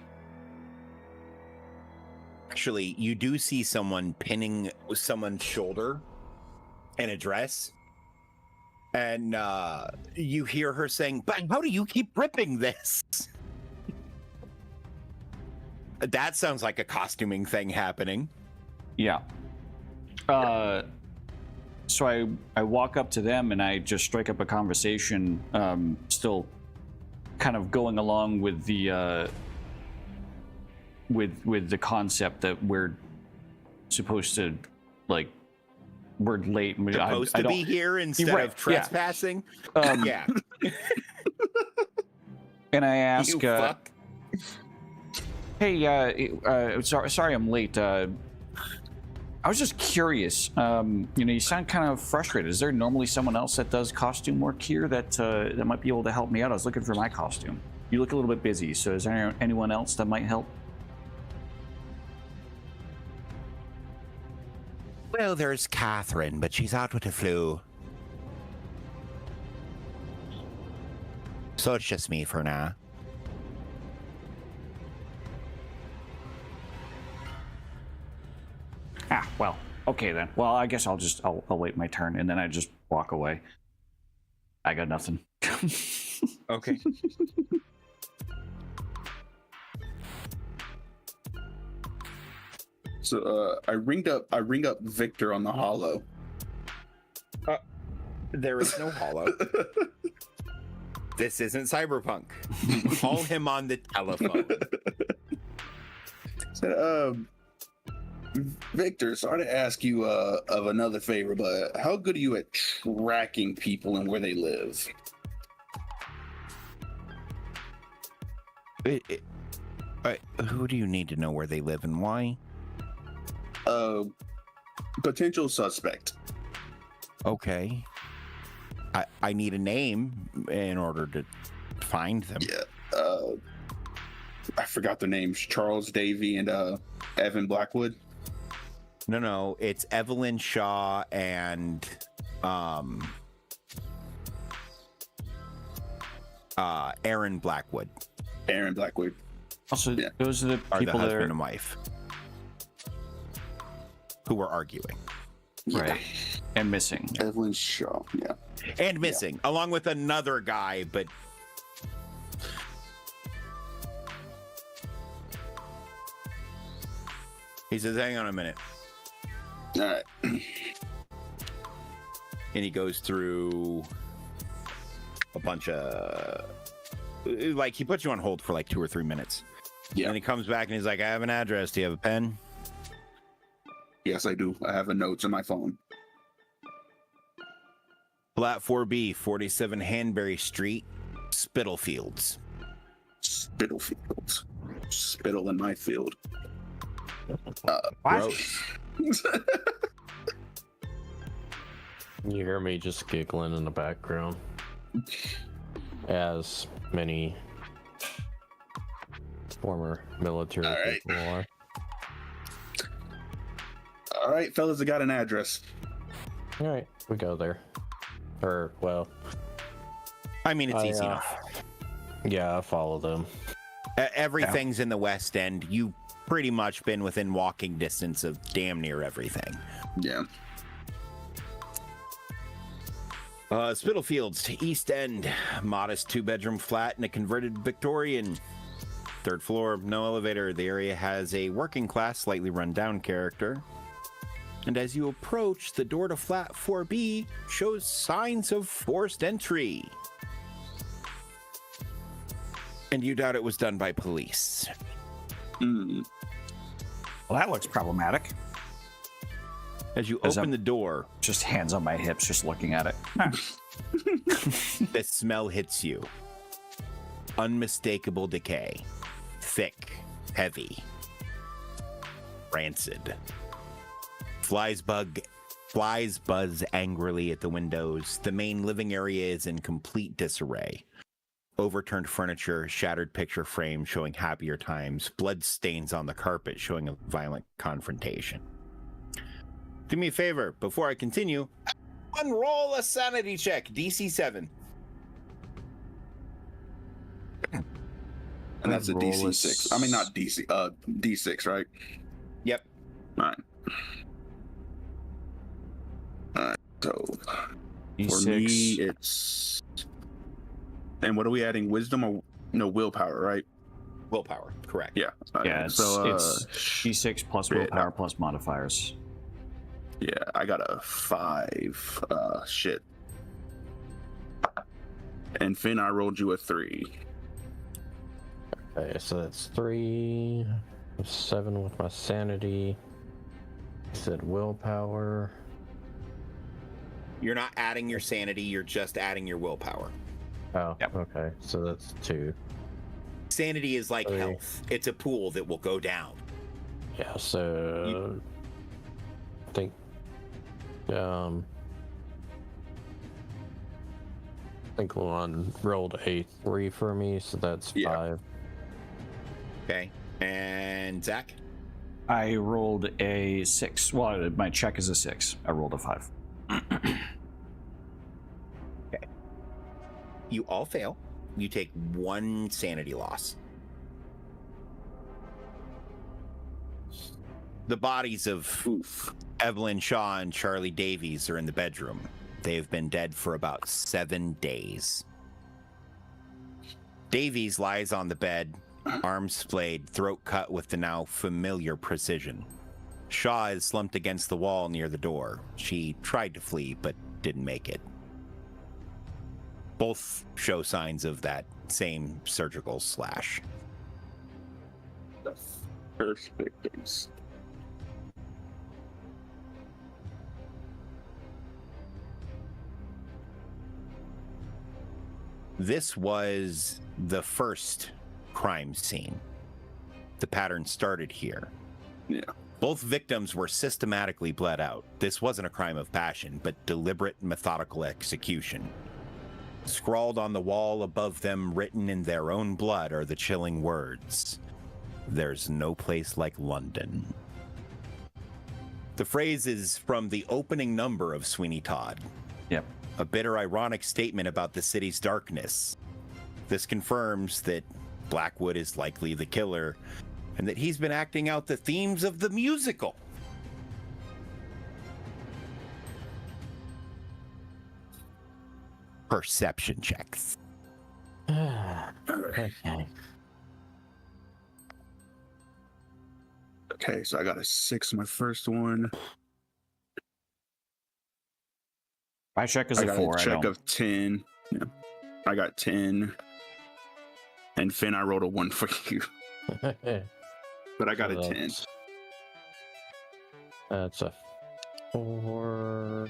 Actually, you do see someone pinning someone's shoulder in a dress. And you hear her saying, "But how do you keep ripping this?" That sounds like a costuming thing happening. Yeah. So I walk up to them and I just strike up a conversation, still kind of going along with the with the concept that we're supposed to, like, we're late. Supposed to be here instead Right, of trespassing. Yeah. And I ask, You fuck. hey, sorry I'm late. I was just curious. You sound kind of frustrated. Is there normally someone else that does costume work here that might be able to help me out? I was looking for my costume. You look a little bit busy, so is there anyone else that might help? Well, there's Catherine, but she's out with the flu. So it's just me for now. Well, okay then. Well, I guess I'll wait my turn, and then I just walk away. I got nothing. Okay. So I ringed up Victor on the hollow. There is no hollow. This isn't cyberpunk. Call him on the telephone. So, Victor, sorry to ask you of another favor, but how good are you at tracking people and where they live? Who do you need to know where they live and why? Potential suspect. Okay. I need a name in order to find them. Yeah. I forgot their names. Charles Davy and Evan Blackwood. No, it's Evelyn Shaw and Aaron Blackwood. Aaron Blackwood. Also, Yeah. those are the Are the people that husband are and wife who were arguing right and missing. Evelyn Shaw. Yeah. and missing, along with another guy, but he says, "Hang on a minute," All right. and he goes through a bunch of, like, he puts you on hold for like 2 or 3 minutes. Yeah. And he comes back and he's like, "I have an address. Do you have a pen?" Yes, I do. I have a notes on my phone. Flat 4B, 47 Hanbury Street, Spitalfields. Spitalfields. Spittle in my field. Gross. You hear me just giggling in the background, as many former military All right. people are. All right, fellas, I got an address. All right, we go there. Or, well, I mean, it's I, easy enough. yeah, I follow them. Everything's in the West End. You've pretty much been within walking distance of damn near everything. Yeah. Spitalfields, East End, modest 2-bedroom flat in a converted Victorian. 3rd floor, no elevator. The area has a working class, slightly run down character. And as you approach, the door to flat 4B shows signs of forced entry. And you doubt it was done by police. Mm. Well, that looks problematic. As you As open I'm- the door, Just hands on my hips, just looking at it. the smell hits you. Unmistakable decay. Thick, heavy, rancid. Flies buzz angrily at the windows. The main living area is in complete disarray. Overturned furniture, shattered picture frames showing happier times, blood stains on the carpet showing a violent confrontation. Do me a favor, before I continue, unroll a sanity check, DC 7. And that's a Roll DC6. I mean, not DC. D6, right? Yep. All right. All right. So E6. for me, it's. And what are we adding? Wisdom or no willpower? Right? Willpower, correct. Yeah. Yeah, it's D6 plus yeah, willpower plus modifiers. Yeah, I got a 5. Shit. And Finn, I rolled you a 3. Okay, so that's 3, 7 with my sanity. I said willpower. You're not adding your sanity, you're just adding your willpower. Oh, Yep. okay, so that's 2. Sanity is like Three. health. It's a pool that will go down. Yeah, so I think I think one rolled a 3 for me, so that's Yeah. 5. Okay. And Zach? I rolled a 6. Well, my check is a 6. I rolled a 5. Okay. You all fail. You take 1 sanity loss. The bodies of Evelyn Shaw and Charlie Davies are in the bedroom. They have been dead for about 7 days. Davies lies on the bed, arms splayed, throat cut with the now familiar precision. Shaw is slumped against the wall near the door. She tried to flee, but didn't make it. Both show signs of that same surgical slash. The first victims. This was the first crime scene. The pattern started here. Yeah. Both victims were systematically bled out. This wasn't a crime of passion, but deliberate, methodical execution. Scrawled on the wall above them, written in their own blood, are the chilling words, "There's no place like London." The phrase is from the opening number of Sweeney Todd. Yep. A bitter, ironic statement about the city's darkness. This confirms that Blackwood is likely the killer, and that he's been acting out the themes of the musical. Perception checks. Okay. Okay, so I got a 6 my first one. My check is I a got 4. a I check don't. of 10. Yeah. I got 10. And Finn, I rolled a 1 for you. But I got a 10. That's a 4.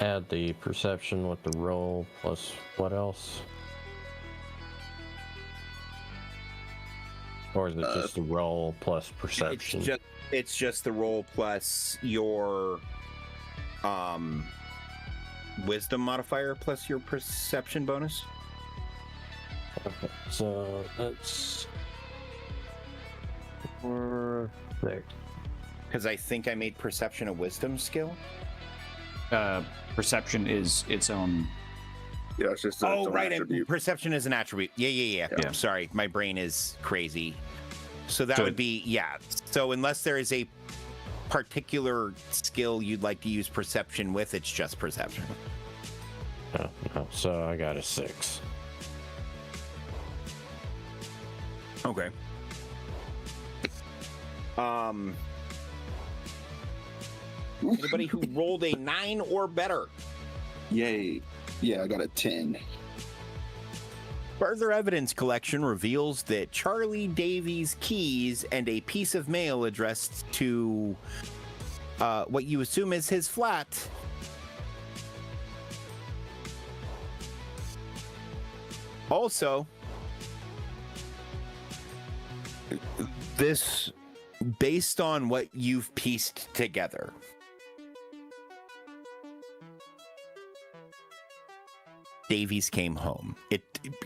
Add the perception with the roll plus what else? Or is it just the roll plus perception? It's just the roll plus your wisdom modifier plus your perception bonus. Okay, so that's 4, 6. Because I think I made perception a wisdom skill. Perception is its own. Yeah, it's just Oh, it's an right. attribute. Perception is an attribute. Yeah. Yeah. Sorry, my brain is crazy. So that So would be, yeah. So unless there is a particular skill you'd like to use perception with, it's just perception. No, no. So I got a 6. Okay. Anybody who rolled a 9 or better. Yay. Yeah, I got a 10. Further evidence collection reveals that Charlie Davies' keys and a piece of mail addressed to what you assume is his flat also, this, based on what you've pieced together, Davies came home.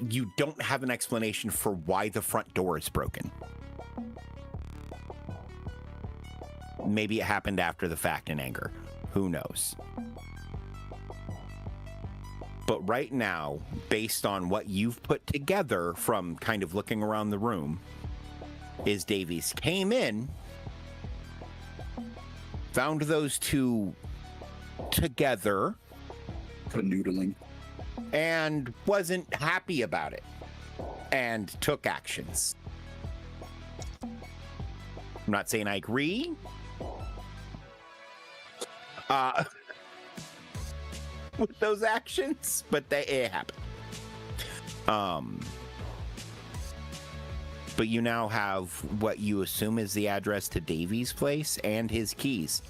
You don't have an explanation for why the front door is broken. Maybe it happened after the fact in anger. Who knows? But right now, based on what you've put together from kind of looking around the room, is Davies came in, found those two together, Canoodling. and wasn't happy about it and took actions. I'm not saying I agree. With those actions, but it happened. But you now have what you assume is the address to Davies' place and his keys.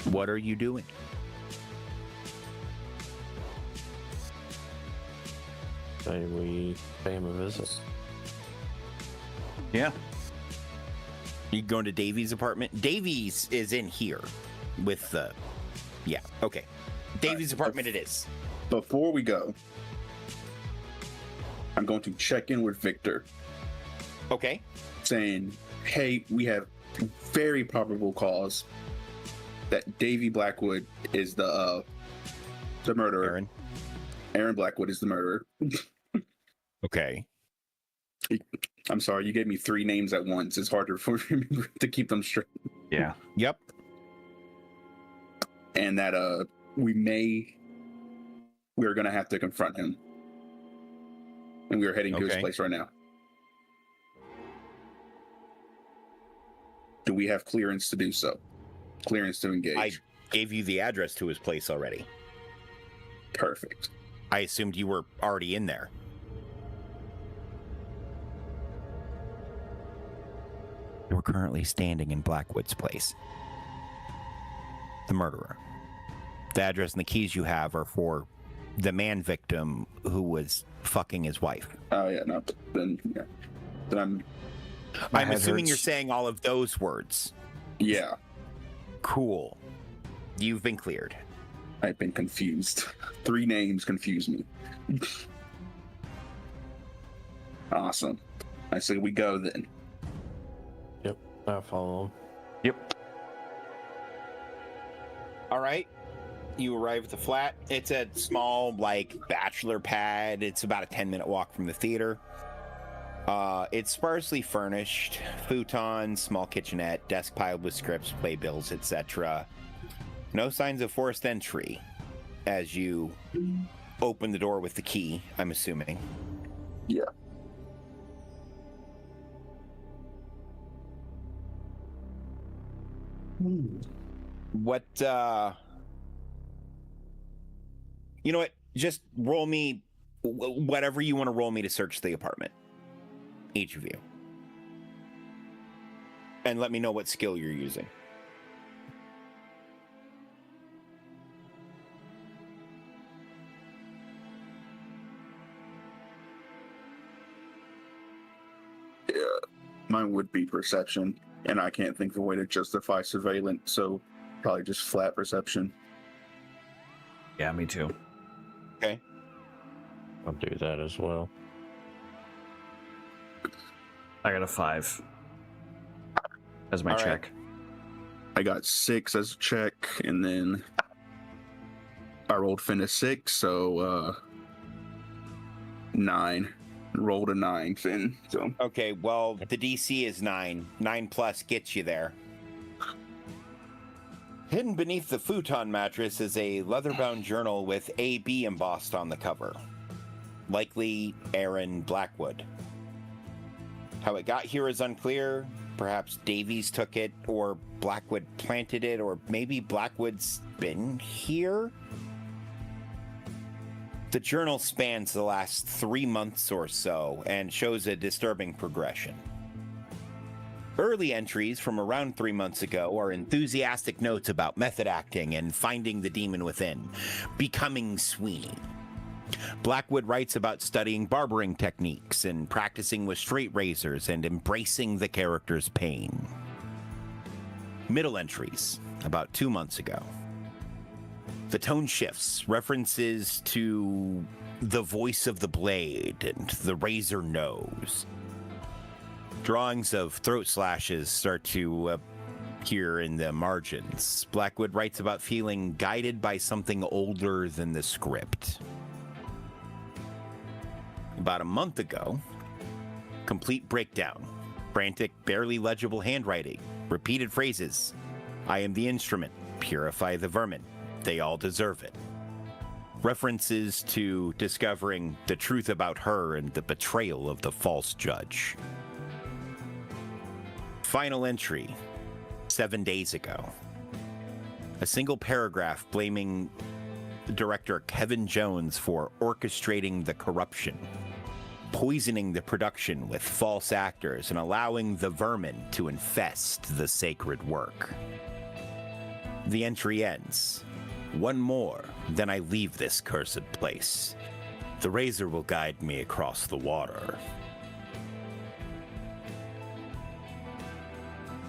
What are you doing? Say we pay him a visit. Yeah. You going to Davies' apartment? Davies is in here with the... Yeah, okay. Davies' apartment it is. Before we go, I'm going to check in with Victor, Okay. saying, hey, we have very probable cause that Davy Blackwood is the murderer. Aaron. Aaron Blackwood is the murderer. Okay. I'm sorry, you gave me 3 names at once. It's harder for me to keep them straight. Yeah. Yep. And that we're gonna have to confront him. And we are heading to his Okay. place right now. Do we have clearance to do so? Clearance to engage. I gave you the address to his place already. Perfect. I assumed you were already in there. You're currently standing in Blackwood's place. The murderer. The address and the keys you have are for the man victim who was fucking his wife. Oh yeah, no. Then yeah. Then My I'm head assuming hurts. you're saying all of those words. yeah. Cool. You've been cleared. I've been confused. 3 names confuse me. Awesome. I say we go then. Yep, I follow him. Yep. All right. You arrive at the flat. It's a small, like, bachelor pad. It's about a 10-minute walk from the theater. It's sparsely furnished. Futon, small kitchenette, desk piled with scripts, playbills, etc. No signs of forced entry as you open the door with the key, I'm assuming. Yeah. What, you know what? Just roll me whatever you want to roll me to search the apartment. Each of you. And let me know what skill you're using. Yeah. Mine would be perception, and I can't think of a way to justify surveillance, so probably just flat perception. Yeah, me too. Okay. I'll do that as well. I got a 5 as my All right. check. I got 6 as a check, and then I rolled Finn a 6, so 9. Rolled a 9, Finn. So Okay, well, the DC is 9. 9 plus gets you there. Hidden beneath the futon mattress is a leather-bound journal with AB embossed on the cover. Likely Aaron Blackwood. How it got here is unclear. Perhaps Davies took it, or Blackwood planted it, or maybe Blackwood's been here? The journal spans the last 3 months or so and shows a disturbing progression. Early entries from around 3 months ago are enthusiastic notes about method acting and finding the demon within, becoming Sweeney. Blackwood writes about studying barbering techniques and practicing with straight razors and embracing the character's pain. Middle entries, about 2 months ago. The tone shifts, references to the voice of the blade and the razor nose. Drawings of throat slashes start to appear in the margins. Blackwood writes about feeling guided by something older than the script. About a month ago, complete breakdown, frantic, barely legible handwriting, repeated phrases. I am the instrument, purify the vermin, they all deserve it. References to discovering the truth about her and the betrayal of the false judge. Final entry, 7 days ago. A single paragraph blaming director Kevin Jones for orchestrating the corruption, poisoning the production with false actors, and allowing the vermin to infest the sacred work. The entry ends. One more, then I leave this cursed place. The razor will guide me across the water.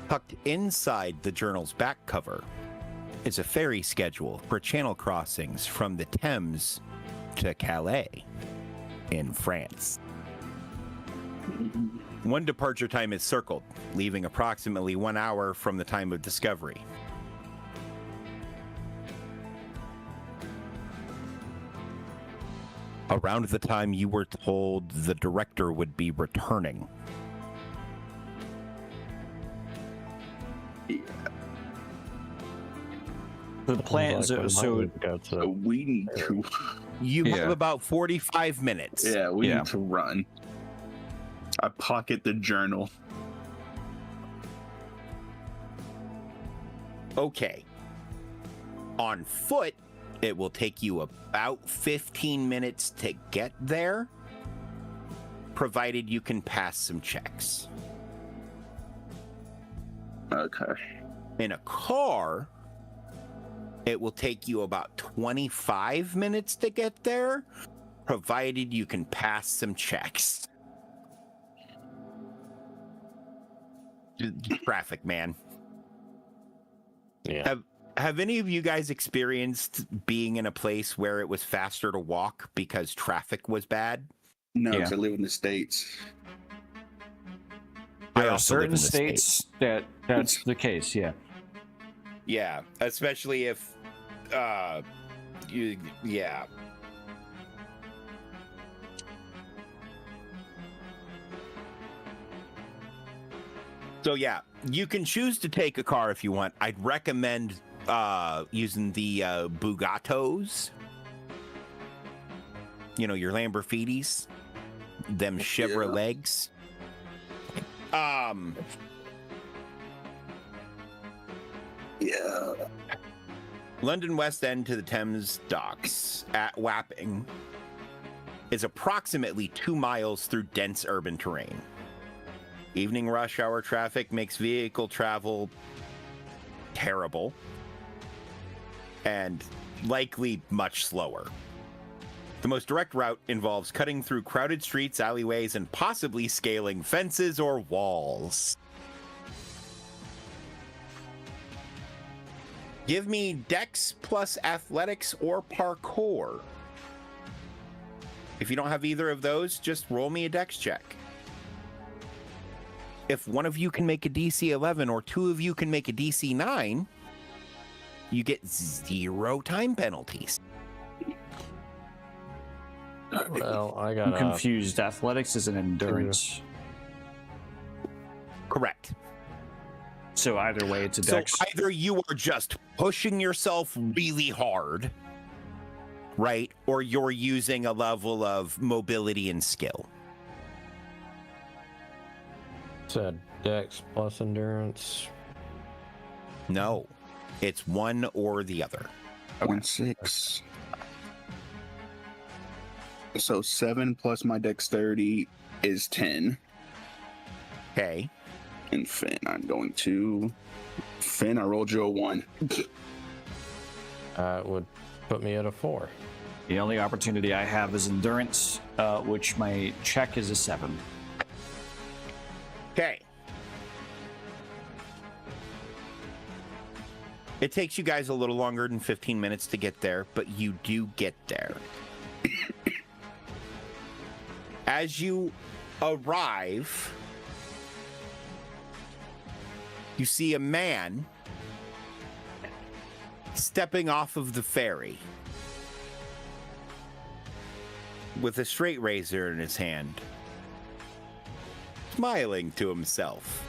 Tucked inside the journal's back cover is a ferry schedule for channel crossings from the Thames to Calais in France. One departure time is circled, leaving approximately 1 hour from the time of discovery. Around the time you were told the director would be returning. The plan, so We need to. You Yeah. have about 45 minutes. Yeah, we Yeah. need to run. I pocket the journal. Okay. On foot, it will take you about 15 minutes to get there, provided you can pass some checks. Okay. In a car, it will take you about 25 minutes to get there, provided you can pass some checks. Traffic, man. Yeah. Have any of you guys experienced being in a place where it was faster to walk because traffic was bad? No, Yeah. 'cause I live in the States. I There are also live in certain the states that's the case, yeah. Yeah, especially if, yeah. So yeah, you can choose to take a car if you want. I'd recommend using the Bugattos. You know, your Lamborghinis, them Chevrolets. Yeah. London West End to the Thames Docks at Wapping is approximately 2 miles through dense urban terrain. Evening rush hour traffic makes vehicle travel terrible and likely much slower. The most direct route involves cutting through crowded streets, alleyways, and possibly scaling fences or walls. Give me Dex plus athletics or parkour. If you don't have either of those, just roll me a Dex check. If one of you can make a DC 11 or two of you can make a DC 9, you get 0 time penalties. Well, I got I'm confused. Athletics is an endurance. Correct. So either way, it's a So dex. either you are just pushing yourself really hard, right? Or you're using a level of mobility and skill. Said Dex plus endurance. No, it's one or the other. 1-6. So 7 plus my dexterity is 10. Okay. And Finn, I'm going to. Finn, I rolled you a 1. Would put me at a 4. The only opportunity I have is endurance, which my check is a 7. Okay. It takes you guys a little longer than 15 minutes to get there, but you do get there. As you arrive, you see a man stepping off of the ferry with a straight razor in his hand, smiling to himself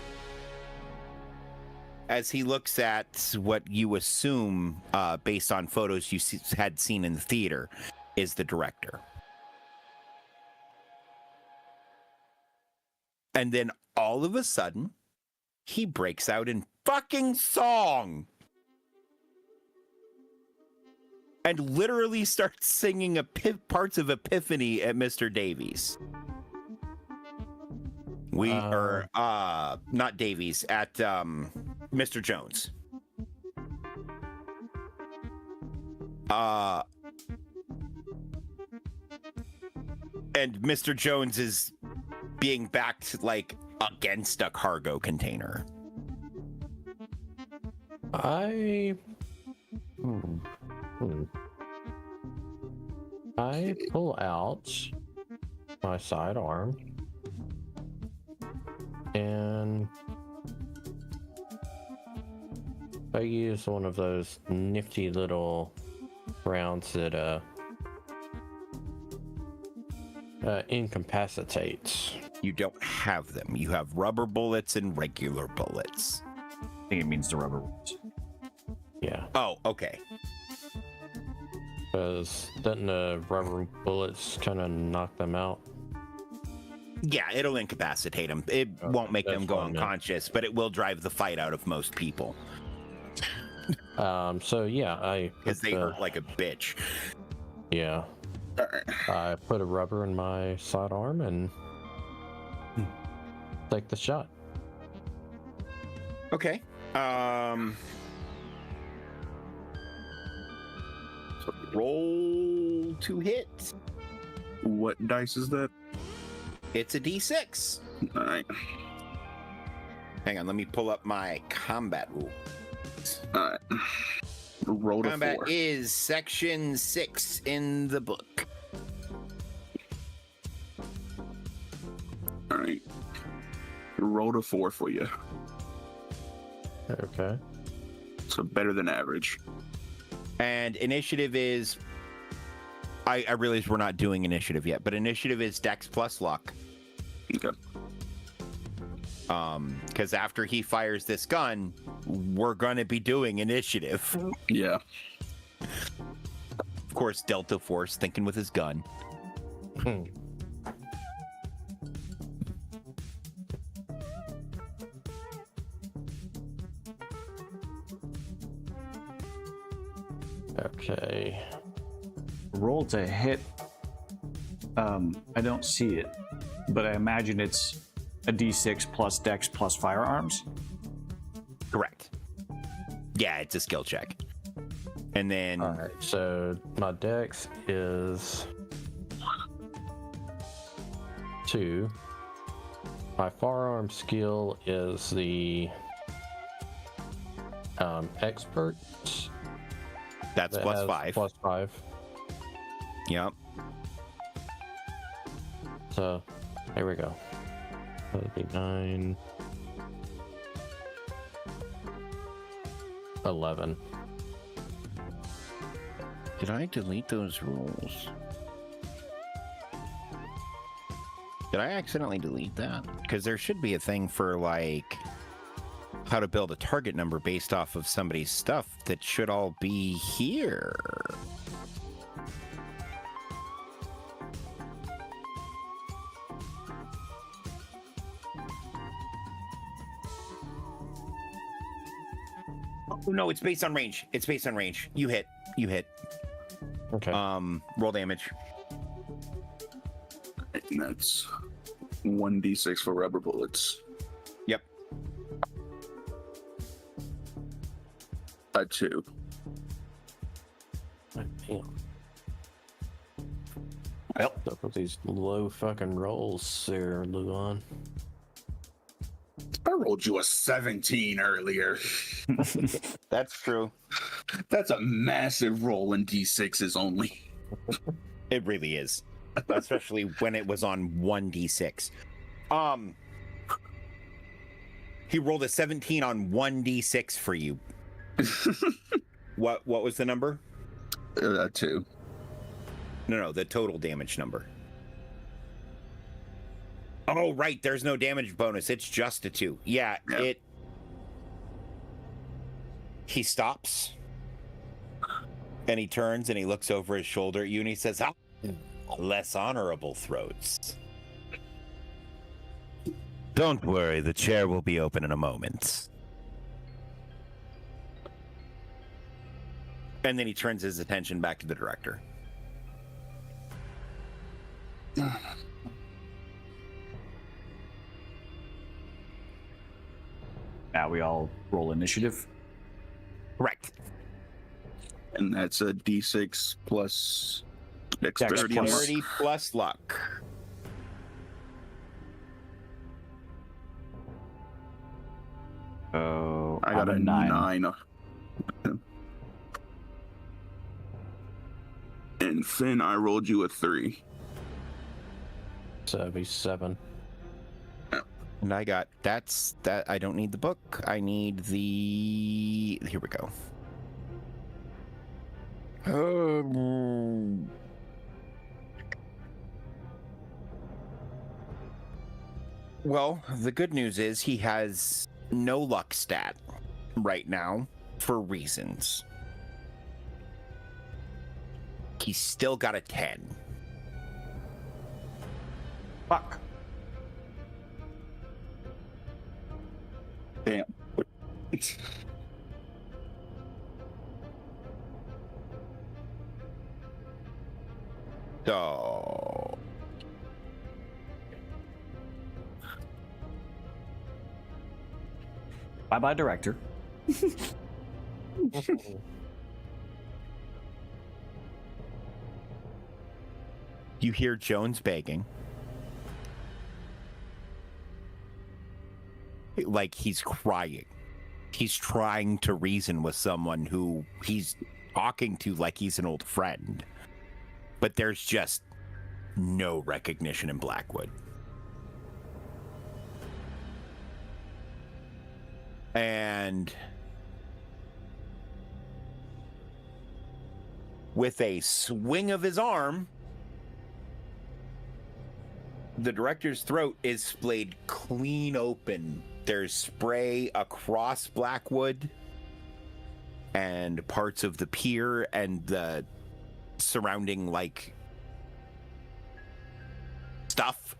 as he looks at what you assume, based on photos you had seen in the theater, is the director. And then all of a sudden, he breaks out in fucking song and literally starts singing parts of Epiphany at Mr. Davies. We are not Davies, at Mr. Jones. And Mr. Jones is being backed like against a cargo container. I pull out my sidearm and I use one of those nifty little rounds that incapacitates. You don't have them. You have rubber bullets and regular bullets. I think it means the rubber ones. Yeah, Oh, okay. because doesn't the rubber bullets kind of knock them out? Yeah, it'll incapacitate them. It won't make them that's go fine, man. unconscious, but it will drive the fight out of most people So yeah, I because they hurt like a bitch. yeah, All right. I put a rubber in my sidearm and take the shot. Okay. So roll to hit. What dice is that? It's a D6. All right. Hang on, let me pull up my combat rule. All right. Roll to Combat 4. is section 6 in the book. All right. Roll to 4 for you. Okay. So better than average. And initiative is... I realize we're not doing initiative yet, but initiative is Dex plus luck. Okay. Because after he fires this gun, we're gonna be doing initiative. Yeah. Of course, Delta Force thinking with his gun. Okay. Roll to hit. I don't see it, but I imagine it's a D6 plus Dex plus firearms. Correct. Yeah, it's a skill check. And then All right. So my dex is 2. My firearm skill is the expert. that's that plus has 5. Plus 5. Yep. So here we go. That'll be 9. 11. Did I delete those rules? Did I accidentally delete that? Because there should be a thing for like how to build a target number based off of somebody's stuff that should all be here. Oh, no, it's based on range. It's based on range. You hit. You hit. Okay. Roll damage. And that's 1d6 for rubber bullets. Yep. A 2. Damn. Well, What's up with these low fucking rolls there, Luan? I rolled you a 17 earlier. that's true. That's a massive roll in d6s only. It really is. Especially when it was on 1d6. He rolled a 17 on 1d6 for you. What was the number? A 2. No, the total damage number. Oh, right, there's no damage bonus. It's just a 2. Yeah, Yeah. He stops. And he turns and he looks over his shoulder at you and he says, "Ah, less honorable throats. Don't worry, the chair will be open in a moment." And then he turns his attention back to the director. Now we all roll initiative. Correct. And that's a d6 plus dexterity. plus- Dexterity plus luck. Oh, I got I'm a 9. And Finn, I rolled you a 3. So that'd be 7. And I got that. I don't need the book. I need the. Here we go. Well, the good news is he has no luck stat right now for reasons. He's still got a 10. fuck. Damn. So. Bye bye, director. You hear Jones begging. Like he's crying. He's trying to reason with someone who he's talking to like he's an old friend. But there's just no recognition in Blackwood. And with a swing of his arm, the director's throat is splayed clean open. There's spray across Blackwood and parts of the pier and the surrounding, like, stuff.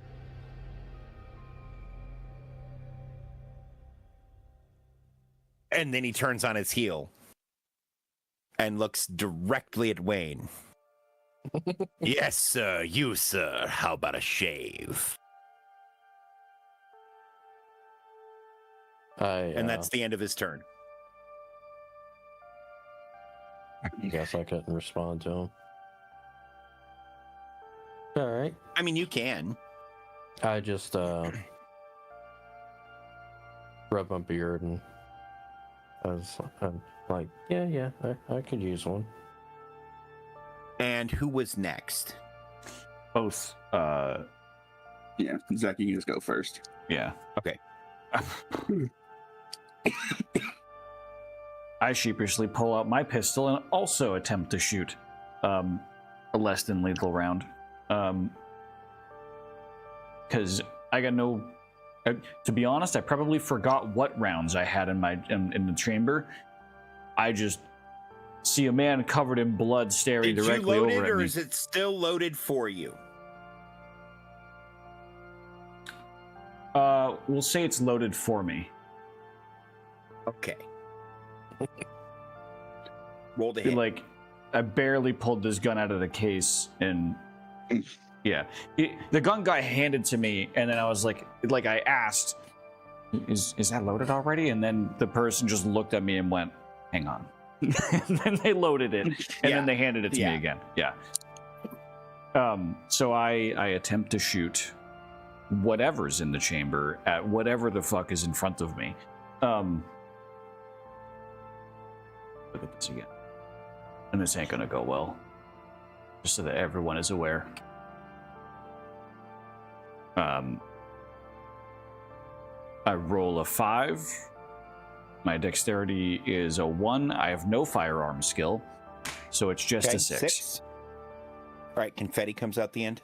And then he turns on his heel and looks directly at Wayne. Yes, sir. You, sir. How about a shave? And that's the end of his turn. I guess I couldn't respond to him. All right. I mean, you can. I just rub my beard and I'm like, yeah, I could use one. And who was next? Both. Yeah, Zach, you can just go first. Yeah. Okay. I sheepishly pull out my pistol and also attempt to shoot a less than lethal round. Because I got no To be honest, I probably forgot what rounds I had in the chamber. I just see a man covered in blood staring Did you directly load over it, at or me. is it still loaded for you? We'll say it's loaded for me. Okay. Roll the hit. Like, I barely pulled this gun out of the case, and yeah, the gun got handed to me, and then I was like I asked, "Is that loaded already?" And then the person just looked at me and went, "Hang on." And then they loaded it, and then they handed it to me again. Yeah. So I attempt to shoot whatever's in the chamber at whatever the fuck is in front of me. Look at this again. And this ain't gonna go well. Just so that everyone is aware. I roll a 5. My dexterity is a 1. I have no firearm skill, so it's just a 6. All right, confetti comes out the end.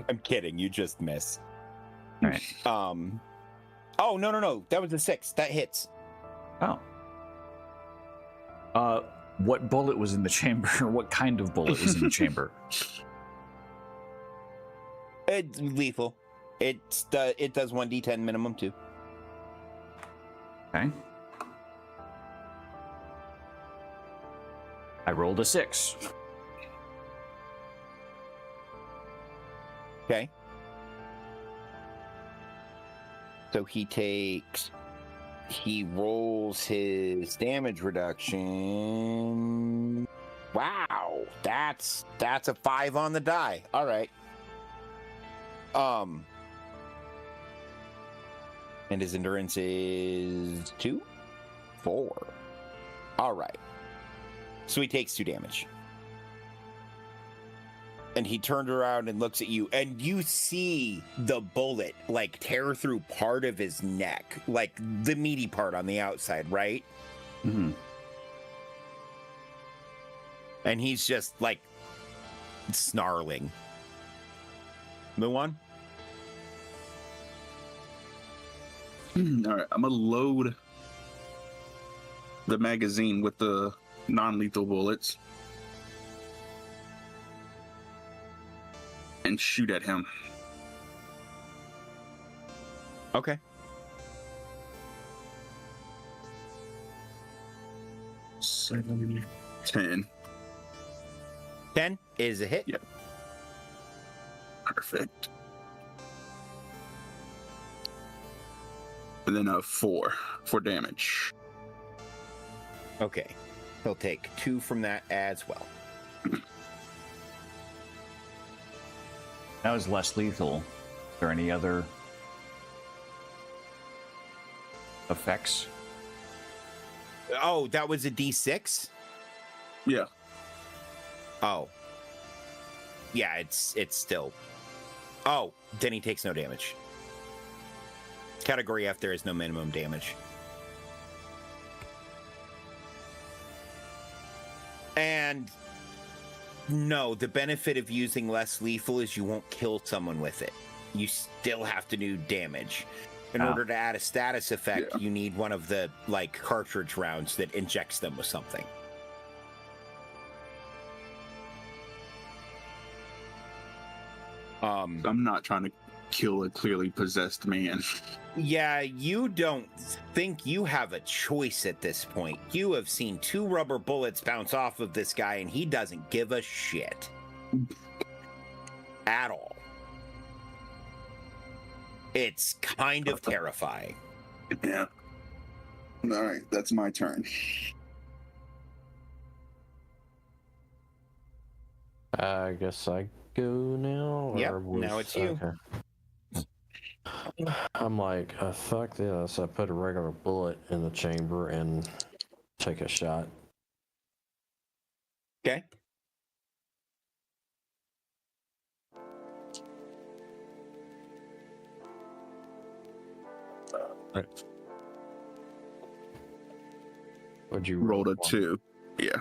I'm kidding. You just miss. All right. Oh no! That was a 6. That hits. Oh. What bullet was in the chamber? Or what kind of bullet was in the chamber? It's lethal. It does 1d10 minimum too. Okay. I rolled a 6. Okay. So he rolls his damage reduction. Wow, that's a 5 on the die. All right. And his endurance is 2, 4. All right. So he takes 2 damage. And he turned around and looks at you, and you see the bullet like tear through part of his neck, like the meaty part on the outside, right? Mm-hmm. And he's just like snarling. Muon? All right, I'm gonna load the magazine with the non-lethal bullets and shoot at him. Okay. 7, 10. 10 is a hit. Yep. Perfect. And then a 4 for damage. Okay. He'll take 2 from that as well. That was less lethal. Is there any other effects? Oh, that was a D6? Yeah. Oh. Yeah, it's still. Oh, then he takes no damage. Category F, there is no minimum damage. And no, the benefit of using less lethal is you won't kill someone with it. You still have to do damage. In order to add a status effect, you need one of the like cartridge rounds that injects them with something. I'm not trying to kill a clearly possessed man. Yeah, you don't think you have a choice at this point. You have seen 2 rubber bullets bounce off of this guy, and he doesn't give a shit. At all. It's kind of terrifying. Yeah. All right, that's my turn. I guess I go now? Yep, now it's you. Okay. I'm like, fuck this. I put a regular bullet in the chamber and take a shot. Okay. Would you Rolled a one? 2. Yeah.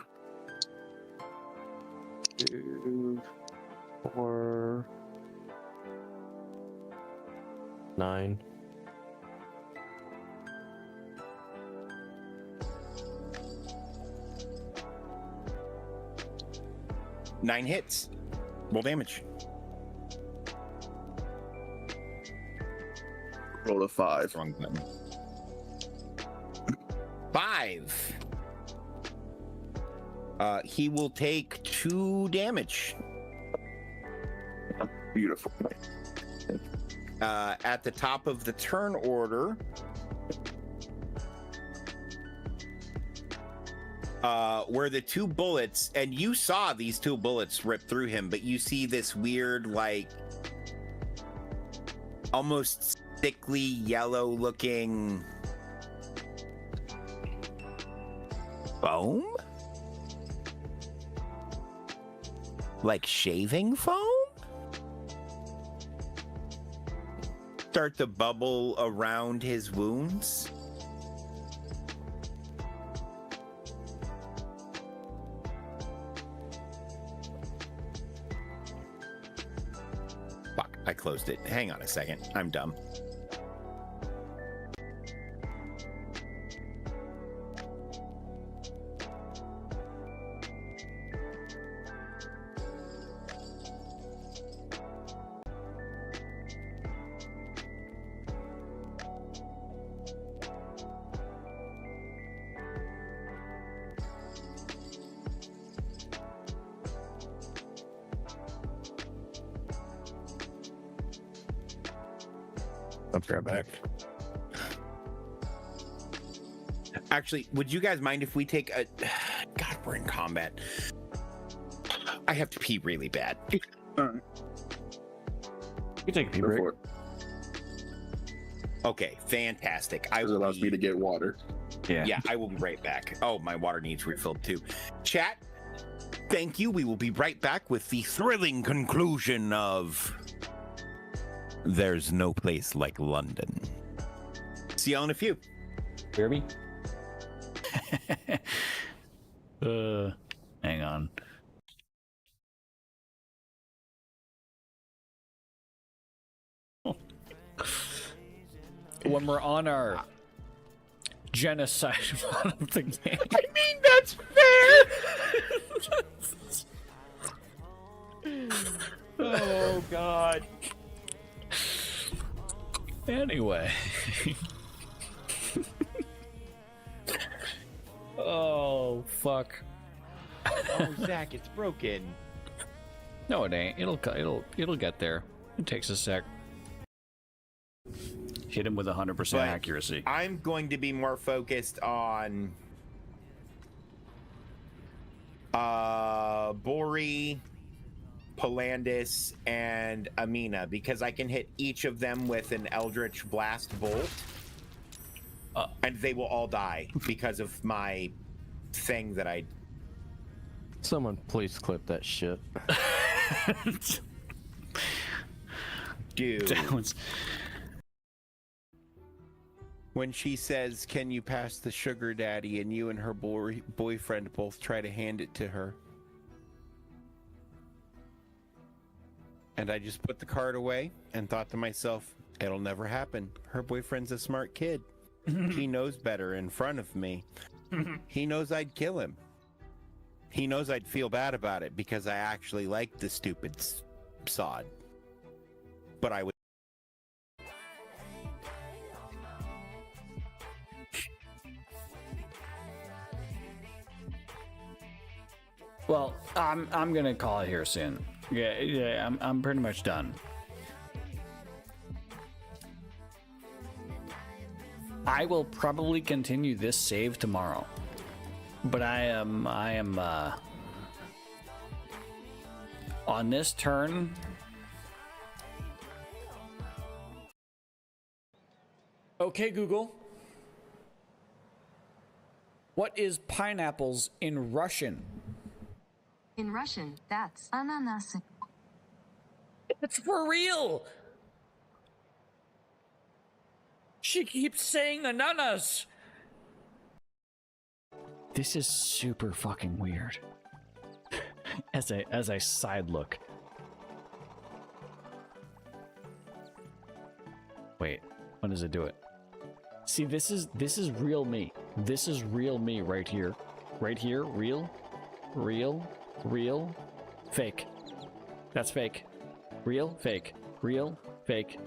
2, 4, 9. Nine hits. Roll damage. Roll a 5. Wrong button. 5. He will take 2 damage. Beautiful. At the top of the turn order, where the 2 bullets, and you saw these 2 bullets rip through him, but you see this weird, like, almost sickly yellow looking Foam? Like shaving foam? start to bubble around his wounds. Fuck, I closed it. Hang on a second. I'm dumb. I'll be right back. Actually, would you guys mind if we take a... God, we're in combat. I have to pee really bad. All right. You take a pee Go break. for it. Okay, fantastic. I It will allows be... me to get water. Yeah, I will be right back. Oh, my water needs refilled too. Chat, thank you. We will be right back with the Thrilling conclusion of There's No Place Like London. See y'all in a few. Hear me? Hang on. When we're on our genocide of the game. I mean, that's fair. Oh, God. Anyway. Oh, fuck. Oh, Zach, it's broken. No, it ain't. It'll get there. It takes a sec. Hit him with 100% But accuracy. I'm going to be more focused on Bori, Palandis, and Amina, because I can hit each of them with an Eldritch Blast Bolt. And they will all die because of my thing that I... Someone please clip that shit. do. That was- When she says, "Can you pass the sugar daddy?" and you and her boyfriend both try to hand it to her. And I just put the card away and thought to myself, it'll never happen. Her boyfriend's a smart kid. He knows better in front of me. He knows I'd kill him. He knows I'd feel bad about it because I actually like the stupid sod. But I would. Well, I'm gonna call it here soon. Yeah, I'm pretty much done. I will probably continue this save tomorrow, but I am on this turn. Okay, Google. What is pineapples in Russian? In Russian, that's ananas. It's for real. She keeps saying ananas. This is super fucking weird. As a side look. Wait, when does it do it? See, this is real me. This is real me right here. Right here, real, fake. That's fake. Real, fake. Real, fake.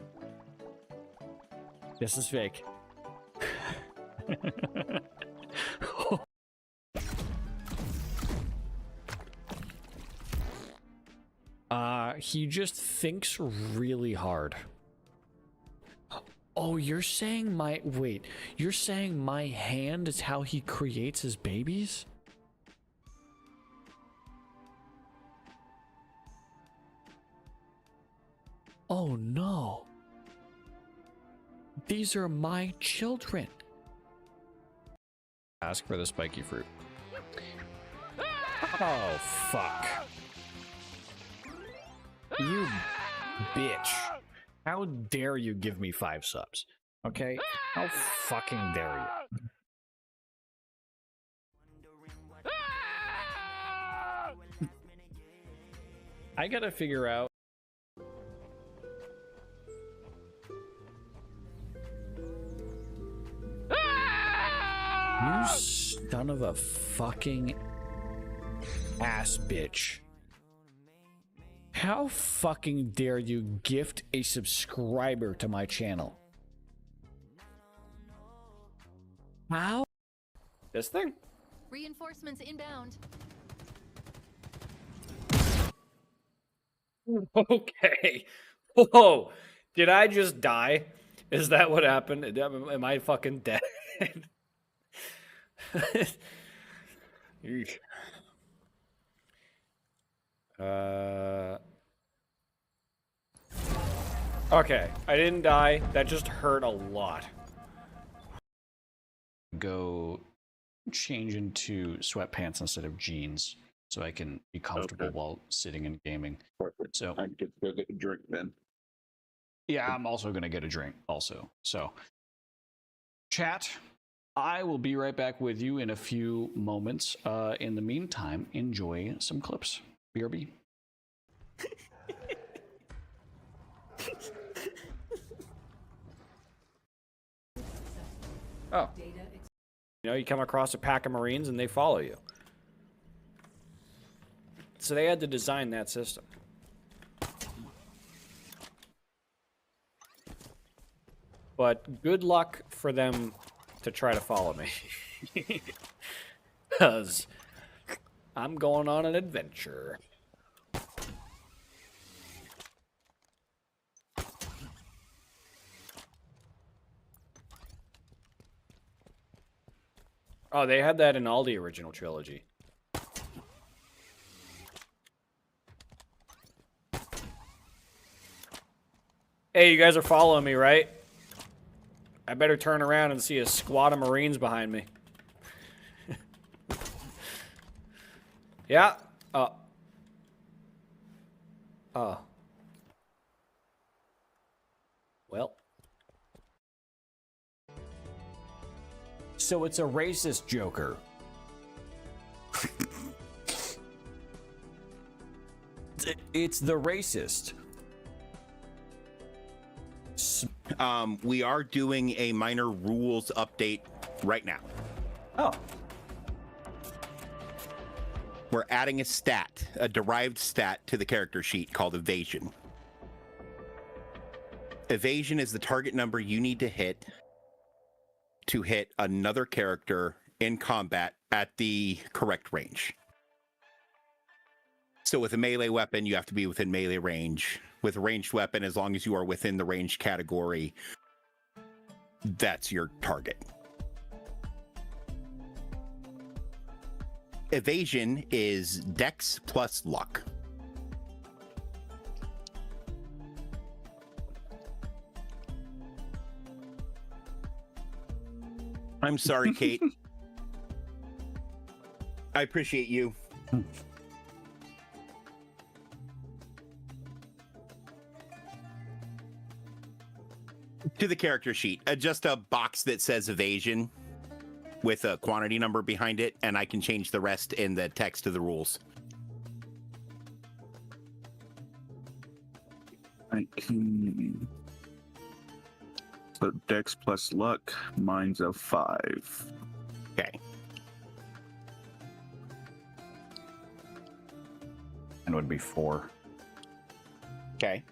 This is fake. He just thinks really hard. Oh, you're saying you're saying my hand is how he creates his babies? Oh no. These are my children. Ask for the spiky fruit. Oh, fuck. You bitch. How dare you give me 5 subs? Okay? How fucking dare you? I gotta figure out. You son of a fucking ass bitch. How fucking dare you gift a subscriber to my channel? How? This thing? Reinforcements inbound. Okay. Whoa. Did I just die? Is that what happened? Am I fucking dead? Eesh. Okay, I didn't die. That just hurt a lot. Go change into sweatpants instead of jeans so I can be comfortable while sitting and gaming. Perfect. So I can go get a drink then. yeah, I'm also gonna get a drink also. So chat, I will be right back with you in a few moments. In the meantime, enjoy some clips. BRB. Oh. You know, you come across a pack of Marines and they follow you. So they had to design that system. But good luck for them to try to follow me. Because I'm going on an adventure. Oh, they had that in all the original trilogy. Hey, you guys are following me, right? I better turn around and see a squad of Marines behind me. Yeah. Well. So it's a racist Joker. It's the racist. We are doing a minor rules update right now. Oh. We're adding a stat, a derived stat to the character sheet called evasion. Evasion is the target number you need to hit another character in combat at the correct range. So with a melee weapon, you have to be within melee range. With a ranged weapon, as long as you are within the ranged category, that's your target. Evasion is Dex plus luck. I'm sorry, Kate. I appreciate you. To the character sheet, just a box that says evasion with a quantity number behind it, and I can change the rest in the text of the rules. So Dex plus luck, mine's a 5. Okay. And would be 4. Okay.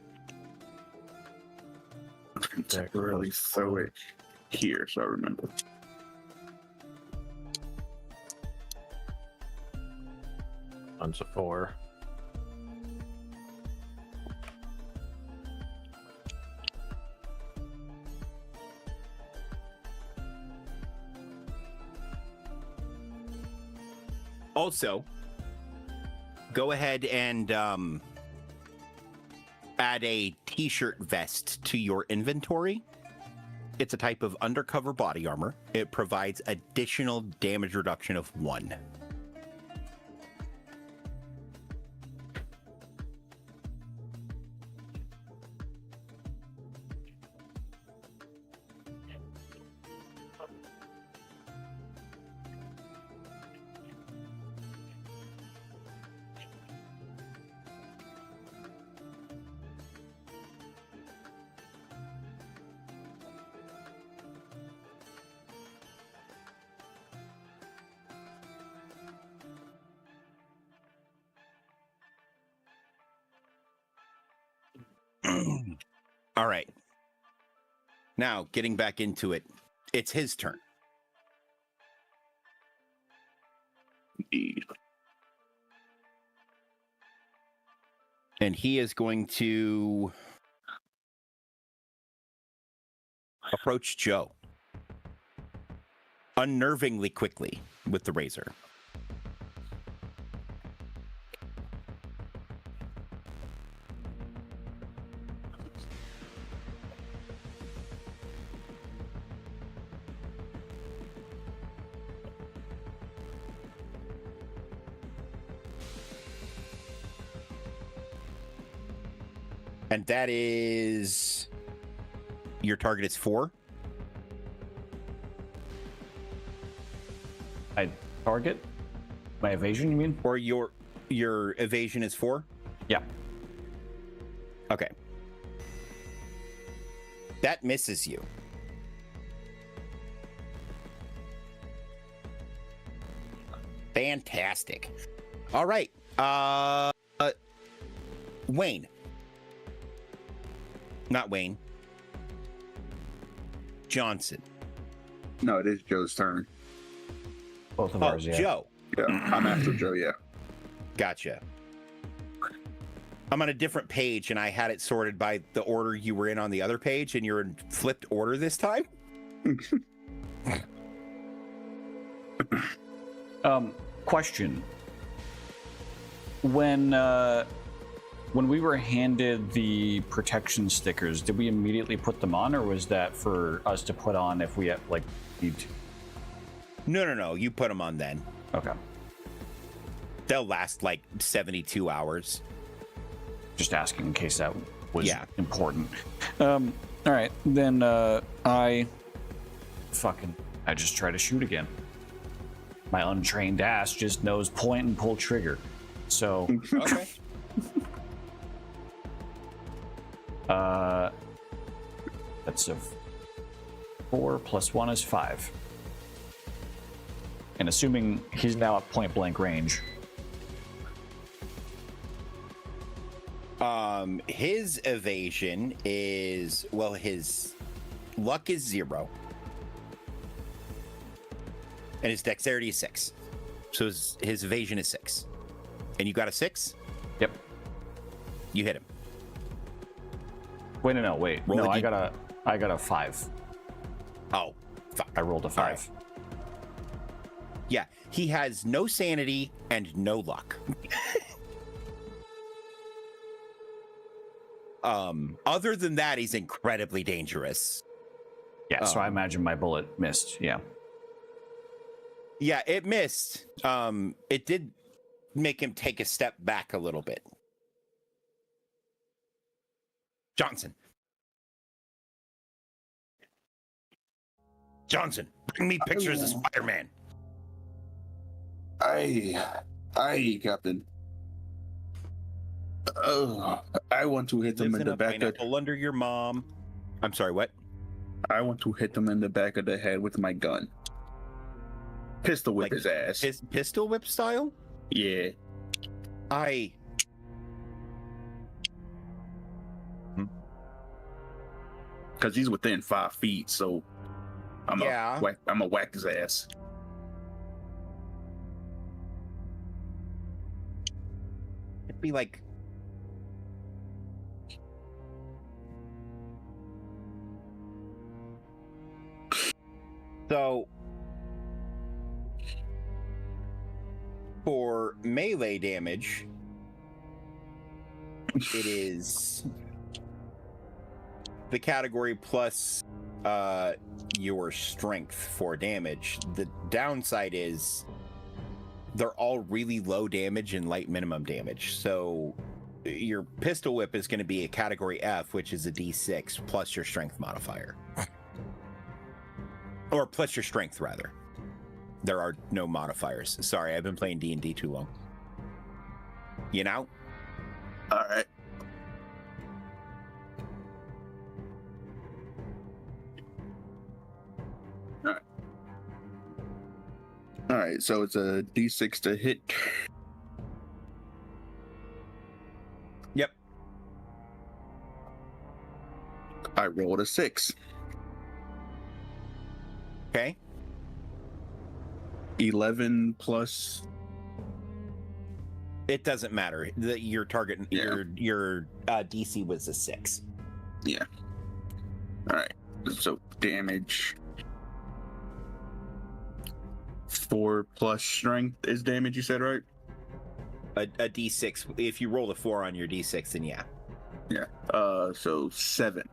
Temporarily throw it here so I remember. Mine's a 4. Also, go ahead and add a t-shirt vest to your inventory. It's a type of undercover body armor. It provides additional damage reduction of 1. All right. Now, getting back into it, it's his turn. Indeed. And he is going to approach Joe unnervingly quickly with the razor. And that is... Your target is 4? I target? My evasion, you mean? Or your evasion is 4? Yeah. Okay. That misses you. Fantastic. All right. Wayne. Not Wayne. Johnson. No, it is Joe's turn. Both of ours, yeah. Joe. Yeah, I'm after Joe, yeah. Gotcha. I'm on a different page, and I had it sorted by the order you were in on the other page, and you're in flipped order this time? Question. When we were handed the protection stickers, did we immediately put them on, or was that for us to put on if we need to? No. You put them on then. Okay. They'll last like 72 hours. Just asking in case that was Yeah. important. All right, then I just try to shoot again. My untrained ass just knows point and pull trigger. So Okay. that's a 4 plus 1 is 5. And assuming he's now at point blank range. His evasion is, well, his luck is 0. And his dexterity is 6. So his evasion is 6. And you got a 6? Yep. You hit him. Wait. Roll No, a I D- got a 5. Oh, fuck. I rolled a 5. right. Yeah, he has no sanity and no luck. Other than that, he's incredibly dangerous. Yeah, so I imagine my bullet missed. Yeah. Yeah, it missed. It did make him take a step back a little bit. Johnson, bring me pictures of Spider-Man. Aye, Captain. Oh, I want to hit him Lives in the a back of. pineapple under your mom. I'm sorry, what? I want to hit him in the back of the head with my gun. Pistol whip Like, his ass. Pistol whip style? Yeah. Because he's within 5 feet, so I'm Yeah. a whack his ass. It'd be like. So, for melee damage, it is the category plus your strength for damage. The downside is they're all really low damage and light minimum damage. So your pistol whip is going to be a category F, which is a D6 plus your strength modifier. Or plus your strength, rather. There are no modifiers. Sorry, I've been playing D&D too long. You know? All right. All right, so it's a D6 to hit. Yep. I rolled a 6. Okay. 11 plus. It doesn't matter. Your target, Yeah. your DC was a 6. Yeah. All right. So damage. 4 plus strength is damage. You said, right? A D6. If you roll a 4 on your D6, then yeah. Yeah. So 7.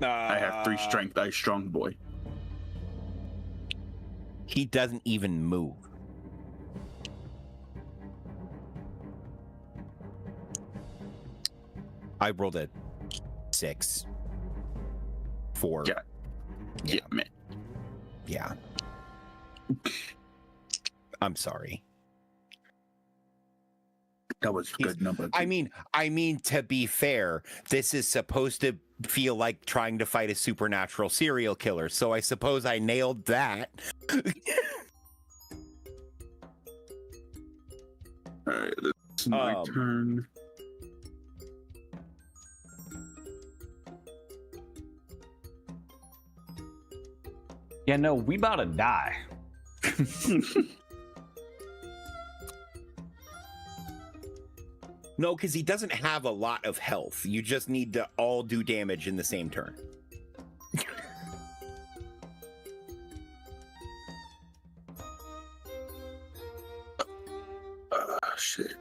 I have 3 strength. I strong boy. He doesn't even move. I rolled a 6. 4. Yeah. Yeah, man. Yeah. I'm sorry. That was a good number. I mean, to be fair, this is supposed to feel like trying to fight a supernatural serial killer, so I suppose I nailed that. All right, it's my turn. Yeah, no, we about to die. No, because he doesn't have a lot of health. You just need to all do damage in the same turn. Shit.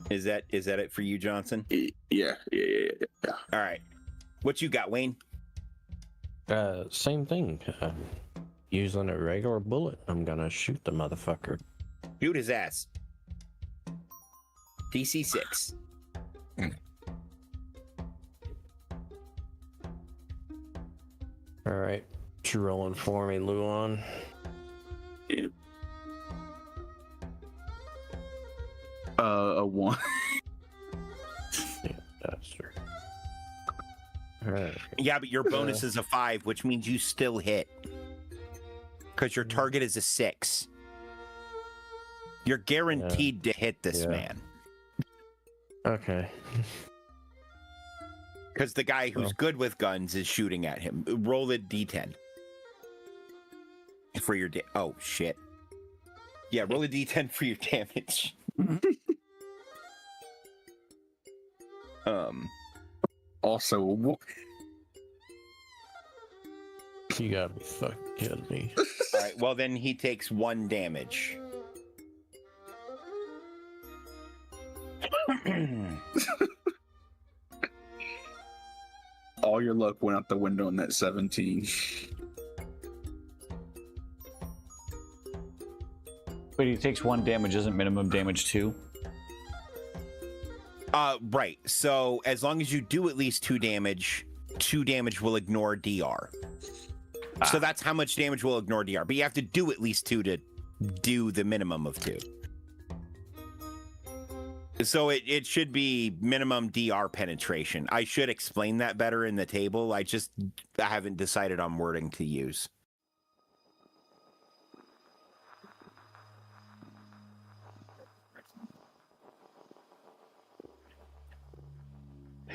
Is that it for you, Johnson? Yeah. All right. What you got, Wayne? Same thing. Using a regular bullet, I'm gonna shoot the motherfucker. Shoot his ass. DC 6. All right, you rolling for me, Luan? Yeah. A 1. Yeah, that's true. All right. Yeah, but your bonus is a 5, which means you still hit. Because your target is a 6. You're guaranteed to hit this man. Okay. Because the guy who's good with guns is shooting at him. Roll a d10. For your oh, shit. Yeah, roll a d10 for your damage. Also, You gotta be fucking kidding me. all right, well then he takes 1 damage. all your luck went out the window in that 17. But he takes 1 damage, isn't minimum damage 2? Right. So as long as you do at least 2 damage, 2 damage will ignore DR. So that's how much damage will ignore DR. But you have to do at least 2 to do the minimum of 2. So it should be minimum DR penetration. I should explain that better in the table. I haven't decided on wording to use.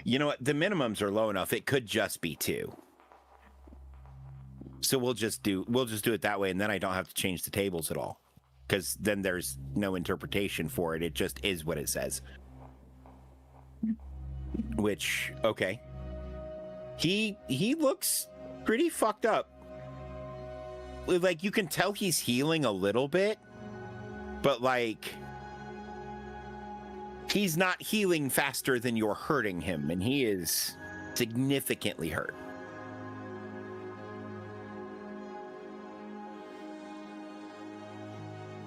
You know what? The minimums are low enough. It could just be 2. So we'll just do it that way, and then I don't have to change the tables at all, because then there's no interpretation for it. It just is what it says. Which, okay. He looks pretty fucked up. Like, you can tell he's healing a little bit, but like, he's not healing faster than you're hurting him, and he is significantly hurt.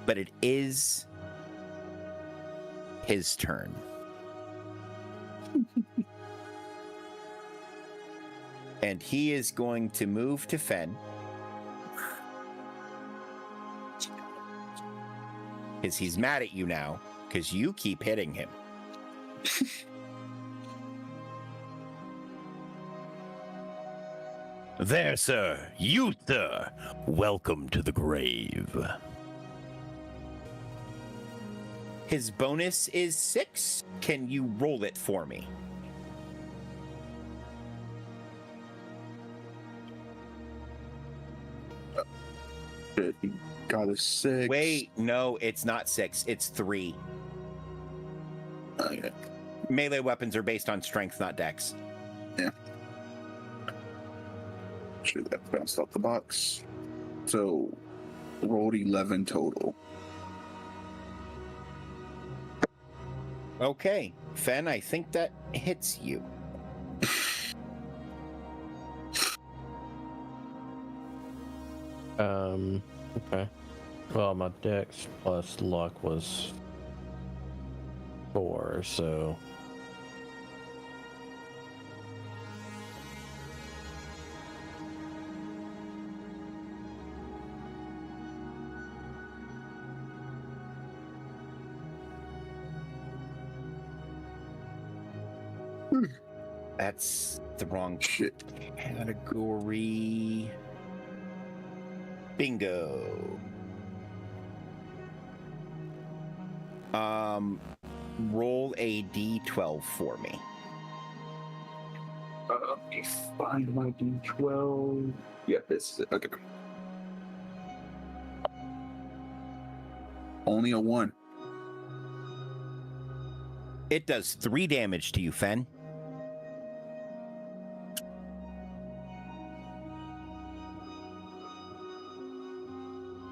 But it is his turn. And he is going to move to Fen. Because he's mad at you now, because you keep hitting him. There, sir. You, sir. Welcome to the grave. His bonus is 6. Can you roll it for me? He got a 6. Wait, no, it's not 6. It's 3. Okay. Melee weapons are based on strength, not dex. Yeah. Sure, that bounced off the box. So, rolled 11 total. Okay, Fen, I think that hits you. Okay. Well, my dex plus luck was 4, so That's the wrong Shit. category. Bingo. Roll a d12 for me. Let me find my D12. Yeah, this is it. Okay. Only a 1. It does 3 damage to you, Fen.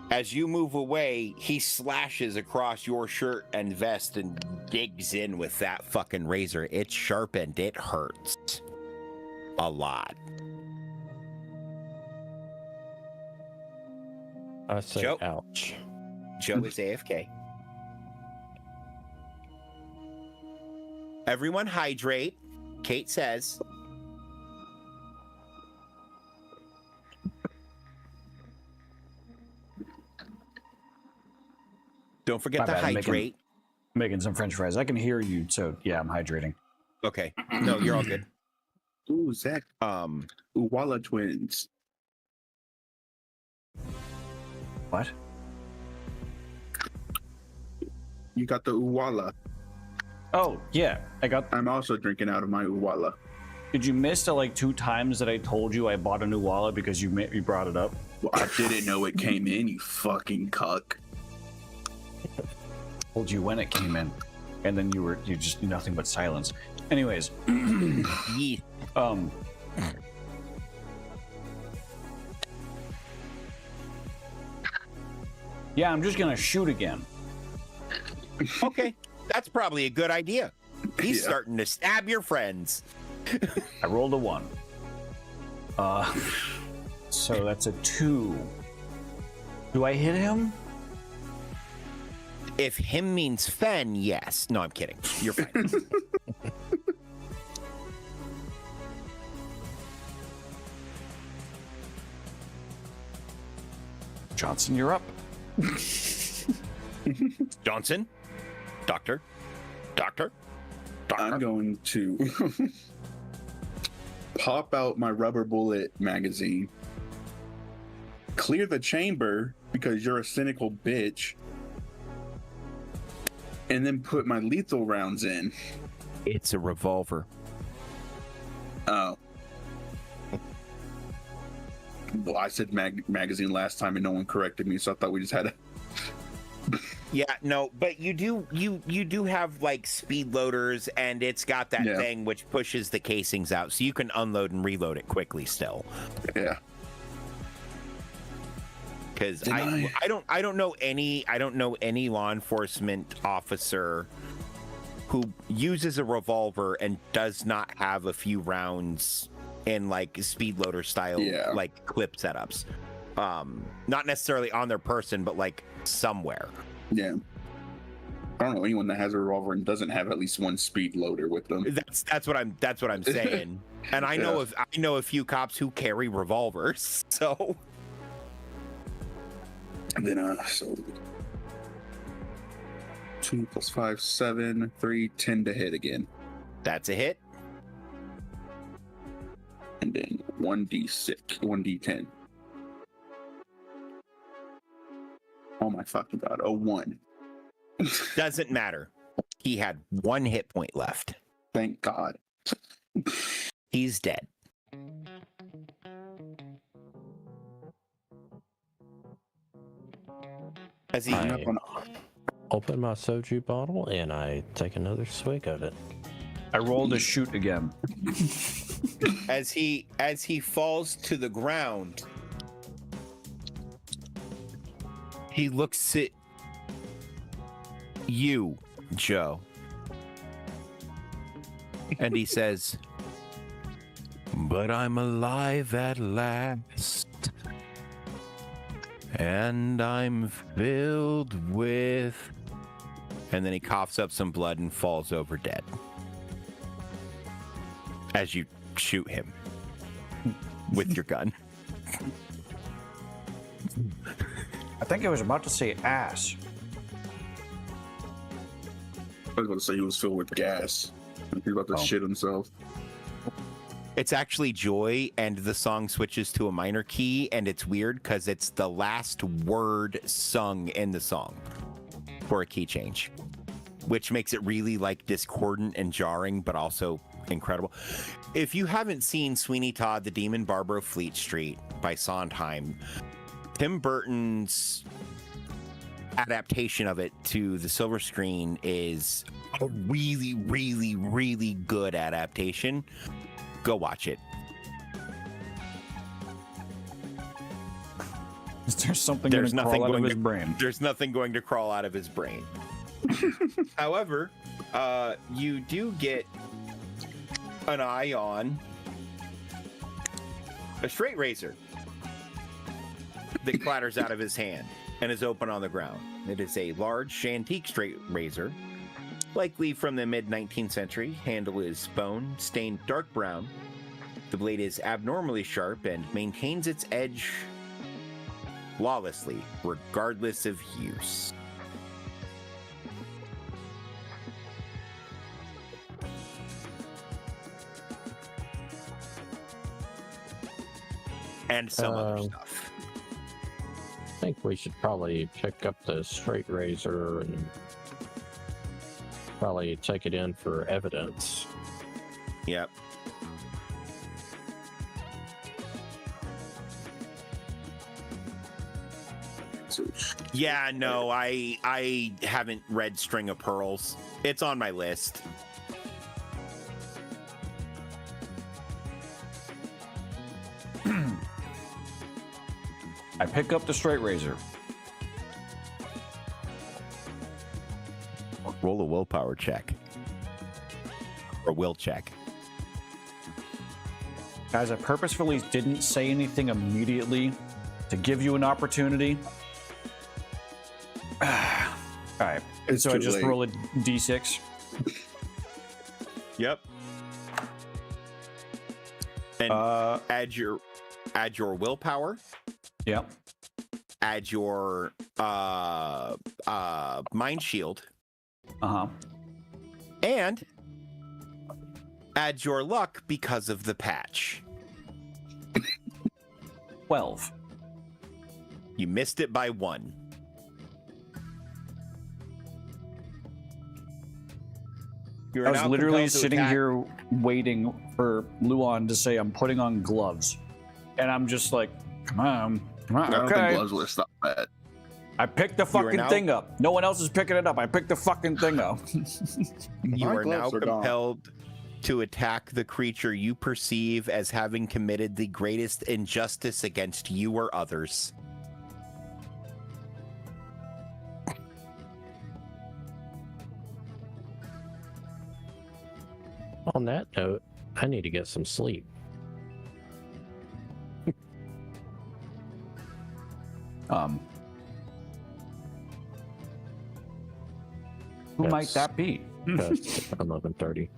As you move away, he slashes across your shirt and vest and digs in with that fucking razor. It's sharpened. It hurts a lot. I say Joe? ouch. Joe is AFK. Everyone hydrate. Kate says. Don't forget My to bad, I'm hydrate. Making some French fries. I can hear you, so yeah, I'm hydrating. Okay. No, you're all good. Ooh, Zach. Uwala twins. What? You got the Uwala. Oh yeah, I got. I'm also drinking out of my Uwala. Did you miss the like 2 times that I told you I bought a new wallet because you brought it up? Well, I didn't know it came in, you fucking cuck. Told you when it came in, and then you just nothing but silence. Anyways, Yeet. Yeah, I'm just gonna shoot again. Okay. That's probably a good idea. He's Yeah. starting to stab your friends. I rolled a 1. So that's a 2. Do I hit him? If him means Fen, yes. No, I'm kidding. You're fine. Johnson, you're up. Johnson? Doctor? Doctor? I'm going to pop out my rubber bullet magazine, clear the chamber because you're a cynical bitch, and then put my lethal rounds in. It's a revolver. Oh. Well, I said magazine last time and no one corrected me, so I thought we just had a... Yeah, no, but you do have like speed loaders, and it's got that thing which pushes the casings out, so you can unload and reload it quickly still. Yeah. Because I don't know any law enforcement officer who uses a revolver and does not have a few rounds in like speed loader style like clip setups. Not necessarily on their person, but like somewhere. Yeah. I don't know anyone that has a revolver and doesn't have at least one speed loader with them. That's what I'm saying. And I know a few cops who carry revolvers. So and then so 2 + 5 = 7, 3 10 to hit again. That's a hit. And then 1d6, 1d10. Oh my fucking god! A 1. Doesn't matter. He had 1 hit point left. Thank God. He's dead. As he Open my soju bottle and I take another swig of it. I rolled a shoot again. as he falls to the ground, he looks at you, Joe, and he says, "But I'm alive at last, and I'm filled with..." And then he coughs up some blood and falls over dead as you shoot him with your gun. I think I was about to say ass. I was about to say he was filled with gas. He's about to shit himself. It's actually joy, and the song switches to a minor key, and it's weird because it's the last word sung in the song for a key change, which makes it really like discordant and jarring, but also incredible. If you haven't seen Sweeney Todd, The Demon Barber of Fleet Street by Sondheim, Tim Burton's adaptation of it to the silver screen is a really, really, really good adaptation. Go watch it. There's something going to crawl out of his brain. There's nothing going to crawl out of his brain. However, you do get an eye on a straight razor that clatters out of his hand and is open on the ground. It is a large antique straight razor, likely from the mid-19th century. Handle is bone, stained dark brown. The blade is abnormally sharp and maintains its edge flawlessly, regardless of use. And some other stuff. I think we should probably pick up the straight razor and probably take it in for evidence. Yep. Yeah, no, I haven't read String of Pearls. It's on my list. I pick up the straight razor. Roll a willpower check. Or will check. Guys, I purposefully didn't say anything immediately to give you an opportunity. All right. It's so I too just late. roll a d6. Yep. And add your willpower. Yep. Add your mind shield. Uh-huh. And add your luck because of the patch. 12. You missed it by 1. You're I was now literally compelled to sitting attack- here waiting for Luan to say I'm putting on gloves. And I'm just like, come on. I don't think Okay. gloves would have stopped that. I picked the fucking now- thing up. No one else is picking it up. I picked the fucking thing up. You My are now gloves are gone. compelled to attack the creature you perceive as having committed the greatest injustice against you or others. On that note, I need to get some sleep. Who might That's- that be? That's 11:30.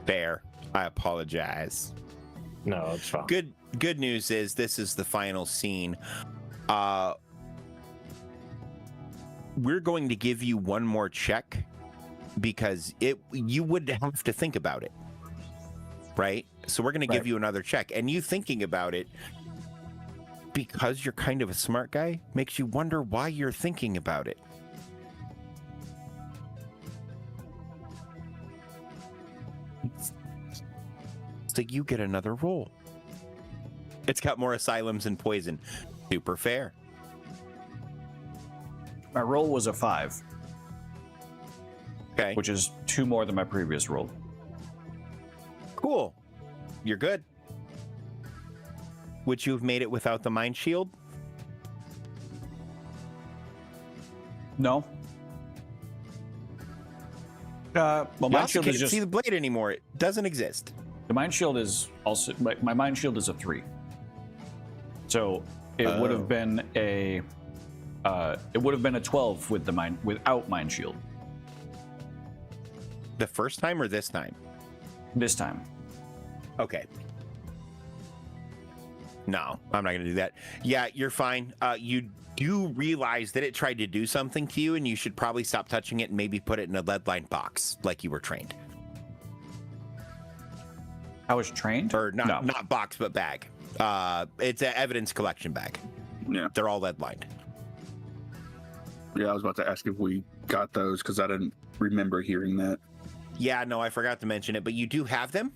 Fair. I apologize. No, it's fine. Good news is this is the final scene. We're going to give you one more check because you would have to think about it. Right? So we're going to give Right. you another check, and you thinking about it because you're kind of a smart guy makes you wonder why you're thinking about it. So you get another roll. It's got more asylums and poison. Super fair. My roll was a 5, Okay. which is 2 more than my previous roll. Cool. You're good. Would you have made it without the mind shield? No. Well, You mind also shield can't is just see the blade anymore. It doesn't exist. the mind shield is also my mind shield is a 3. So it would Oh. have been a 12 with the mind without mind shield The first time or this time? this time. Okay. No, I'm not going to do that. Yeah, you're fine. You do realize that it tried to do something to you, and you should probably stop touching it and maybe put it in a lead-lined box like you were trained. I was trained. Or not, No. not box, but bag. It's an evidence collection bag. Yeah. They're all lead-lined. Yeah, I was about to ask if we got those because I didn't remember hearing that. Yeah, no, I forgot to mention it, but you do have them?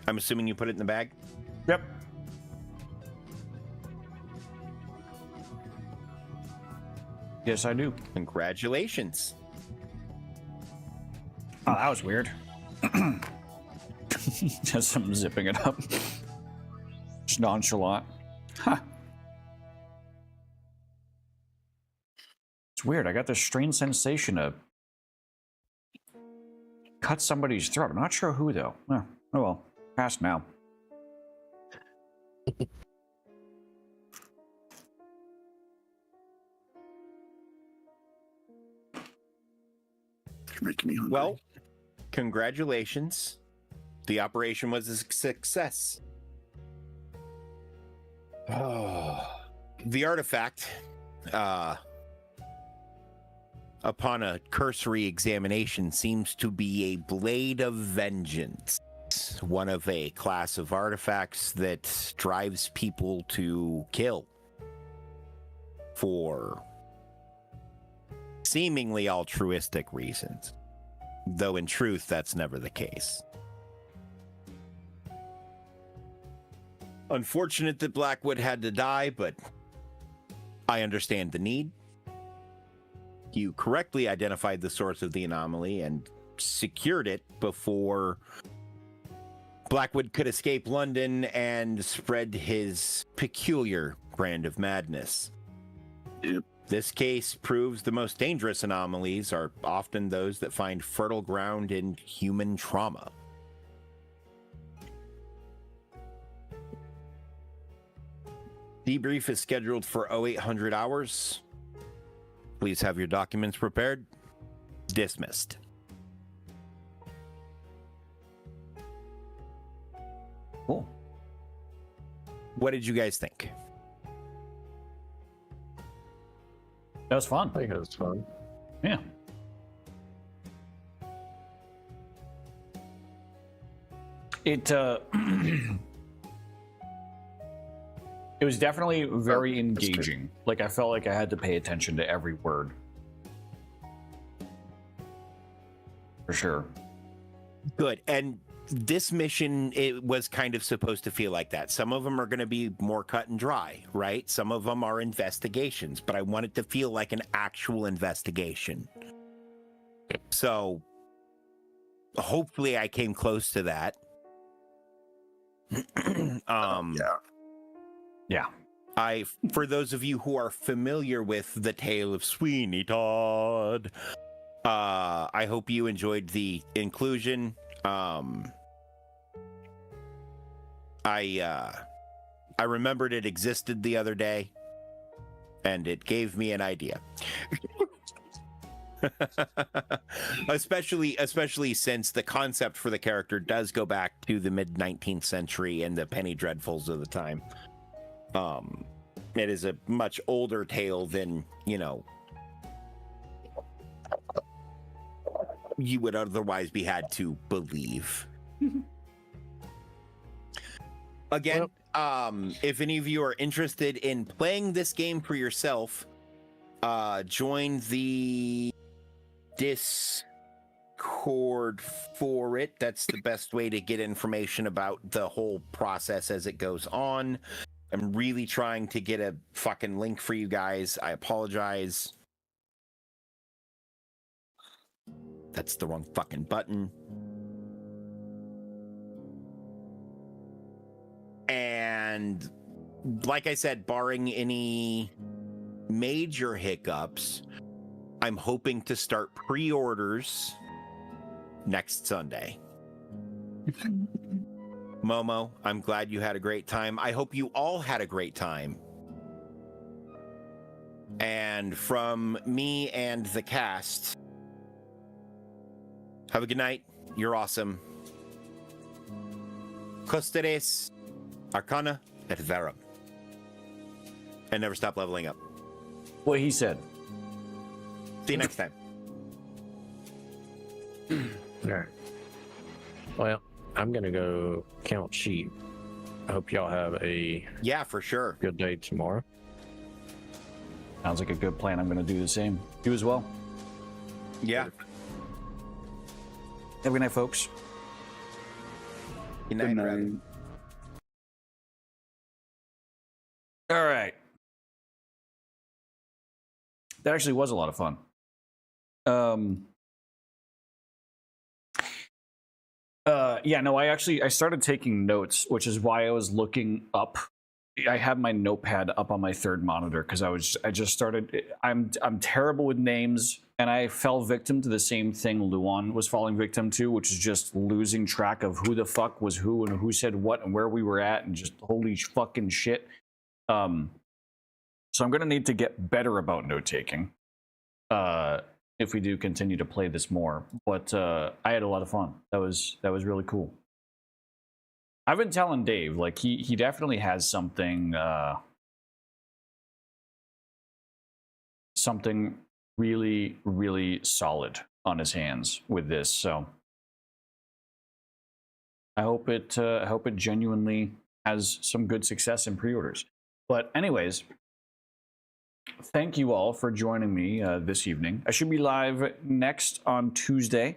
I'm assuming you put it in the bag? Yep. Yes, I do. Congratulations. Oh, that was weird. Just some zipping it up. Just nonchalant. Huh. It's weird. I got this strange sensation to cut somebody's throat. I'm not sure who, though. Oh well. Past now. You're making me hungry. Well, congratulations. The operation was a success. The artifact, upon a cursory examination, seems to be a blade of vengeance. One of a class of artifacts that drives people to kill for seemingly altruistic reasons, though in truth that's never the case. Unfortunate that Blackwood had to die, but I understand the need. You correctly identified the source of the anomaly and secured it before Blackwood could escape London and spread his peculiar brand of madness. Yep. This case proves the most dangerous anomalies are often those that find fertile ground in human trauma. Debrief is scheduled for 0800 hours. Please have your documents prepared. Dismissed. Cool. What did you guys think? That was fun. I think it was fun. Yeah. It it was definitely very engaging. Like I felt like I had to pay attention to every word. For sure. Good. And this mission, it was kind of supposed to feel like that. Some of them are going to be more cut and dry, right? Some of them are investigations, but I want it to feel like an actual investigation. So hopefully I came close to that. Yeah. For those of you who are familiar with the tale of Sweeney Todd, I hope you enjoyed the inclusion. I remembered it existed the other day, and it gave me an idea. especially since the concept for the character does go back to the mid 19th century and the penny dreadfuls of the time. It is a much older tale than, you know, you would otherwise be had to believe. Again, if any of you are interested in playing this game for yourself, join the Discord for it. That's the best way to get information about the whole process as it goes on. I'm really trying to get a fucking link for you guys. I apologize. That's the wrong fucking button. And like I said, barring any major hiccups, I'm hoping to start pre-orders next Sunday. Momo, I'm glad you had a great time. I hope you all had a great time. And from me and the cast, have a good night. You're awesome. Custodes, Arcana, et Verum. And never stop leveling up. What he said. See you next time. All right. Well, I'm gonna go count sheep. I hope y'all have a Yeah, for sure. good day tomorrow. Sounds like a good plan. I'm going to do the same. You as well. Yeah. Have a good night, folks. Good night, Good Raven. night. All right. That actually was a lot of fun. Yeah, no, I started taking notes, which is why I was looking up. I have my notepad up on my third monitor because I just started. I'm terrible with names, and I fell victim to the same thing Luan was falling victim to, which is just losing track of who the fuck was who and who said what and where we were at, and just holy fucking shit. So I'm gonna need to get better about note taking. If we do continue to play this more, but I had a lot of fun. That was really cool. I've been telling Dave, like he definitely has something really, really solid on his hands with this. So I hope it genuinely has some good success in pre-orders. But anyways, thank you all for joining me this evening. I should be live next on Tuesday.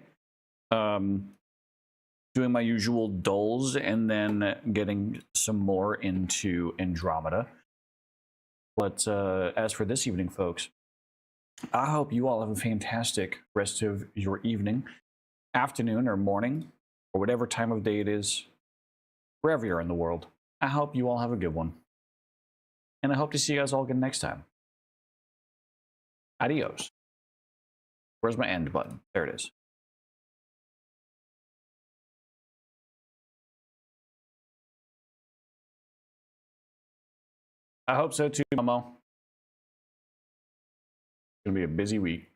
Doing my usual dulls and then getting some more into Andromeda. But as for this evening, folks, I hope you all have a fantastic rest of your evening, afternoon, or morning, or whatever time of day it is, wherever you're in the world. I hope you all have a good one. And I hope to see you guys all again next time. Adios. Where's my end button? There it is. I hope so too, Momo. It's going to be a busy week.